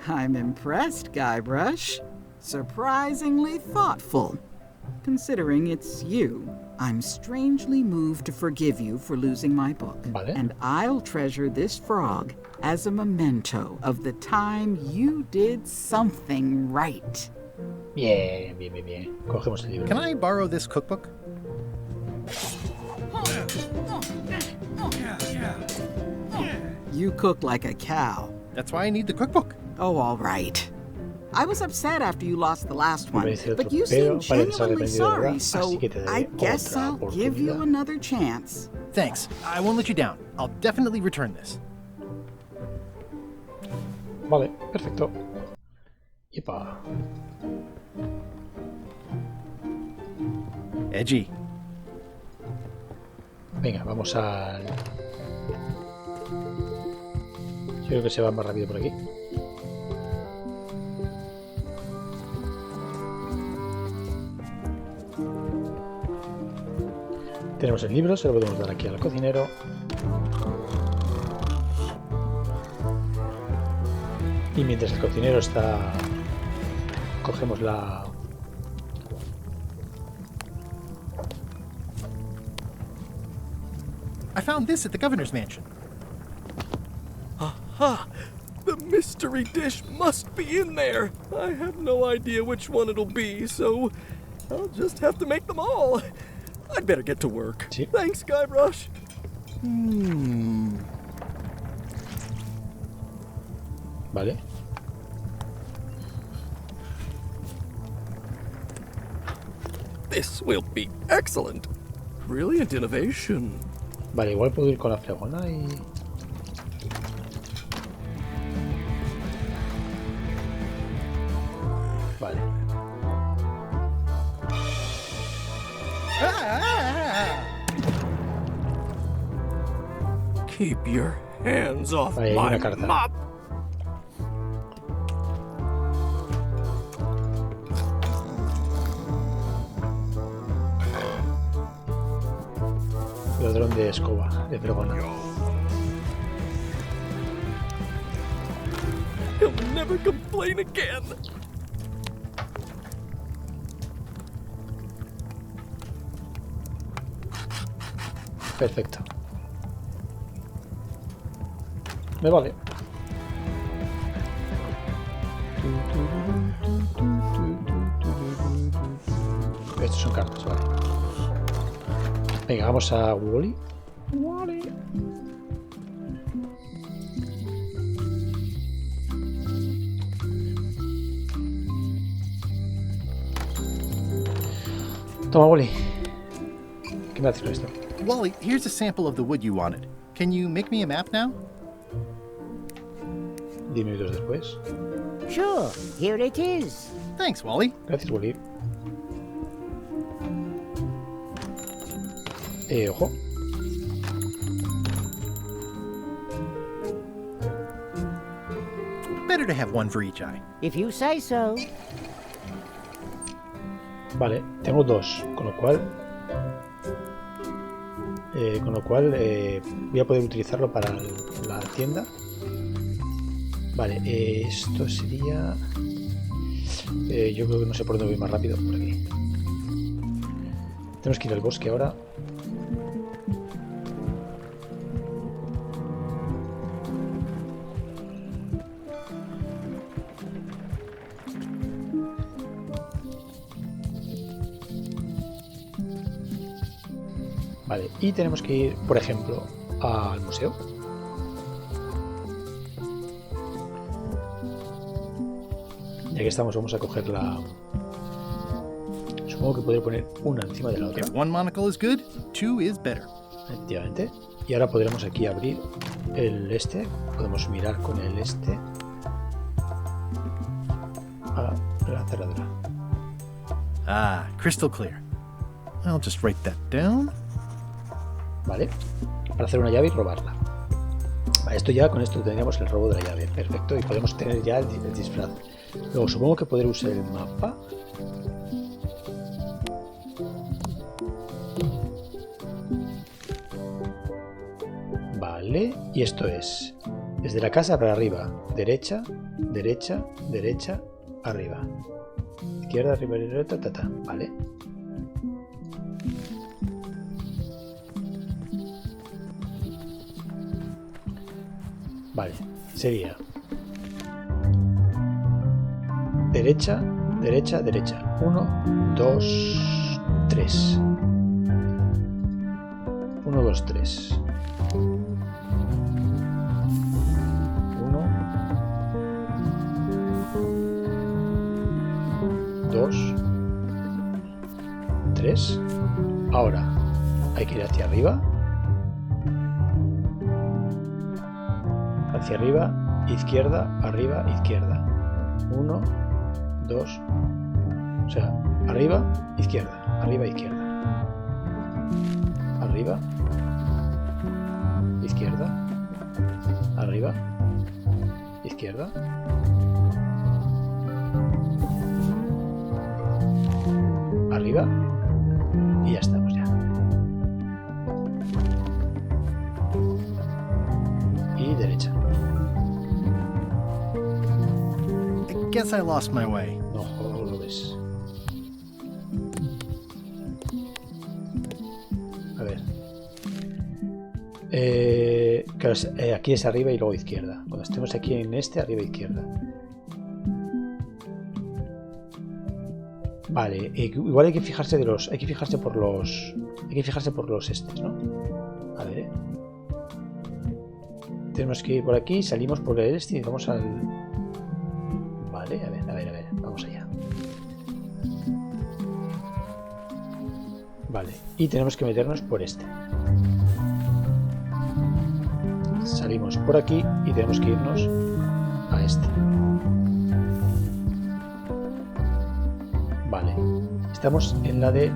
I'm impressed, Guybrush. Surprisingly thoughtful. Considering it's you, I'm strangely moved to forgive you for losing my book. Vale. And I'll treasure this frog as a memento of the time you did something right. Bien. Cogemos el libro. Can I borrow this cookbook? You cook like a cow. That's why I need the cookbook. Oh, all right. I was upset after you lost the last one, but you seem genuinely sorry, so I guess I'll give you another chance. Thanks. I won't let you down. I'll definitely return this. Vale, perfecto. Yepa. Edgy. Venga, vamos al... Yo creo que se va más rápido por aquí. Tenemos el libro, se lo podemos dar aquí al cocinero. Y mientras el cocinero está... Cogemos la... I found this at the governor's mansion. Aha! The mystery dish must be in there. I have no idea which one it'll be, so I'll just have to make them all. I'd better get to work. Sí. Thanks, Guybrush. Vale. This will be excellent. Brilliant innovation. Vale, igual puedo ir con la fregona y... Vale. Keep your hands off Vale, my una carta. mop. Ladrón de escoba, de fregona. He'll never complain again. Perfecto. Me vale. Estos son cartas, vale. Venga, vamos a Wally. Wally. Toma, Wally. ¿Qué me haces con esto? Wally, here's a sample of the wood you wanted. Can you make me a map now? 10 minutos después. Sure, here it is. Thanks, Wally. Gracias, Wally. Ojo. Better to have one for each eye. If you say so. Vale, tengo dos, con lo cual voy a poder utilizarlo para la tienda. Vale, esto sería... yo creo que no sé por dónde voy más rápido, por aquí. Tenemos que ir al bosque ahora. Vale, y tenemos que ir, por ejemplo, al museo. Ya que estamos, vamos a coger la... Supongo que podré poner una encima de la otra. If one monocle is good, two is better. Efectivamente. Y ahora podremos aquí abrir el este. Podemos mirar con el este a la cerradura. Ah, crystal clear. I'll just write that down. Vale, para hacer una llave y robarla. Vale, esto ya, con esto tendríamos el robo de la llave. Perfecto, y podemos tener ya el disfraz. Luego supongo que podré usar el mapa. Vale, y esto es desde la casa para arriba, derecha, derecha, derecha, arriba. Izquierda, arriba, derecha, ta, ta. Vale. Vale, sería derecha, derecha, derecha. 1, 2, 3. 1, 2, 3. 1, 2, 3. Ahora hay que ir hacia arriba. Hacia arriba, izquierda, arriba, izquierda. 1, 2. O sea, arriba, izquierda, arriba, izquierda. Arriba, izquierda, arriba, izquierda. Arriba. Y ya estamos ya. Y derecha. Guess I lost my way. No, lo ves. A ver. Claro, aquí es arriba y luego izquierda. Cuando estemos aquí en este, arriba izquierda. Vale, igual hay que fijarse de los... Hay que fijarse por los estos, ¿no? A ver. Tenemos que ir por aquí, salimos por el este y vamos al... Vale, a ver, vamos allá. Vale, y tenemos que meternos por este. Salimos por aquí y tenemos que irnos a este. Vale, estamos en la de...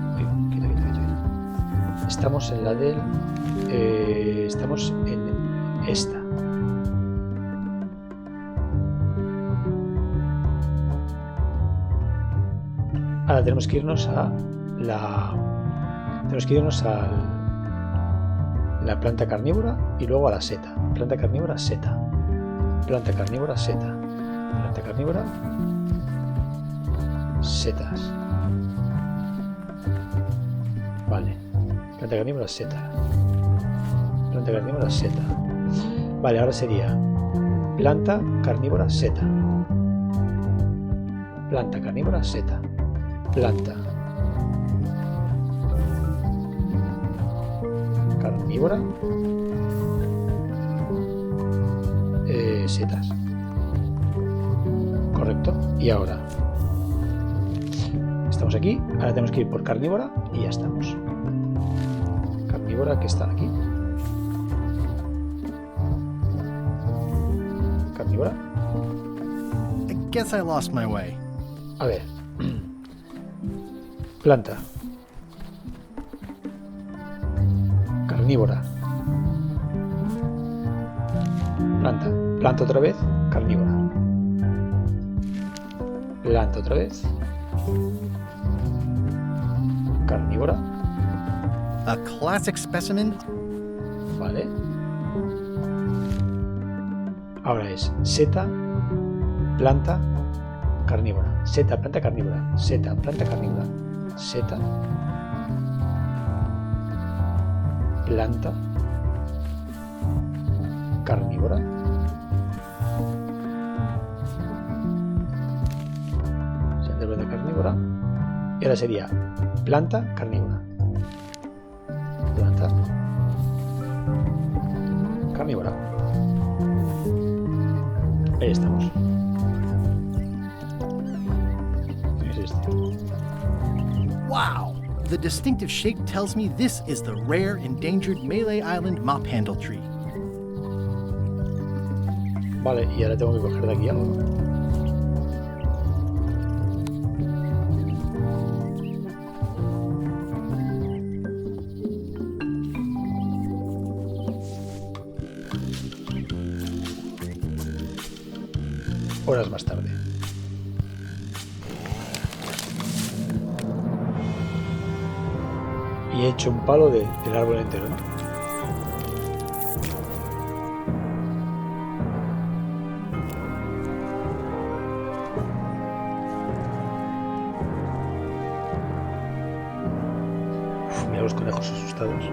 Estamos en la del... estamos en esta. Ahora tenemos que irnos a la... Tenemos que irnos a la planta carnívora y luego a la seta. Planta carnívora, seta. Planta carnívora, seta. Planta carnívora, setas. Vale. Planta carnívora, seta. Planta carnívora, seta. Vale, ahora sería planta carnívora, seta. Planta carnívora, seta. Planta carnívora, setas. Correcto. Y ahora estamos aquí. Ahora tenemos que ir por carnívora y ya estamos. Carnívora que está aquí. Carnívora. I guess I lost my way. A ver. Planta. Carnívora. Planta. Planta otra vez. Carnívora. Planta otra vez. Carnívora. A classic specimen. Vale. Ahora es seta, planta, carnívora. Seta, planta, carnívora. Seta, planta, carnívora. Seta, planta, carnívora. Seta, planta, carnívora. Y ahora sería planta, carnívora. Planta, carnívora. Ahí estamos. Es este. Wow! The distinctive shape tells me this is the rare endangered Malay Island mop handle tree. Vale, y ahora tengo que coger de aquí algo, ¿no? Horas más tarde. Y he hecho un palo del árbol entero, ¿no? Uf, mira los conejos asustados.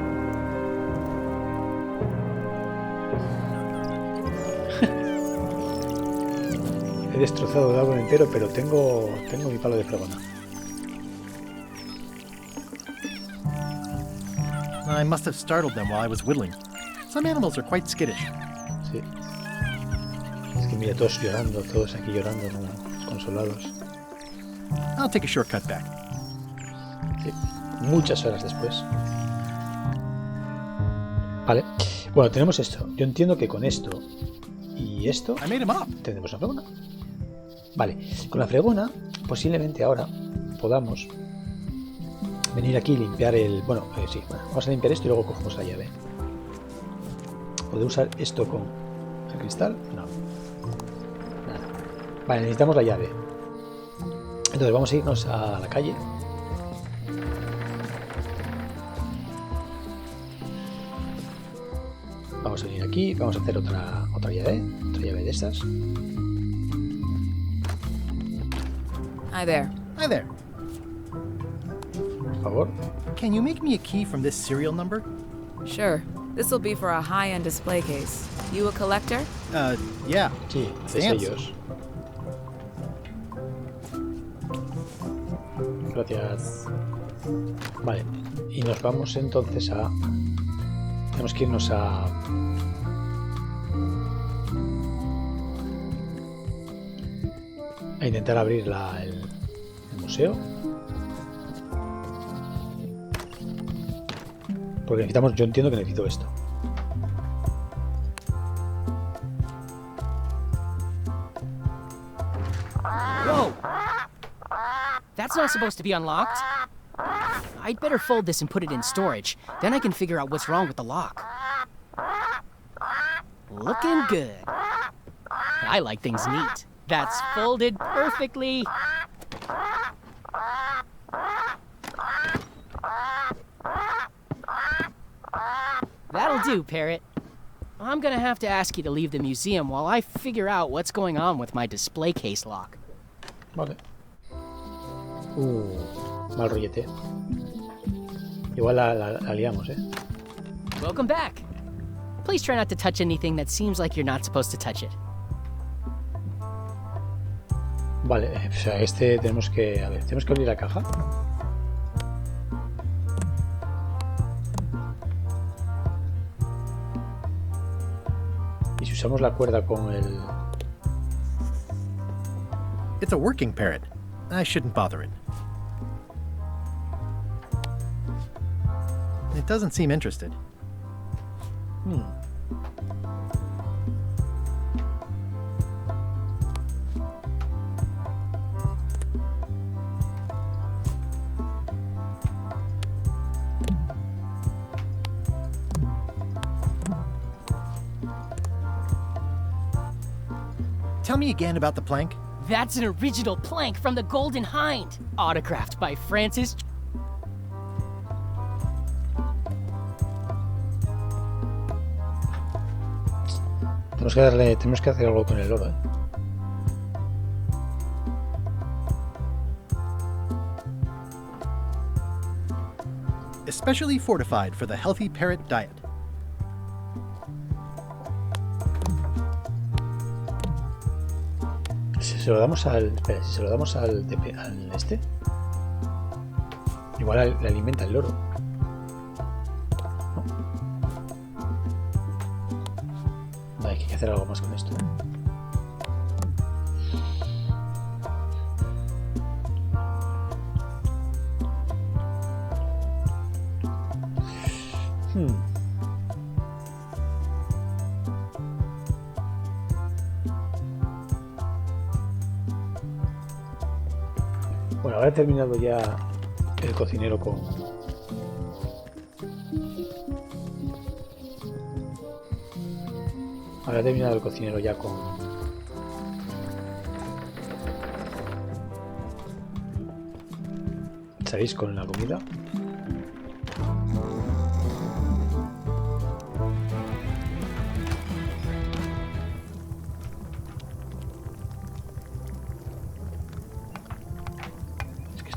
He destrozado el árbol entero, pero tengo mi palo de fregona. I must have startled them while I was whittling. Some animals are quite skittish. Sí. Es que mira, todos llorando, todos aquí llorando, ¿no? Consolados. I'll take a shortcut back. Sí. Muchas horas después. Vale. Bueno, tenemos esto. Yo entiendo que con esto y esto tenemos la fregona. Vale. Con la fregona, posiblemente ahora podamos venir aquí y limpiar el... Bueno, sí, bueno, vamos a limpiar esto y luego cogemos la llave. ¿Puedo usar esto con el cristal? No. Nada. Vale, necesitamos la llave. Entonces vamos a irnos a la calle. Vamos a venir aquí, vamos a hacer otra llave de estas. Hi there. Hi there. Por favor. Can you make me a key from this serial number? Sure. This will be for a high-end display case. You a collector? Yeah. Sí, de sellos. Gracias. Vale. Y nos vamos entonces a... Tenemos que irnos a... intentar abrir el museo. Porque necesitamos... Yo entiendo que necesito esto. Whoa! That's not supposed to be unlocked. I'd better fold this and put it in storage. Then I can figure out what's wrong with the lock. Looking good. I like things neat. That's folded perfectly. That'll do, Parrot. I'm gonna have to ask you to leave the museum while I figure out what's going on with my display case lock. Vale. Mal rollete. Igual la liamos, Welcome back. Please try not to touch anything that seems like you're not supposed to touch it. Vale, o sea, tenemos que... A ver, tenemos que abrir la caja. Y si usamos la cuerda con el... It's a working parrot. I shouldn't bother it. It doesn't seem interested. Tell me again about the plank. That's an original plank from the Golden Hind, autographed by Francis. Tenemos que hacer algo con el oro, Especially fortified for the healthy parrot diet. Si se lo damos al... Espera, si se lo damos al este... Igual le alimenta el loro. No. Hay que hacer algo más con esto. Bueno, ahora he terminado ya el cocinero con... Ahora he terminado el cocinero ya con... ¿Sabéis? Con la comida.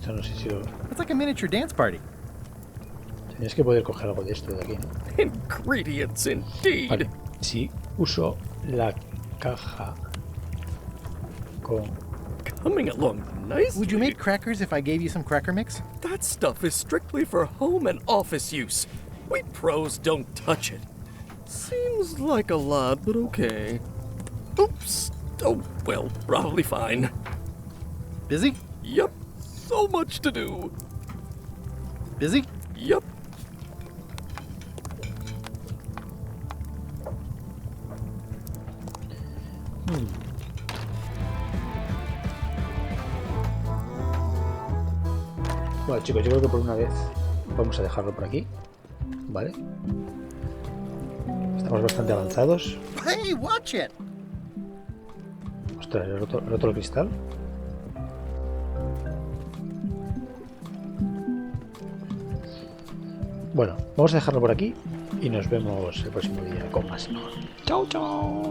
No sé si lo... It's like a miniature dance party. Tenías que poder coger algo de esto de aquí, ¿no? Ingredients indeed. Vale, si uso la caja con... Coming along nicely. Would you make crackers if I gave you some cracker mix? That stuff is strictly for home and office use. We pros don't touch it. Seems like a lot, but okay. Oops. Oh, well, probably fine. Busy? Yep. So much to do. Busy? Yep. Bueno, chicos, yo creo que por una vez vamos a dejarlo por aquí. ¿Vale? Estamos bastante avanzados. Hey, watch it. Ostras, he roto el cristal. Bueno, vamos a dejarlo por aquí y nos vemos el próximo día con más. Chao, chao.